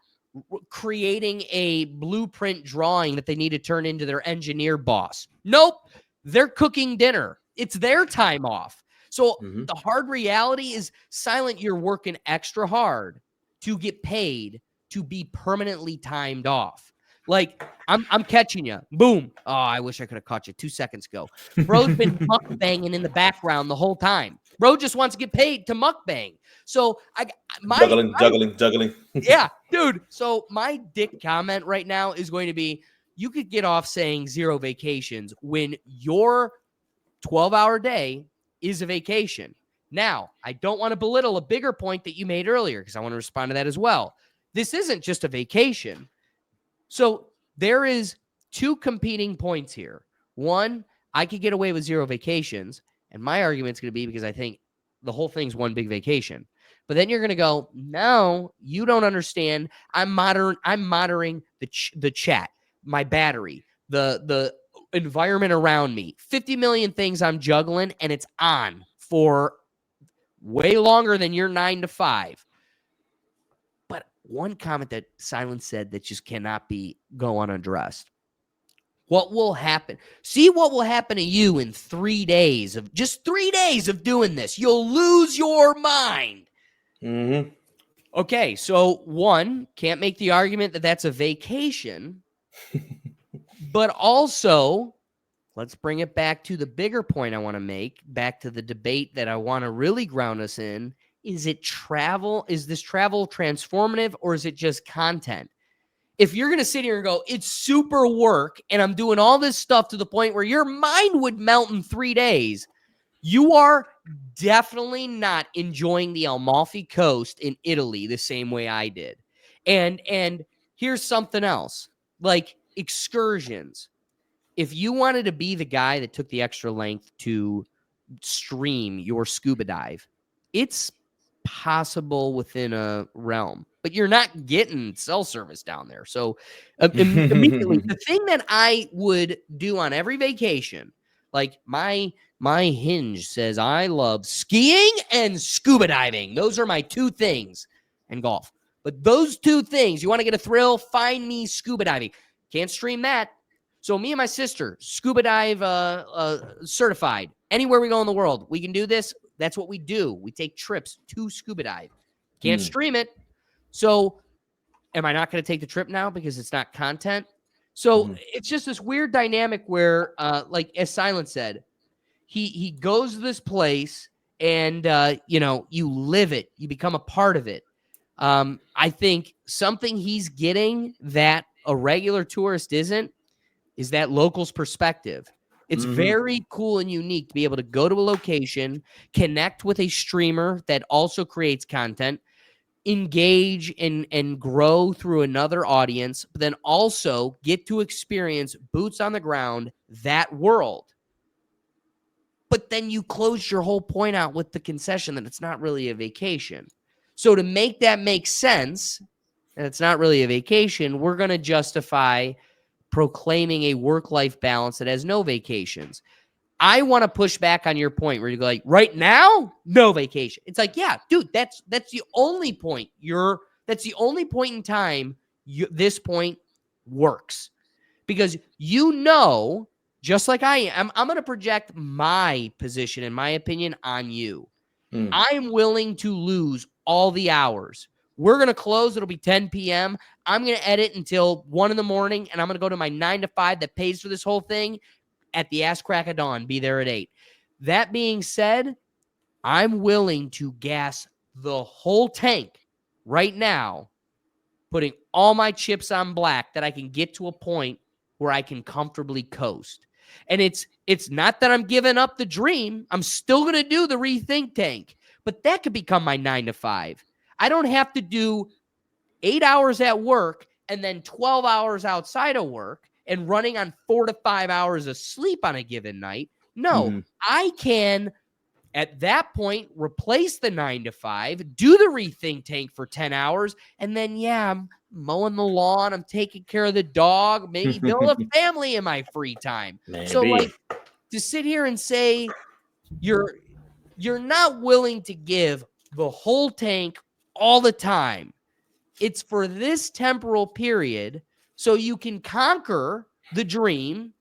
[SPEAKER 2] creating a blueprint drawing that they need to turn into their engineer boss. Nope. They're cooking dinner. It's their time off. So the hard reality is, Silent, you're working extra hard to get paid to be permanently timed off. Like, I'm catching you. Boom. Oh, I wish I could have caught you 2 seconds ago. Bro's been mukbanging in the background the whole time. Bro just wants to get paid to mukbang. So
[SPEAKER 1] juggling.
[SPEAKER 2] Yeah, dude. So my dick comment right now is going to be, you could get off saying 0 vacations when your 12-hour day is a vacation. Now, I don't want to belittle a bigger point that you made earlier because I want to respond to that as well. This isn't just a vacation. So there is 2 competing points here. One, I could get away with 0 vacations, and my argument's going to be because I think the whole thing's one big vacation. But then you're going to go, no, you don't understand. I'm monitoring the chat, my battery, the environment around me, 50 million things I'm juggling, and it's on for way longer than your 9 to 5. But one comment that Silence said that just cannot go unaddressed. What will happen? See what will happen to you in 3 days of doing this. You'll lose your mind.
[SPEAKER 1] Mm-hmm.
[SPEAKER 2] Okay, so one, can't make the argument that that's a vacation, but also let's bring it back to the bigger point I want to make, back to the debate that I want to really ground us in. Is it travel? Is this travel transformative, or is it just content? If you're going to sit here and go, it's super work and I'm doing all this stuff to the point where your mind would melt in 3 days, you are definitely not enjoying the Amalfi Coast in Italy the same way I did. And here's something else, like excursions. If you wanted to be the guy that took the extra length to stream your scuba dive, it's possible within a realm, but you're not getting cell service down there. So immediately, the thing that I would do on every vacation, like my hinge says, I love skiing and scuba diving. Those are my two things, and golf. But those two things, you want to get a thrill, find me scuba diving. Can't stream that. So me and my sister, scuba dive certified. Anywhere we go in the world, we can do this. That's what we do. We take trips to scuba dive. Can't stream it. So am I not going to take the trip now because it's not content? So it's just this weird dynamic where, like as Silent said, he goes to this place and, you live it. You become a part of it. I think something he's getting that a regular tourist isn't is that local's perspective. It's very cool and unique to be able to go to a location, connect with a streamer that also creates content, engage and grow through another audience, but then also get to experience boots on the ground, that world. But then you closed your whole point out with the concession that it's not really a vacation. So to make that make sense, and it's not really a vacation, we're going to justify proclaiming a work-life balance that has no vacations. I want to push back on your point where you go like, right now, no vacation. It's like, yeah, dude, that's the only point. That's the only point in time this point works. Because just like I am, I'm going to project my position and my opinion on you. I'm willing to lose all the hours. We're going to close. It'll be 10 p.m. I'm going to edit until 1 in the morning, and I'm going to go to my 9 to 5 that pays for this whole thing at the ass crack of dawn, be there at 8. That being said, I'm willing to gas the whole tank right now, putting all my chips on black that I can get to a point where I can comfortably coast. And it's not that I'm giving up the dream. I'm still going to do the Rethink Tank, but that could become my 9 to 5. I don't have to do 8 hours at work and then 12 hours outside of work and running on 4 to 5 hours of sleep on a given night. No, I can, at that point, replace the 9 to 5, do the Rethink Tank for 10 hours, and then, I'm mowing the lawn, I'm taking care of the dog, maybe build a family in my free time.
[SPEAKER 1] Maybe.
[SPEAKER 2] So, like, to sit here and say you're not willing to give the whole tank all the time, it's for this temporal period so you can conquer the dream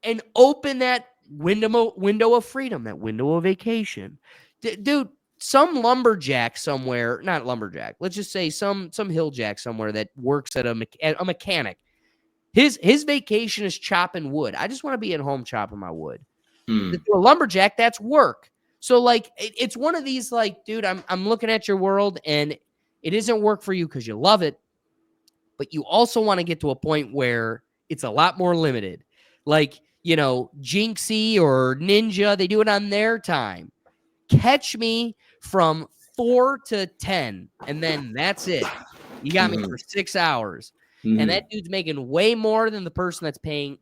[SPEAKER 2] and open that window of freedom, that window of vacation. Dude, some lumberjack somewhere, not lumberjack, let's just say some hilljack somewhere that works at a mechanic. His vacation is chopping wood. I just want to be at home chopping my wood. To a lumberjack, that's work. So, like, it's one of these, like, dude, I'm looking at your world, and it isn't work for you because you love it, but you also want to get to a point where it's a lot more limited. Like, Jinxie or Ninja, they do it on their time. Catch me from 4 to 10, and then that's it. You got me for 6 hours. And that dude's making way more than the person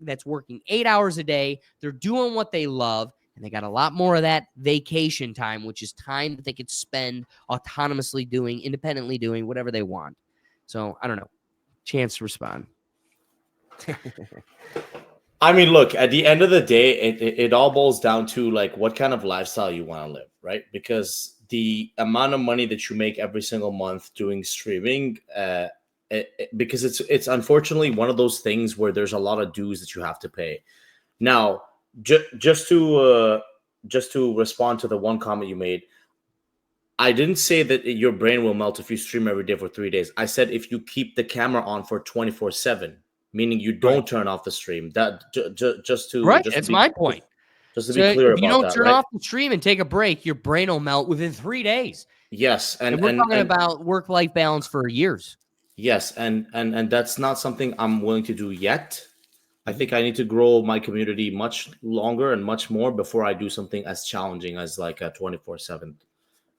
[SPEAKER 2] that's working 8 hours a day. They're doing what they love, and they got a lot more of that vacation time, which is time that they could spend autonomously independently doing whatever they want. So, I don't know. Chance to respond.
[SPEAKER 1] I mean, look, at the end of the day, it all boils down to, like, what kind of lifestyle you want to live, right? Because the amount of money that you make every single month doing streaming, because it's unfortunately one of those things where there's a lot of dues that you have to pay. Now, just to respond to the one comment you made, I didn't say that your brain will melt if you stream every day for 3 days. I said if you keep the camera on for 24/7, meaning you don't turn off the stream. That just to
[SPEAKER 2] That's my point.
[SPEAKER 1] just to
[SPEAKER 2] So
[SPEAKER 1] be clear
[SPEAKER 2] if you
[SPEAKER 1] about
[SPEAKER 2] don't
[SPEAKER 1] that,
[SPEAKER 2] turn
[SPEAKER 1] right?
[SPEAKER 2] off the stream and take a break, your brain will melt within 3 days.
[SPEAKER 1] Yes,
[SPEAKER 2] And we're talking about work-life balance for years.
[SPEAKER 1] yes, and that's not something I'm willing to do yet. I think I need to grow my community much longer and much more before I do something as challenging as like a 24/7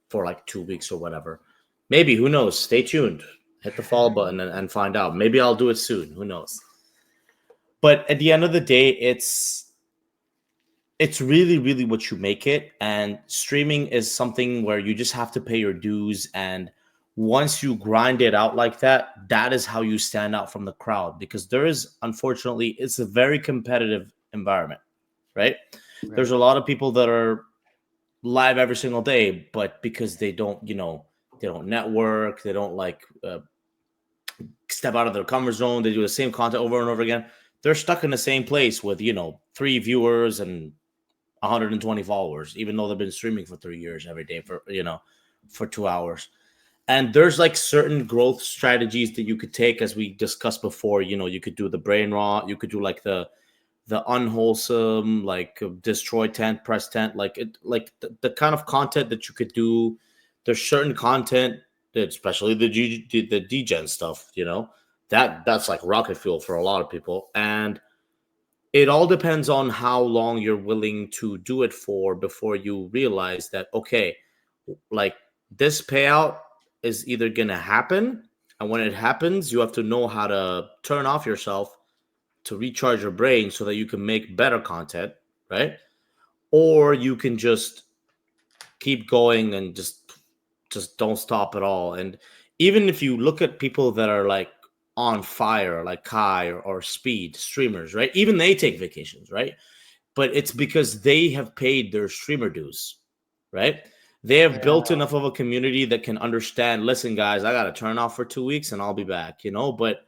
[SPEAKER 1] for like 2 weeks or whatever. Maybe, who knows? Stay tuned. Hit the follow button and find out. Maybe I'll do it soon. Who knows? But at the end of the day, it's really, really what you make it. And streaming is something where you just have to pay your dues. And once you grind it out like that, that is how you stand out from the crowd. Because there is, unfortunately, it's a very competitive environment, right? There's a lot of people that are live every single day, but because they don't, they don't network, they don't like step out of their comfort zone, they do the same content over and over again. They're stuck in the same place with 3 viewers and 120 followers, even though they've been streaming for 3 years every day for 2 hours. And there's like certain growth strategies that you could take, as we discussed before. You could do the brain rot, you could do like the unwholesome, like destroy tent, press tent, like the kind of content that you could do. There's certain content that, especially the degen stuff, that's like rocket fuel for a lot of people. And it all depends on how long you're willing to do it for before you realize that, okay, like this payout is either going to happen. And when it happens, you have to know how to turn off yourself to recharge your brain so that you can make better content, right? Or you can just keep going and just don't stop at all. And even if you look at people that are like on fire, like Kai or Speed streamers, right? Even they take vacations, right? But it's because they have paid their streamer dues, right? They have built enough of a community that can understand, listen, guys, I got to turn off for 2 weeks and I'll be back, but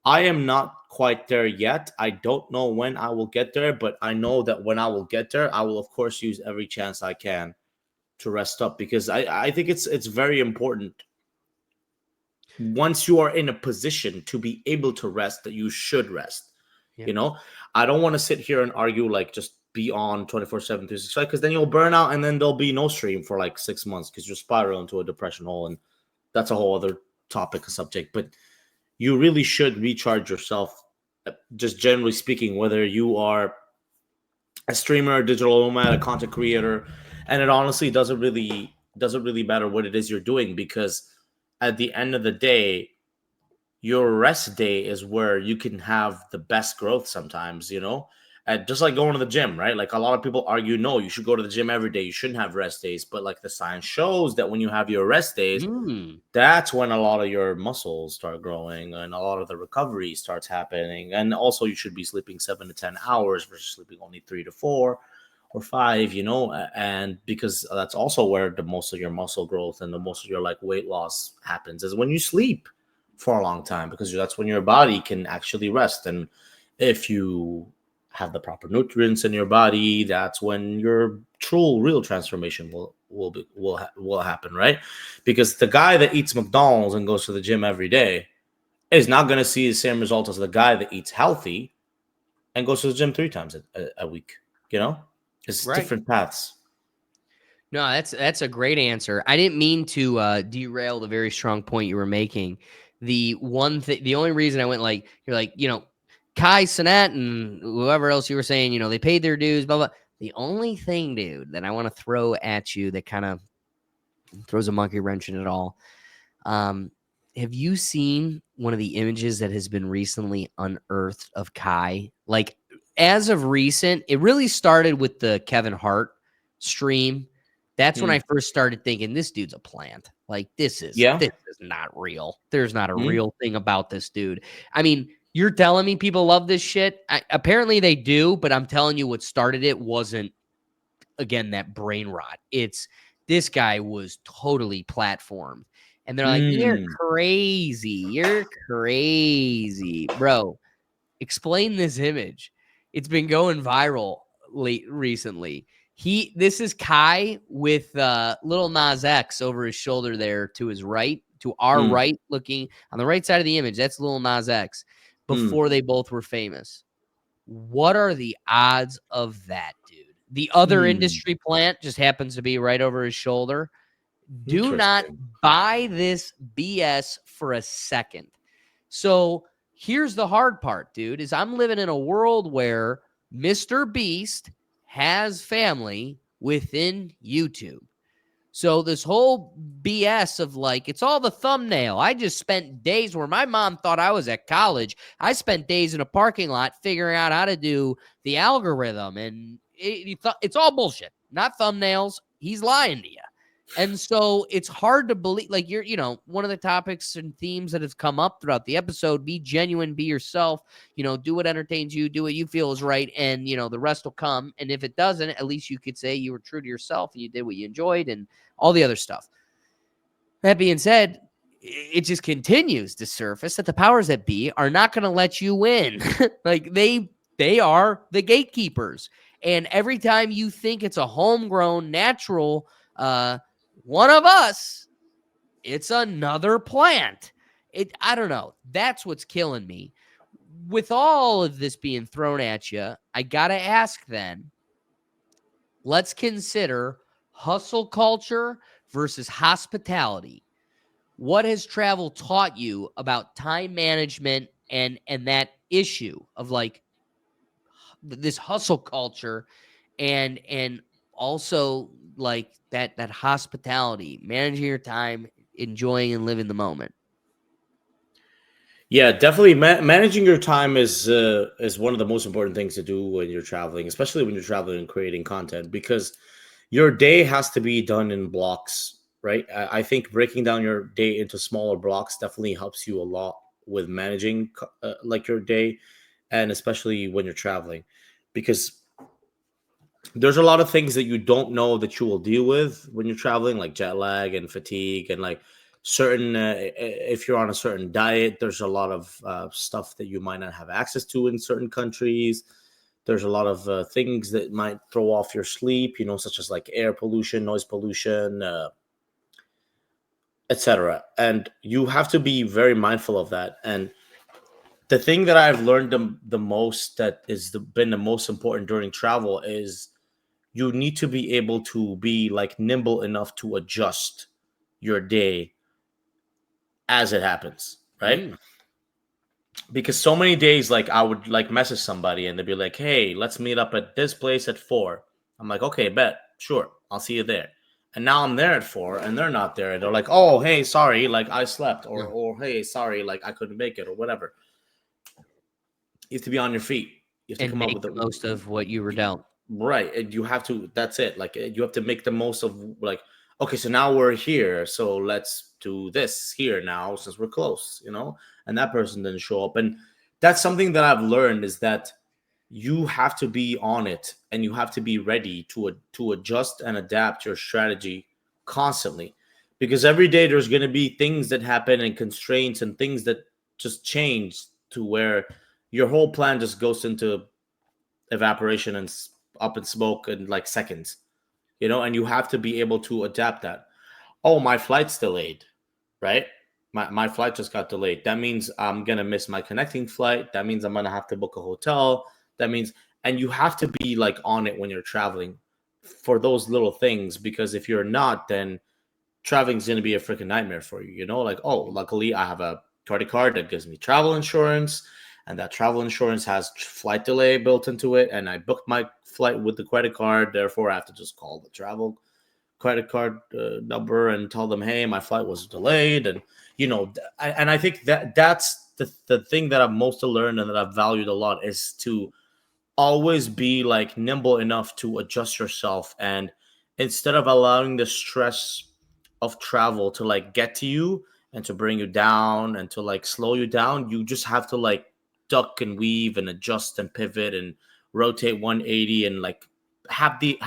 [SPEAKER 1] I am not quite there yet. I don't know when I will get there, but I know that when I will get there, I will, of course, use every chance I can to rest up, because I think it's very important once you are in a position to be able to rest, that you should rest. I don't want to sit here and argue like just be on 24/7 365, because then you'll burn out and then there'll be no stream for like 6 months because you'll spiral into a depression hole, and that's a whole other topic, a subject. But you really should recharge yourself, just generally speaking, whether you are a streamer, a digital nomad, a content creator. And it honestly doesn't really matter what it is you're doing, because at the end of the day, your rest day is where you can have the best growth sometimes, and just like going to the gym, right? Like a lot of people argue, no, you should go to the gym every day, you shouldn't have rest days. But like the science shows that when you have your rest days, that's when a lot of your muscles start growing and a lot of the recovery starts happening. And also you should be sleeping 7 to 10 hours versus sleeping only 3 to 4 or 5, and because that's also where the most of your muscle growth and the most of your like weight loss happens, is when you sleep for a long time, because that's when your body can actually rest. And if you have the proper nutrients in your body, that's when your real transformation will happen, right? Because the guy that eats McDonald's and goes to the gym every day is not going to see the same result as the guy that eats healthy and goes to the gym 3 times a week. It's different paths.
[SPEAKER 2] No, that's a great answer. I didn't mean to derail the very strong point you were making. The only reason I went like, you're like, Kai Cenat and whoever else you were saying, they paid their dues, blah, blah. The only thing, dude, that I want to throw at you that kind of throws a monkey wrench in it all. Have you seen one of the images that has been recently unearthed of Kai? Like, as of recent, it really started with the Kevin Hart stream. That's when I first started thinking, this dude's a plant. Like, this is not real. There's not a real thing about this dude. I mean, you're telling me people love this shit? Apparently they do, but I'm telling you what started it wasn't, again, that brain rot. It's This guy was totally platformed. And they're like, "You're crazy. You're crazy, bro. Explain this image. It's been going viral recently." This is Kai with little Nas X over his shoulder there to his right, to our right, looking on the right side of the image. That's little Nas X before they both were famous. What are the odds of that, dude? The other industry plant just happens to be right over his shoulder. Do not buy this BS for a second. So here's the hard part, dude, is I'm living in a world where Mr. Beast has family within YouTube. So this whole BS of like, it's all the thumbnail. I just spent days where my mom thought I was at college. I spent days in a parking lot figuring out how to do the algorithm. And it's all bullshit, not thumbnails. He's lying to you. And so it's hard to believe, like one of the topics and themes that have come up throughout the episode, be genuine, be yourself, do what entertains you, do what you feel is right. And, the rest will come. And if it doesn't, at least you could say you were true to yourself and you did what you enjoyed and all the other stuff. That being said, it just continues to surface that the powers that be are not going to let you win. Like they are the gatekeepers. And every time you think it's a homegrown, natural, one of us, it's another plant. I don't know. That's what's killing me. With all of this being thrown at you, I got to ask then, let's consider hustle culture versus hospitality. What has travel taught you about time management and that issue of like this hustle culture and also like that hospitality, managing your time, enjoying and living the moment?
[SPEAKER 1] Yeah, definitely. Managing your time is one of the most important things to do when you're traveling, especially when you're traveling and creating content, because your day has to be done in blocks, right? I think breaking down your day into smaller blocks definitely helps you a lot with managing like your day, and especially when you're traveling, because there's a lot of things that you don't know that you will deal with when you're traveling, like jet lag and fatigue, and like certain if you're on a certain diet, there's a lot of stuff that you might not have access to in certain countries. There's a lot of things that might throw off your sleep, such as like air pollution, noise pollution, etc. And you have to be very mindful of that. And the thing that I've learned the most, that is been the most important during travel, is you need to be able to be like nimble enough to adjust your day as it happens, right? Because so many days, like I would like message somebody and they'd be like, "Hey, let's meet up at this place at 4." I'm like, "Okay, bet, sure, I'll see you there." And now I'm there at 4 and they're not there, and they're like, "Oh, hey, sorry, like I slept," or "Hey, sorry, like I couldn't make it," or whatever. You have to be on your feet. You have to
[SPEAKER 2] And
[SPEAKER 1] come up
[SPEAKER 2] make
[SPEAKER 1] with
[SPEAKER 2] the most of what you were dealt.
[SPEAKER 1] right, and you have to. That's it. Like you have to make the most of like. Okay, so now we're here, so let's do this here now since we're close, And that person didn't show up, and that's something that I've learned, is that you have to be on it and you have to be ready to adjust and adapt your strategy constantly, because every day there's going to be things that happen and constraints and things that just change to where your whole plan just goes into evaporation and up in smoke in like seconds, and you have to be able to adapt that. Oh, my flight's delayed, right? My flight just got delayed. That means I'm going to miss my connecting flight. That means I'm going to have to book a hotel. That means, and you have to be like on it when you're traveling for those little things, because if you're not, then traveling's going to be a freaking nightmare for you, like, oh, luckily I have a credit card that gives me travel insurance, and that travel insurance has flight delay built into it, and I booked my flight with the credit card, therefore I have to just call the travel credit card number and tell them, hey, my flight was delayed. And and I think that's the thing that I've most learned and that I've valued a lot, is to always be like nimble enough to adjust yourself, and instead of allowing the stress of travel to like get to you and to bring you down and to like slow you down, you just have to like duck and weave and adjust and pivot and rotate 180 and like have the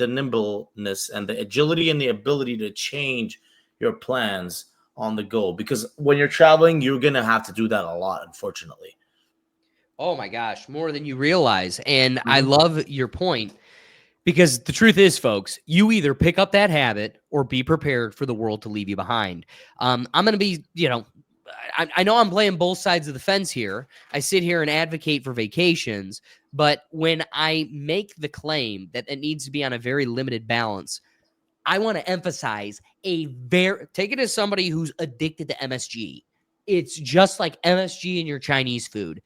[SPEAKER 1] nimbleness and the agility and the ability to change your plans on the go, because when you're traveling, you're gonna have to do that a lot, unfortunately.
[SPEAKER 2] Oh my gosh, more than you realize. And I
[SPEAKER 1] Mhm.
[SPEAKER 2] love your point, because the truth is, folks, you either pick up that habit or be prepared for the world to leave you behind. I'm going to be, I know I'm playing both sides of the fence here. I sit here and advocate for vacations, but when I make the claim that it needs to be on a very limited balance, I want to emphasize take it as somebody who's addicted to MSG. It's just like MSG in your Chinese food.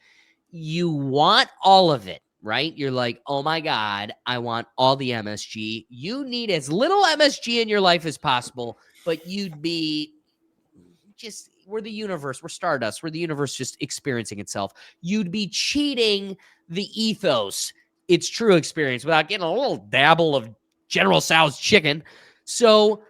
[SPEAKER 2] You want all of it, right? You're like, oh my God, I want all the MSG. You need as little MSG in your life as possible, but you'd be we're the universe, we're stardust, we're the universe just experiencing itself. You'd be cheating the ethos, its true experience, without getting a little dabble of General Tso's chicken. So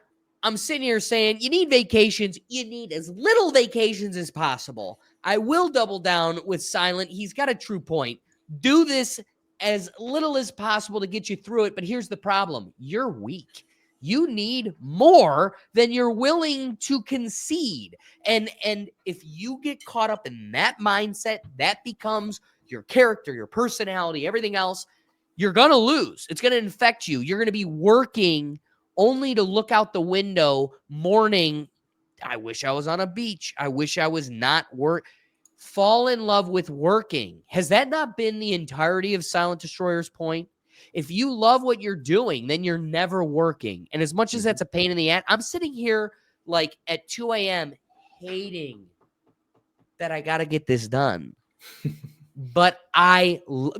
[SPEAKER 2] I'm sitting here saying, you need vacations. You need as little vacations as possible. I will double down with Silent. He's got a true point. Do this as little as possible to get you through it. But here's the problem. You're weak. You need more than you're willing to concede. And if you get caught up in that mindset, that becomes your character, your personality, everything else, you're going to lose. It's going to infect you. You're going to be working only to look out the window mourning, I wish I was on a beach. I wish I was not fall in love with working. Has that not been the entirety of Silent Destroyer's point? If you love what you're doing, then you're never working. And as much as that's a pain in the ass, I'm sitting here like at 2 a.m. hating that I got to get this done. But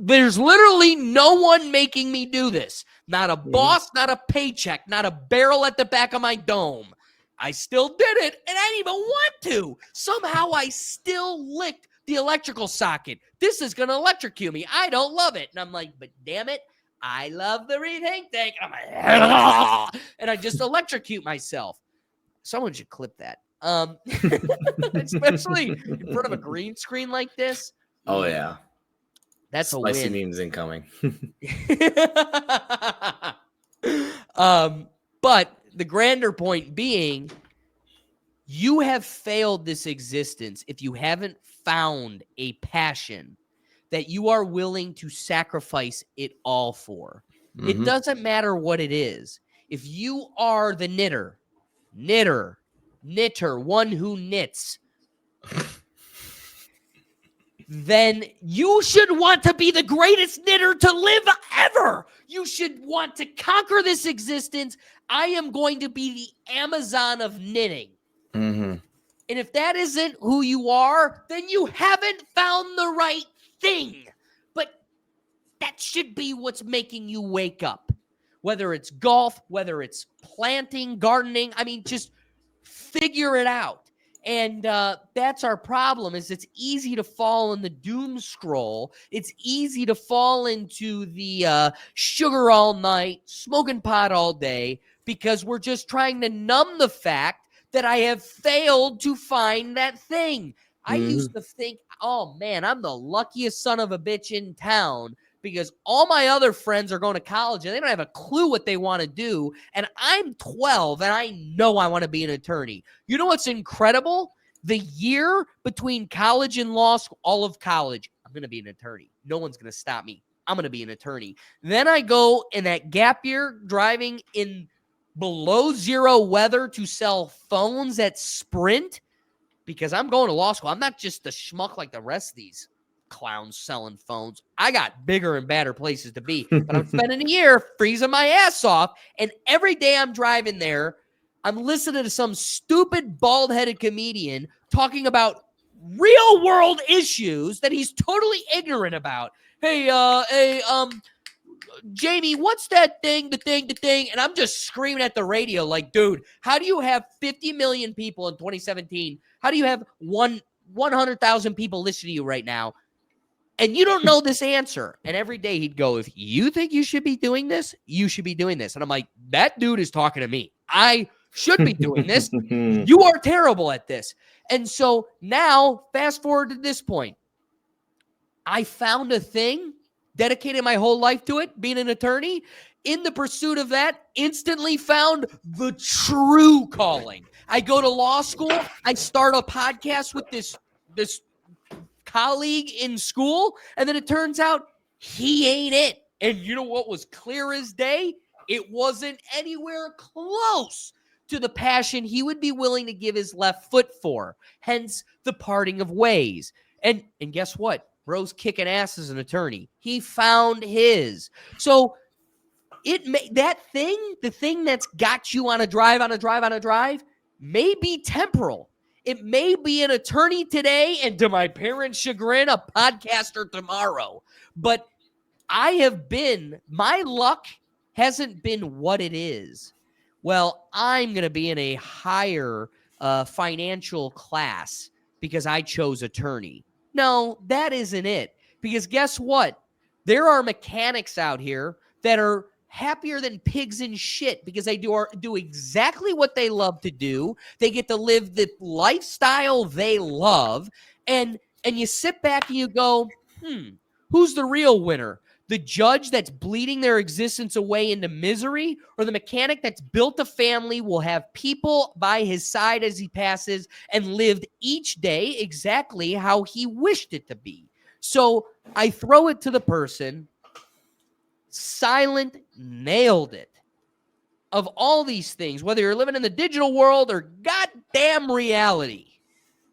[SPEAKER 2] there's literally no one making me do this. Not a boss, not a paycheck, not a barrel at the back of my dome. I still did it, and I didn't even want to. Somehow I still licked the electrical socket. This is going to electrocute me. I don't love it. And I'm like, but damn it, I love the rethink tank. And I'm like, and I just electrocute myself. Someone should clip that. Especially in front of a green screen like this.
[SPEAKER 1] Oh yeah,
[SPEAKER 2] that's
[SPEAKER 1] spicy
[SPEAKER 2] a win.
[SPEAKER 1] memes incoming.
[SPEAKER 2] But the grander point being, you have failed this existence if you haven't found a passion that you are willing to sacrifice it all for. It doesn't matter what it is. If you are the knitter, one who knits, then you should want to be the greatest knitter to live ever. You should want to conquer this existence. I am going to be the Amazon of knitting. And if that isn't who you are, then you haven't found the right thing. But that should be what's making you wake up. Whether it's golf, whether it's planting, gardening, I mean, just figure it out. And that's our problem, is it's easy to fall in the doom scroll. It's easy to fall into the sugar all night, smoking pot all day, because we're just trying to numb the fact that I have failed to find that thing. I used to think, oh man, I'm the luckiest son of a bitch in town, because all my other friends are going to college and they don't have a clue what they want to do. And I'm 12 and I know I want to be an attorney. You know what's incredible? The year between college and law school, all of college, I'm going to be an attorney. No one's going to stop me. I'm going to be an attorney. Then I go in that gap year driving in below zero weather to sell phones at Sprint, because I'm going to law school. I'm not just the schmuck like the rest of these clowns selling phones. I got bigger and badder places to be, but I'm spending a year freezing my ass off. And every day I'm driving there, I'm listening to some stupid bald-headed comedian talking about real world issues that he's totally ignorant about. Hey, Jamie, what's that thing, the thing? And I'm just screaming at the radio like, dude, how do you have 50 million people in 2017? How do you have 100,000 people listening to you right now? And you don't know this answer. And every day he'd go, if you think you should be doing this, you should be doing this. And I'm like, that dude is talking to me. I should be doing this. You are terrible at this. And so now, fast forward to this point. I found a thing dedicated my whole life to it, being an attorney. In the pursuit of that, instantly found the true calling. I go to law school. I start a podcast with this colleague in school, and then it turns out he ain't it. And you know what was clear as day? It wasn't anywhere close to the passion he would be willing to give his left foot for. Hence the parting of ways. And guess what? Bro's kicking ass as an attorney. He found his. So the thing that's got you on a drive, may be temporal. It may be an attorney today, and to my parents' chagrin, a podcaster tomorrow. But my luck hasn't been what it is. Well, I'm going to be in a higher financial class because I chose attorney. No, that isn't it. Because guess what? There are mechanics out here that are happier than pigs in shit because they do exactly what they love to do. They get to live the lifestyle they love. And you sit back and you go, who's the real winner? The judge that's bleeding their existence away into misery, or the mechanic that's built a family, will have people by his side as he passes and lived each day exactly how he wished it to be. So I throw it to the person. Silent nailed it. Of all these things, whether you're living in the digital world or goddamn reality,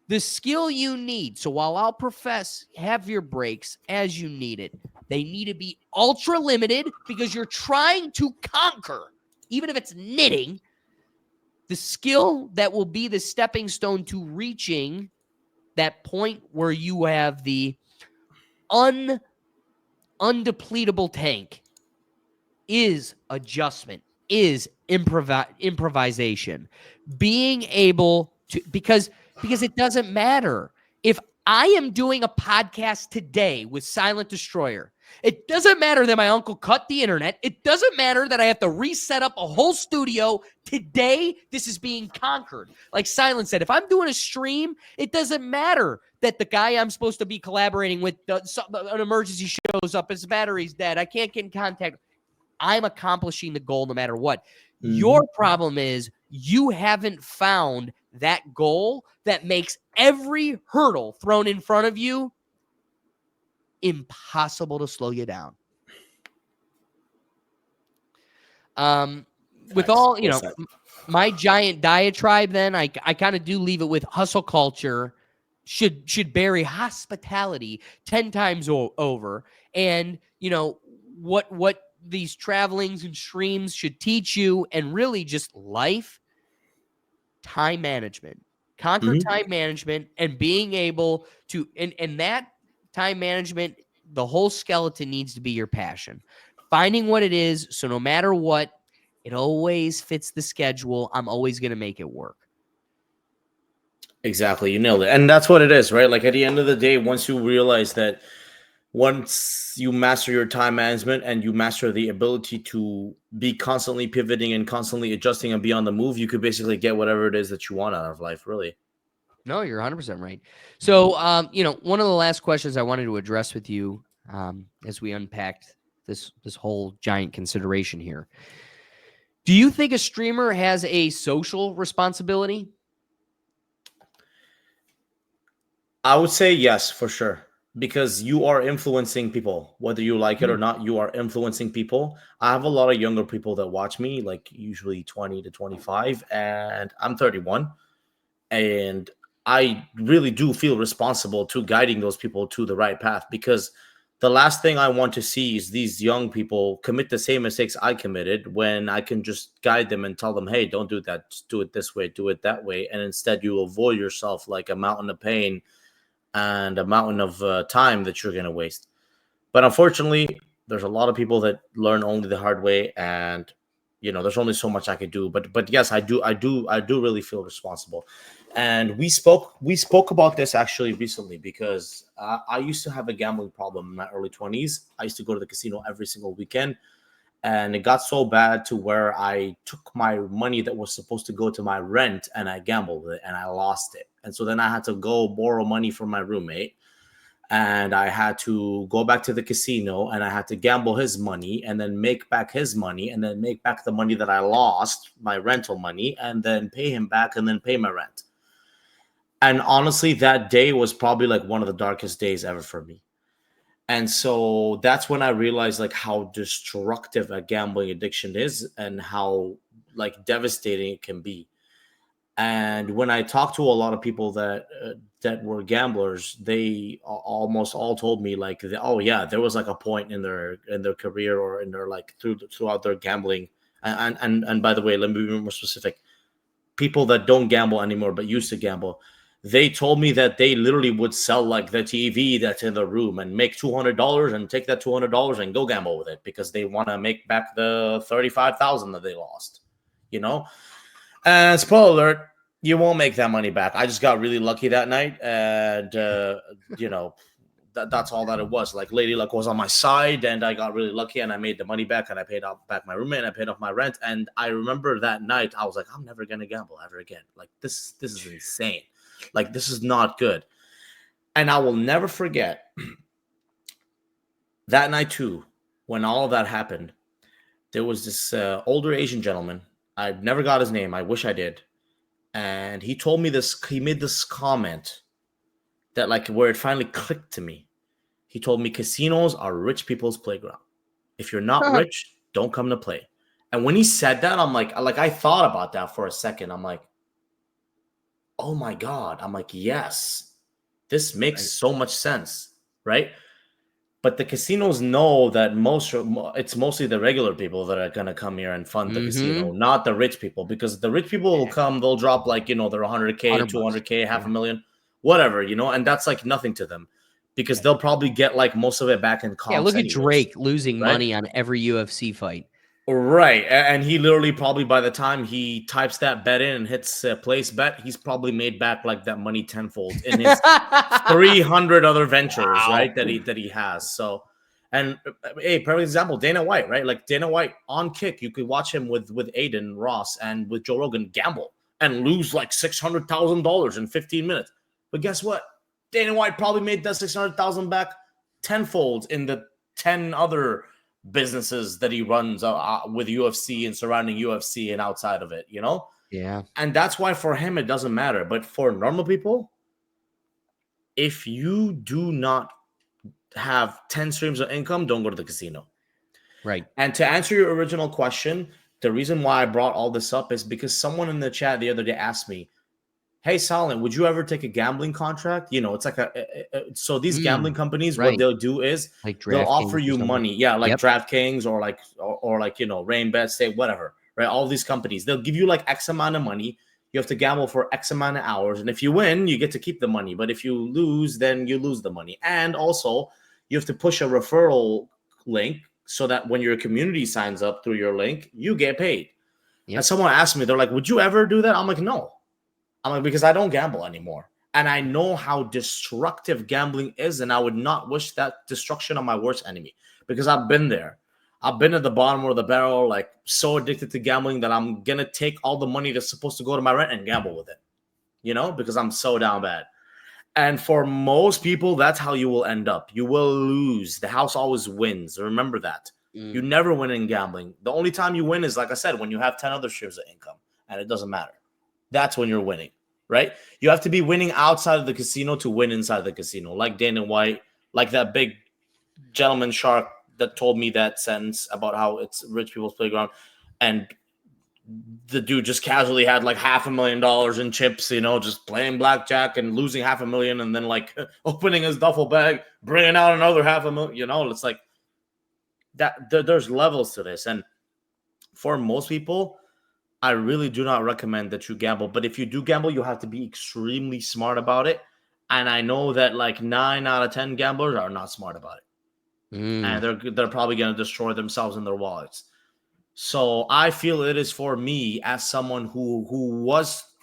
[SPEAKER 2] the skill you need. So while I'll profess, have your breaks as you need it, they need to be ultra limited because you're trying to conquer, even if it's knitting, the skill that will be the stepping stone to reaching that point where you have the undepletable tank is adjustment, is improvisation. Being able to, because it doesn't matter. If I am doing a podcast today with SilentDestroyer, it doesn't matter that my uncle cut the internet. It doesn't matter that I have to reset up a whole studio. Today, this is being conquered. Like Silent said, if I'm doing a stream, it doesn't matter that the guy I'm supposed to be collaborating with, an emergency shows up, his battery's dead, I can't get in contact. I'm accomplishing the goal no matter what. Mm-hmm. Your problem is you haven't found that goal that makes every hurdle thrown in front of you impossible to slow you down. With all, my giant diatribe, then I kind of do leave it with hustle culture should bury hospitality 10 times over. And, what these travelings and streams should teach you, and really just life, time management. Conquer time management, and being able to, and that time management, the whole skeleton needs to be your passion. Finding what it is, so no matter what, it always fits the schedule. I'm always going to make it work.
[SPEAKER 1] Exactly. You nailed it. And that's what it is, right? Like at the end of the day, once you realize that, once you master your time management and you master the ability to be constantly pivoting and constantly adjusting and be on the move, you could basically get whatever it is that you want out of life, really.
[SPEAKER 2] No, you're 100% right. So, one of the last questions I wanted to address with you as we unpacked this whole giant consideration here. Do you think a streamer has a social responsibility?
[SPEAKER 1] I would say yes, for sure. Because you are influencing people, whether you like it or not, you are influencing people. I have a lot of younger people that watch me, like usually 20 to 25, and I'm 31. And I really do feel responsible to guiding those people to the right path, because the last thing I want to see is these young people commit the same mistakes I committed, when I can just guide them and tell them, hey, don't do that. Just do it this way, do it that way. And instead you avoid yourself like a mountain of pain and a mountain of time that you're going to waste. But unfortunately, there's a lot of people that learn only the hard way, and there's only so much I could do. But yes, I do really feel responsible. And we spoke about this actually recently, because I used to have a gambling problem in my early 20s. I used to go to the casino every single weekend, and it got so bad to where I took my money that was supposed to go to my rent and I gambled it and I lost it. And so then I had to go borrow money from my roommate. and I had to go back to the casino and I had to gamble his money and then make back his money and then make back the money that I lost, my rental money, and then pay him back and then pay my rent. And honestly, that day was probably like one of the darkest days ever for me. And so that's when I realized like how destructive a gambling addiction is and how like devastating it can be. And when I talked to a lot of people that were gamblers, they almost all told me like, oh yeah, there was like a point in their career or in their like throughout their gambling. And by the way, let me be more specific. People that don't gamble anymore but used to gamble, they told me that they literally would sell like the TV that's in the room and make $200 and take that $200 and go gamble with it because they want to make back the 35,000 that they lost. You know. And spoiler alert, you won't make that money back. I just got really lucky that night, and that's all that it was. Like Lady Luck was on my side, and I got really lucky, and I made the money back, and I paid off back my roommate, and I paid off my rent. And I remember that night, I was like, I'm never gonna gamble ever again. Like this is insane. Like this is not good. And I will never forget that night too, when all of that happened. There was this older Asian gentleman. I never got his name. I wish I did. And he told me this. He made this comment that, like, where it finally clicked to me. He told me casinos are rich people's playground. If you're not rich, don't come to play. And when he said that, I'm like I thought about that for a second. I'm like, oh my God. I'm like, yes, this makes so much sense, right? But the casinos know that it's mostly the regular people that are going to come here and fund the casino, not the rich people, because the rich people will come, they'll drop like, their 100K, 200K, half a million, whatever, and that's like nothing to them because they'll probably get like most of it back in comps.
[SPEAKER 2] Yeah, look at
[SPEAKER 1] anyways,
[SPEAKER 2] Drake losing
[SPEAKER 1] right?
[SPEAKER 2] money on every UFC fight.
[SPEAKER 1] Right. And he literally probably by the time he types that bet in and hits place bet, he's probably made back like that money tenfold in his 300 other ventures, right? That he has. So, and hey, perfect example, Dana White, right? Like Dana White on Kick, you could watch him with Aiden Ross and with Joe Rogan gamble and lose like $600,000 in 15 minutes. But guess what? Dana White probably made that 600,000 back tenfold in the 10 other businesses that he runs with UFC and surrounding UFC and outside of it,
[SPEAKER 2] Yeah.
[SPEAKER 1] And that's why for him it doesn't matter. But for normal people, if you do not have 10 streams of income, don't go to the casino.
[SPEAKER 2] Right.
[SPEAKER 1] And to answer your original question, the reason why I brought all this up is because someone in the chat the other day asked me, hey, Silent, would you ever take a gambling contract? It's like so these gambling companies,
[SPEAKER 2] right.
[SPEAKER 1] what they'll do is
[SPEAKER 2] like
[SPEAKER 1] they'll offer you money. Yeah, like DraftKings or like Rain Bet, say whatever, right? All these companies, they'll give you like X amount of money. You have to gamble for X amount of hours. And if you win, you get to keep the money. But if you lose, then you lose the money. And also, you have to push a referral link so that when your community signs up through your link, you get paid. Yep. And someone asked me, they're like, would you ever do that? I'm like, no. I'm like, because I don't gamble anymore. And I know how destructive gambling is. And I would not wish that destruction on my worst enemy because I've been there. I've been at the bottom of the barrel, like so addicted to gambling that I'm going to take all the money that's supposed to go to my rent and gamble with it, because I'm so down bad. And for most people, that's how you will end up. You will lose. The house always wins. Remember that. You never win in gambling. The only time you win is, like I said, when you have 10 other streams of income and it doesn't matter. That's when you're winning, right? You have to be winning outside of the casino to win inside the casino, like Dana White, like that big gentleman shark that told me that sentence about how it's rich people's playground. And the dude just casually had like $500,000 in chips, just playing blackjack and losing $500,000 and then like opening his duffel bag, bringing out another $500,000. It's like that. There's levels to this. And for most people, I really do not recommend that you gamble. But if you do gamble, you have to be extremely smart about it. And I know that like 9 out of 10 gamblers are not smart about it. And they're probably going to destroy themselves and their wallets. So I feel it is for me as someone who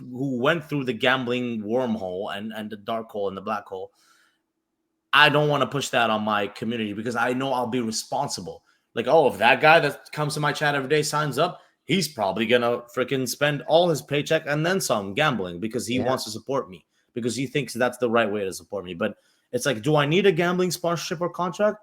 [SPEAKER 1] went through the gambling wormhole and the dark hole and the black hole. I don't want to push that on my community because I know I'll be responsible. Like, oh, if that guy that comes to my chat every day signs up, he's probably going to freaking spend all his paycheck and then some gambling because he wants to support me, because he thinks that's the right way to support me. But It's like, do I need a gambling sponsorship or contract?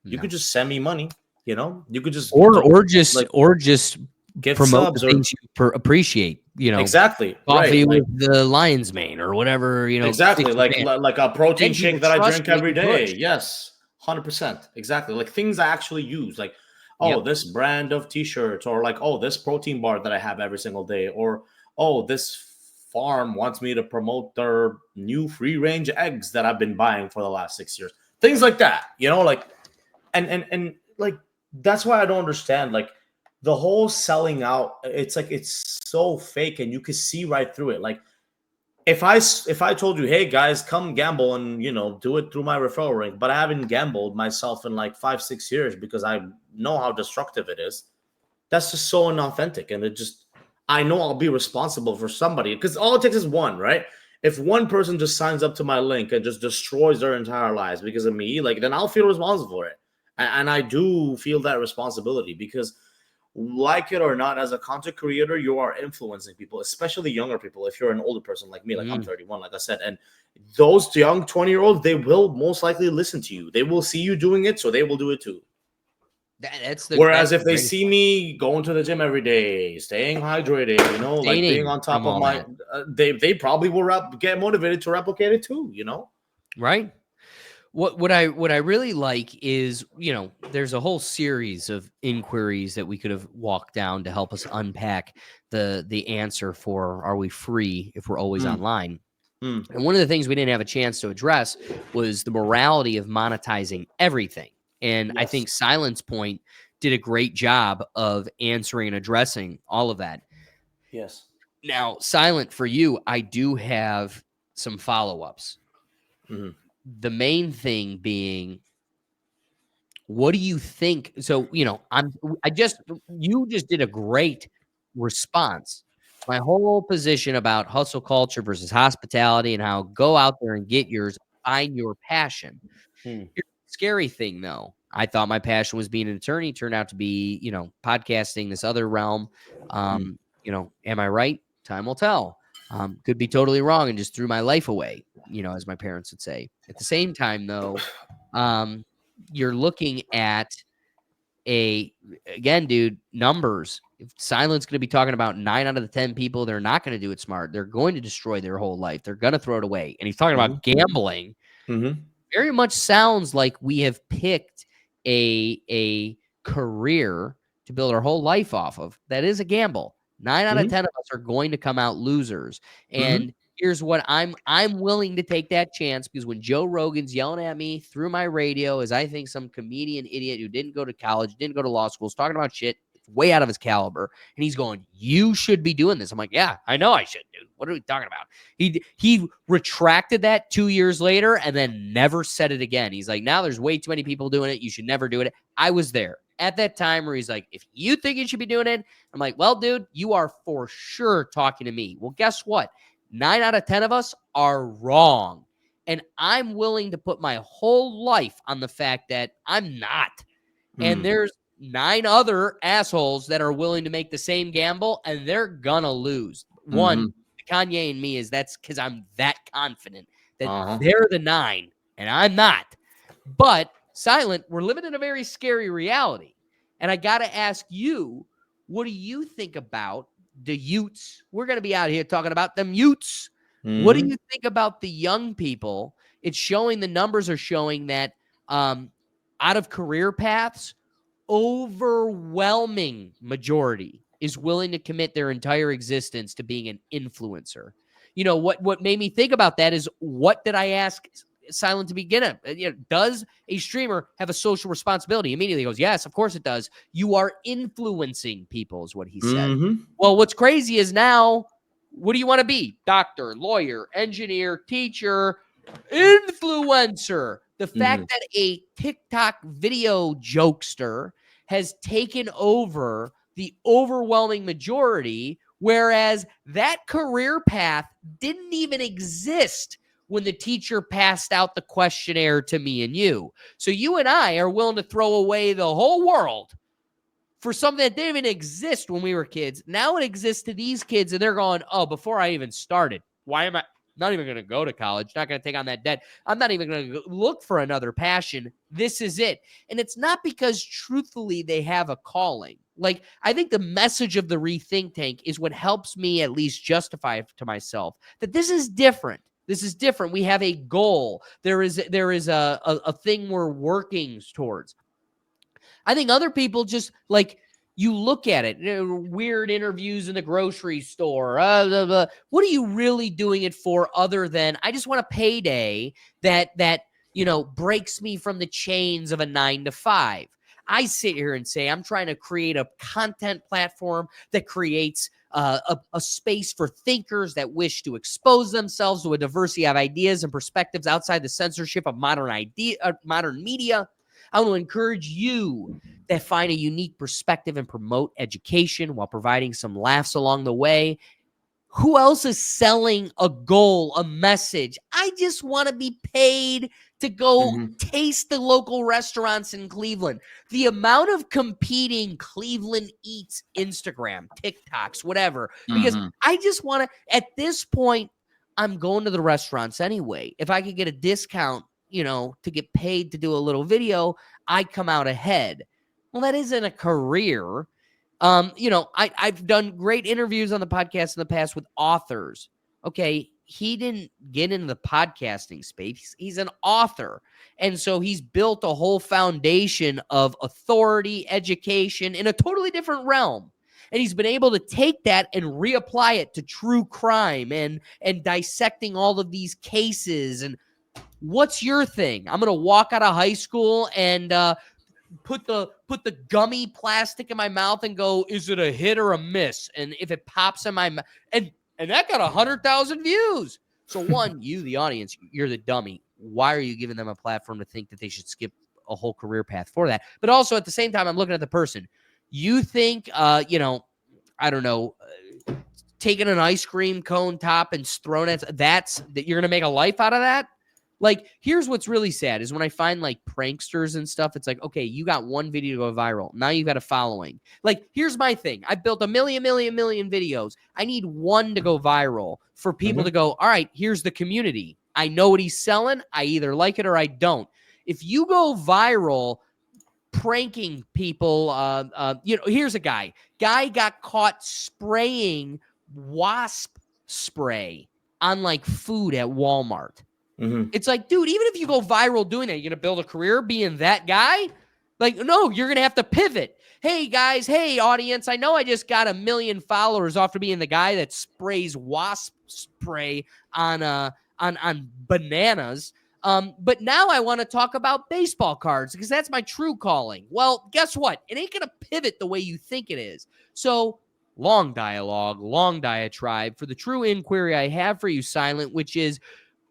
[SPEAKER 1] You
[SPEAKER 2] No.
[SPEAKER 1] could just send me money. You know, you could just
[SPEAKER 2] or just
[SPEAKER 1] give
[SPEAKER 2] promote
[SPEAKER 1] subs
[SPEAKER 2] the
[SPEAKER 1] or
[SPEAKER 2] things you appreciate.
[SPEAKER 1] exactly
[SPEAKER 2] Coffee
[SPEAKER 1] right, like
[SPEAKER 2] with the lion's mane or whatever.
[SPEAKER 1] exactly
[SPEAKER 2] sticks your fan.
[SPEAKER 1] like a protein
[SPEAKER 2] Then people
[SPEAKER 1] shake that I
[SPEAKER 2] trust
[SPEAKER 1] drink
[SPEAKER 2] you and
[SPEAKER 1] every
[SPEAKER 2] you
[SPEAKER 1] day.
[SPEAKER 2] push.
[SPEAKER 1] Yes, 100%. Exactly, like things I actually use. Like, oh,
[SPEAKER 2] Yep.
[SPEAKER 1] this brand of T-shirts, or like, oh, this protein bar that I have every single day, or oh, this farm wants me to promote their new free range eggs that I've been buying for the last 6 years. Things like that, like, and like that's why I don't understand like the whole selling out. It's like it's so fake, and you can see right through it. Like if I told you, hey guys, come gamble and do it through my referral link, but I haven't gambled myself in like 5-6 years because I know how destructive it is. That's just so inauthentic, and it just I know I'll be responsible for somebody because all it takes is one, right? If one person just signs up to my link and just destroys their entire lives because of me, like then I'll feel responsible for it, and I do feel that responsibility because like it or not, as a content creator, you are influencing people, especially younger people. If you're an older person like me, like I'm 31, like I said, and those young 20-year-olds, they will most likely listen to you. They will see you doing it, so they will do it too. Whereas if they see me going to the gym every day, staying hydrated, like being on top of my, they probably will get motivated to replicate it too.
[SPEAKER 2] Right. What I really like is, there's a whole series of inquiries that we could have walked down to help us unpack the answer for, are we free if we're always online? And one of the things we didn't have a chance to address was the morality of monetizing everything. And I think Silent's Point did a great job of answering and addressing all of that.
[SPEAKER 1] Yes.
[SPEAKER 2] Now, Silent, for you, I do have some follow-ups. The main thing being, what do you think? So, you just did a great response. My whole position about hustle culture versus hospitality and how go out there and get yours, find your passion. Here's the scary thing, though. I thought my passion was being an attorney. Turned out to be, podcasting, this other realm. Am I right? Time will tell. Could be totally wrong and just threw my life away, as my parents would say. At the same time, though, you're looking at again, dude, numbers. If Silent's going to be talking about 9 out of the 10 people, they're not going to do it smart. They're going to destroy their whole life. They're going to throw it away. And he's talking about gambling. Very much sounds like we have picked a career to build our whole life off of. That is a gamble. 9 out of 10 of us are going to come out losers. And here's what I'm willing to take that chance, because when Joe Rogan's yelling at me through my radio as I think some comedian idiot who didn't go to college, didn't go to law school, is talking about shit way out of his caliber, and he's going, you should be doing this. I'm like, yeah, I know I should, dude. What are we talking about? He retracted that 2 years later and then never said it again. He's like, now there's way too many people doing it. You should never do it. I was there at that time where he's like, if you think you should be doing it, I'm like, well, dude, you are for sure talking to me. Well, guess what? 9 out of 10 of us are wrong. And I'm willing to put my whole life on the fact that I'm not. And there's 9 other assholes that are willing to make the same gamble, and they're gonna lose. One, Kanye and me, that's because I'm that confident that they're the 9 and I'm not. But Silent, we're living in a very scary reality. And I got to ask you, what do you think about the Utes? We're going to be out here talking about them Utes. What do you think about the young people? It's showing, the numbers are showing that out of career paths, overwhelming majority is willing to commit their entire existence to being an influencer. What made me think about that is, what did I ask Silent to begin with? Does a streamer have a social responsibility? Immediately goes, yes, of course it does. You are influencing people, is what he said. Well, what's crazy is now, what do you want to be? Doctor, lawyer, engineer, teacher, influencer. The fact that a TikTok video jokester has taken over the overwhelming majority, whereas that career path didn't even exist when the teacher passed out the questionnaire to me and you. So you and I are willing to throw away the whole world for something that didn't even exist when we were kids. Now it exists to these kids, and they're going, oh, before I even started, why am I Not even going to go to college. Not going to take on that debt. I'm not even going to look for another passion. This is it. And it's not because truthfully they have a calling. Like, I think the message of the Rethink Tank is what helps me at least justify it to myself that this is different. This is different. We have a goal. There is a thing we're working towards. I think other people just like, you look at it, weird interviews in the grocery store. Blah, blah. What are you really doing it for other than I just want a payday that breaks me from the chains of a 9 to 5? I sit here and say I'm trying to create a content platform that creates a space for thinkers that wish to expose themselves to a diversity of ideas and perspectives outside the censorship of modern media. I want to encourage you that find a unique perspective and promote education while providing some laughs along the way. Who else is selling a goal, a message? I just want to be paid to go taste the local restaurants in Cleveland. The amount of competing Cleveland Eats Instagram, TikToks, whatever, because I just want to, at this point, I'm going to the restaurants anyway. If I could get a discount, to get paid to do a little video, I come out ahead. Well, that isn't a career. I've done great interviews on the podcast in the past with authors. Okay, he didn't get into the podcasting space. He's an author. And so he's built a whole foundation of authority, education in a totally different realm. And he's been able to take that and reapply it to true crime and dissecting all of these cases. And what's your thing? I'm going to walk out of high school and put the gummy plastic in my mouth and go, is it a hit or a miss? And if it pops in my mouth, and that got 100,000 views. So one, you, the audience, you're the dummy. Why are you giving them a platform to think that they should skip a whole career path for that? But also at the same time, I'm looking at the person. You think, I don't know, taking an ice cream cone top and throwing it, that you're going to make a life out of that? Like, here's what's really sad is when I find like pranksters and stuff, it's like, okay, you got one video to go viral. Now you've got a following. Like, here's my thing. I built a million videos. I need one to go viral for people to go, all right, here's the community. I know what he's selling. I either like it or I don't. If you go viral pranking people, here's a guy. Guy got caught spraying wasp spray on like food at Walmart. It's like, dude, even if you go viral doing that, you're going to build a career being that guy? Like, no, you're going to have to pivot. Hey, guys. Hey, audience. I know I just got 1 million followers after being the guy that sprays wasp spray on bananas. But now I want to talk about baseball cards because that's my true calling. Well, guess what? It ain't going to pivot the way you think it is. So long dialogue, long diatribe for the true inquiry I have for you, Silent, which is,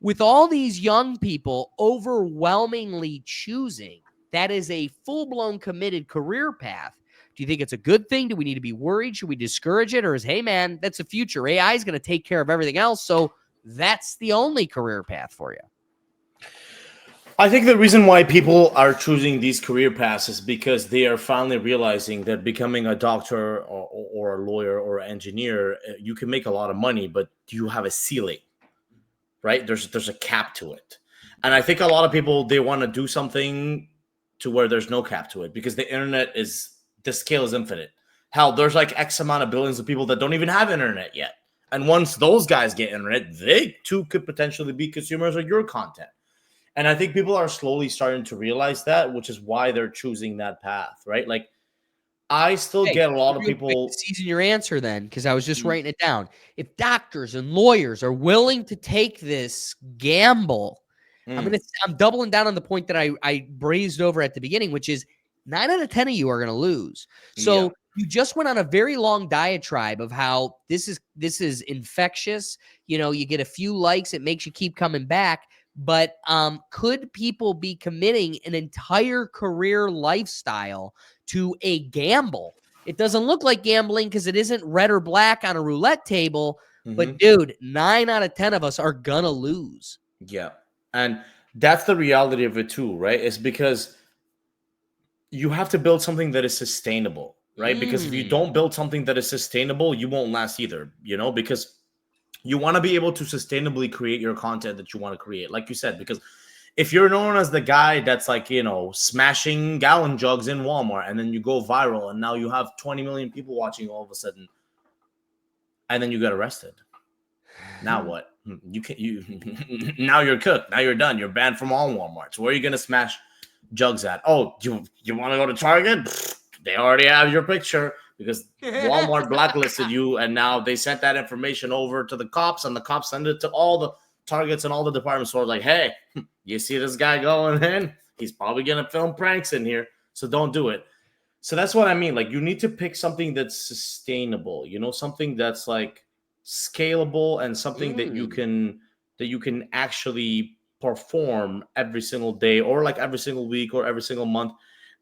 [SPEAKER 2] with all these young people overwhelmingly choosing that is a full-blown committed career path, do you think it's a good thing? Do we need to be worried? Should we discourage it? Or is, hey, man, that's the future. AI is going to take care of everything else, so that's the only career path for you?
[SPEAKER 1] I think the reason why people are choosing these career paths is because they are finally realizing that becoming a doctor or a lawyer or an engineer, you can make a lot of money, but you have a ceiling. Right? There's a cap to it. And I think a lot of people, they want to do something to where there's no cap to it because the internet the scale is infinite. Hell, there's like X amount of billions of people that don't even have internet yet. And once those guys get internet, they too could potentially be consumers of your content. And I think people are slowly starting to realize that, which is why they're choosing that path, right? Like, I still get a lot of people
[SPEAKER 2] season your answer then, because I was just writing it down. If doctors and lawyers are willing to take this gamble, I'm doubling down on the point that I brazed over at the beginning, which is 9 out of 10 of you are going to lose. So you just went on a very long diatribe of how this is infectious. You get a few likes, it makes you keep coming back. But could people be committing an entire career lifestyle to a gamble? It doesn't look like gambling because it isn't red or black on a roulette table. But dude, 9 out of 10 of us are gonna lose.
[SPEAKER 1] Yeah. And that's the reality of it too, right? It's because you have to build something that is sustainable, right? Because if you don't build something that is sustainable, you won't last either, because You want to be able to sustainably create your content that you want to create, like you said, because if you're known as the guy that's like, smashing gallon jugs in Walmart, and then you go viral and now you have 20 million people watching all of a sudden, and then you get arrested. Now what? Now you're cooked. Now you're done. You're banned from all Walmarts. Where are you going to smash jugs at? Oh, you want to go to Target? They already have your picture because Walmart blacklisted you, and now they sent that information over to the cops, and the cops send it to all the Targets and all the department stores. Like, hey, you see this guy going in? He's probably going to film pranks in here, so don't do it. So that's what I mean. Like, you need to pick something that's sustainable, something that's like scalable and something that you can actually perform every single day, or like every single week, or every single month,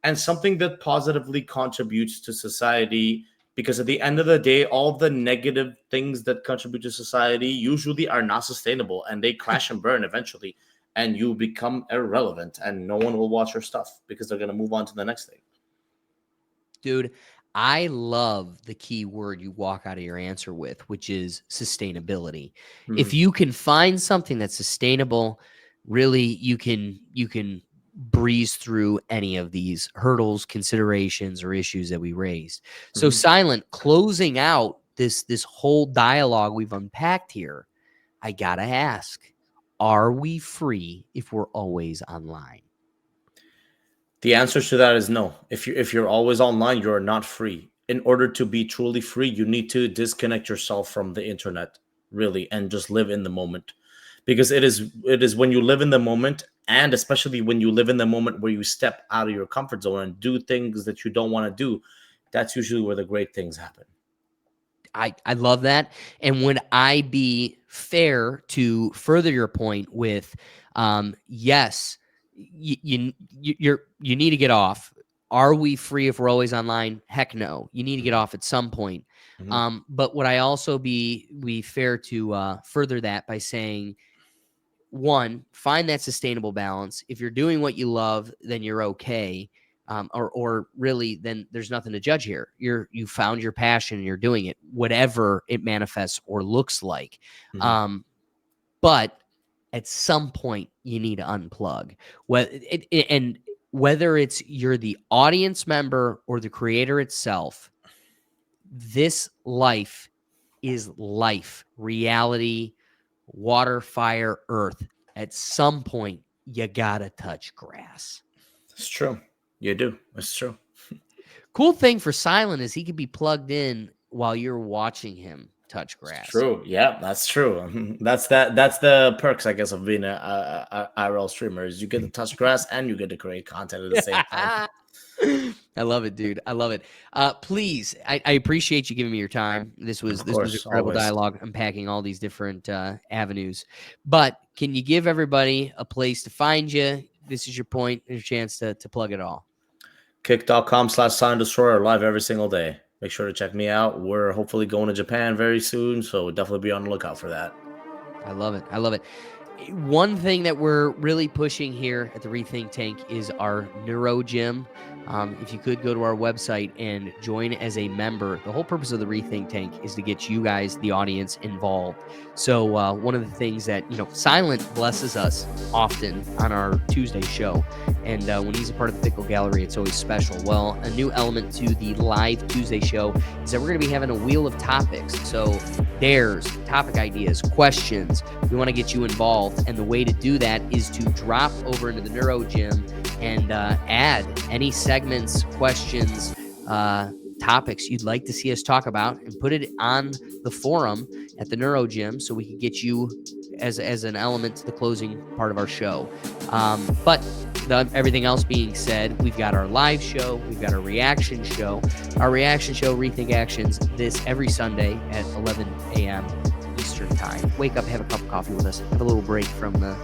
[SPEAKER 1] and something that positively contributes to society. Because at the end of the day, all the negative things that contribute to society usually are not sustainable, and they crash and burn eventually, and you become irrelevant, and no one will watch your stuff because they're going to move on to the next thing.
[SPEAKER 2] Dude, I love the key word you walk out of your answer with, which is sustainability. If you can find something that's sustainable, really you can breeze through any of these hurdles, considerations, or issues that we raised. So Silent, closing out this whole dialogue we've unpacked here, I gotta ask, are we free if we're always online?
[SPEAKER 1] The answer to that is no. If you're always online, you're not free. In order to be truly free, you need to disconnect yourself from the internet, really, and just live in the moment. Because it is when you live in the moment, and especially when you live in the moment where you step out of your comfort zone and do things that you don't want to do, that's usually where the great things happen.
[SPEAKER 2] I love that. And would I be fair to further your point with, yes, you need to get off. Are we free if we're always online? Heck no. You need to get off at some point. But would I also be fair to further that by saying, one, find that sustainable balance. If you're doing what you love, then you're okay. Or really, then there's nothing to judge here. You found your passion and you're doing it, whatever it manifests or looks like. But at some point, you need to unplug. Whether it's you're the audience member or the creator itself, this life is life, reality, water, fire, earth. At some point, you gotta touch grass.
[SPEAKER 1] It's true. You do. It's true.
[SPEAKER 2] Cool thing for Silent is he can be plugged in while you're watching him touch grass.
[SPEAKER 1] It's true. Yeah, that's true. That's the perks, I guess, of being a IRL streamer, is you get to touch grass and you get to create content at the same time.
[SPEAKER 2] I love it, dude. I love it. Please, I appreciate you giving me your time. This was incredible dialogue, unpacking all these different avenues. But can you give everybody a place to find you? This is your point, your chance to plug it all.
[SPEAKER 1] Kick.com/SilentDestroyer, live every single day. Make sure to check me out. We're hopefully going to Japan very soon, so definitely be on the lookout for that.
[SPEAKER 2] I love it. I love it. One thing that we're really pushing here at the Rethink Tank is our Neuro Gym. If you could go to our website and join as a member. The whole purpose of the Rethink Tank is to get you guys, the audience, involved. So one of the things that, Silent blesses us often on our Tuesday show. And when he's a part of the Pickle Gallery, it's always special. Well, a new element to the live Tuesday show is that we're going to be having a wheel of topics. So dares, topic ideas, questions. We want to get you involved. And the way to do that is to drop over into the Neuro Gym and add any segments, questions, topics you'd like to see us talk about, and put it on the forum at the Neuro Gym so we can get you as an element to the closing part of our show. But everything else being said, we've got our live show, we've got our reaction show. Our reaction show, Rethink Actions, this every Sunday at 11 a.m. Eastern time. Wake up, have a cup of coffee with us, have a little break from the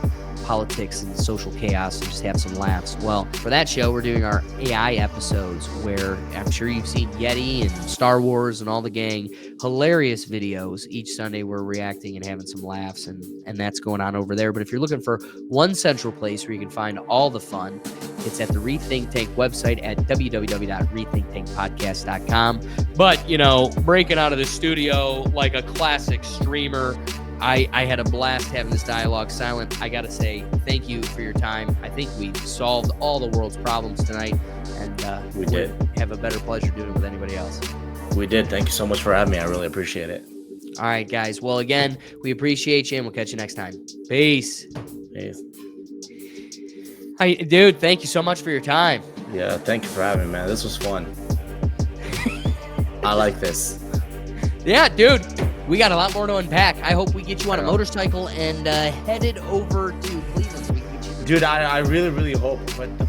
[SPEAKER 2] politics and social chaos and just have some laughs. Well, for that show, we're doing our AI episodes where I'm sure you've seen Yeti and Star Wars and all the gang. Hilarious videos. Each Sunday we're reacting and having some laughs, and that's going on over there. But if you're looking for one central place where you can find all the fun, it's at the Rethink Tank website at www.rethinktankpodcast.com. But, you know, breaking out of the studio like a classic streamer, I had a blast having this dialogue. Silent, I got to say thank you for your time. I think we solved all the world's problems tonight, and
[SPEAKER 1] We did.
[SPEAKER 2] have a better pleasure doing it with anybody else.
[SPEAKER 1] We did. Thank you so much for having me. I really appreciate it.
[SPEAKER 2] All right, guys. Well, again, we appreciate you, and we'll catch you next time. Peace.
[SPEAKER 1] Peace.
[SPEAKER 2] Hi, dude. Thank you so much for your time.
[SPEAKER 1] Yeah, thank you for having me, man. This was fun. I like this.
[SPEAKER 2] Yeah, dude. We got a lot more to unpack. I hope we get you on a
[SPEAKER 1] I know.
[SPEAKER 2] motorcycle and headed over to Cleveland so we can get you.
[SPEAKER 1] Dude, I really, really hope. But the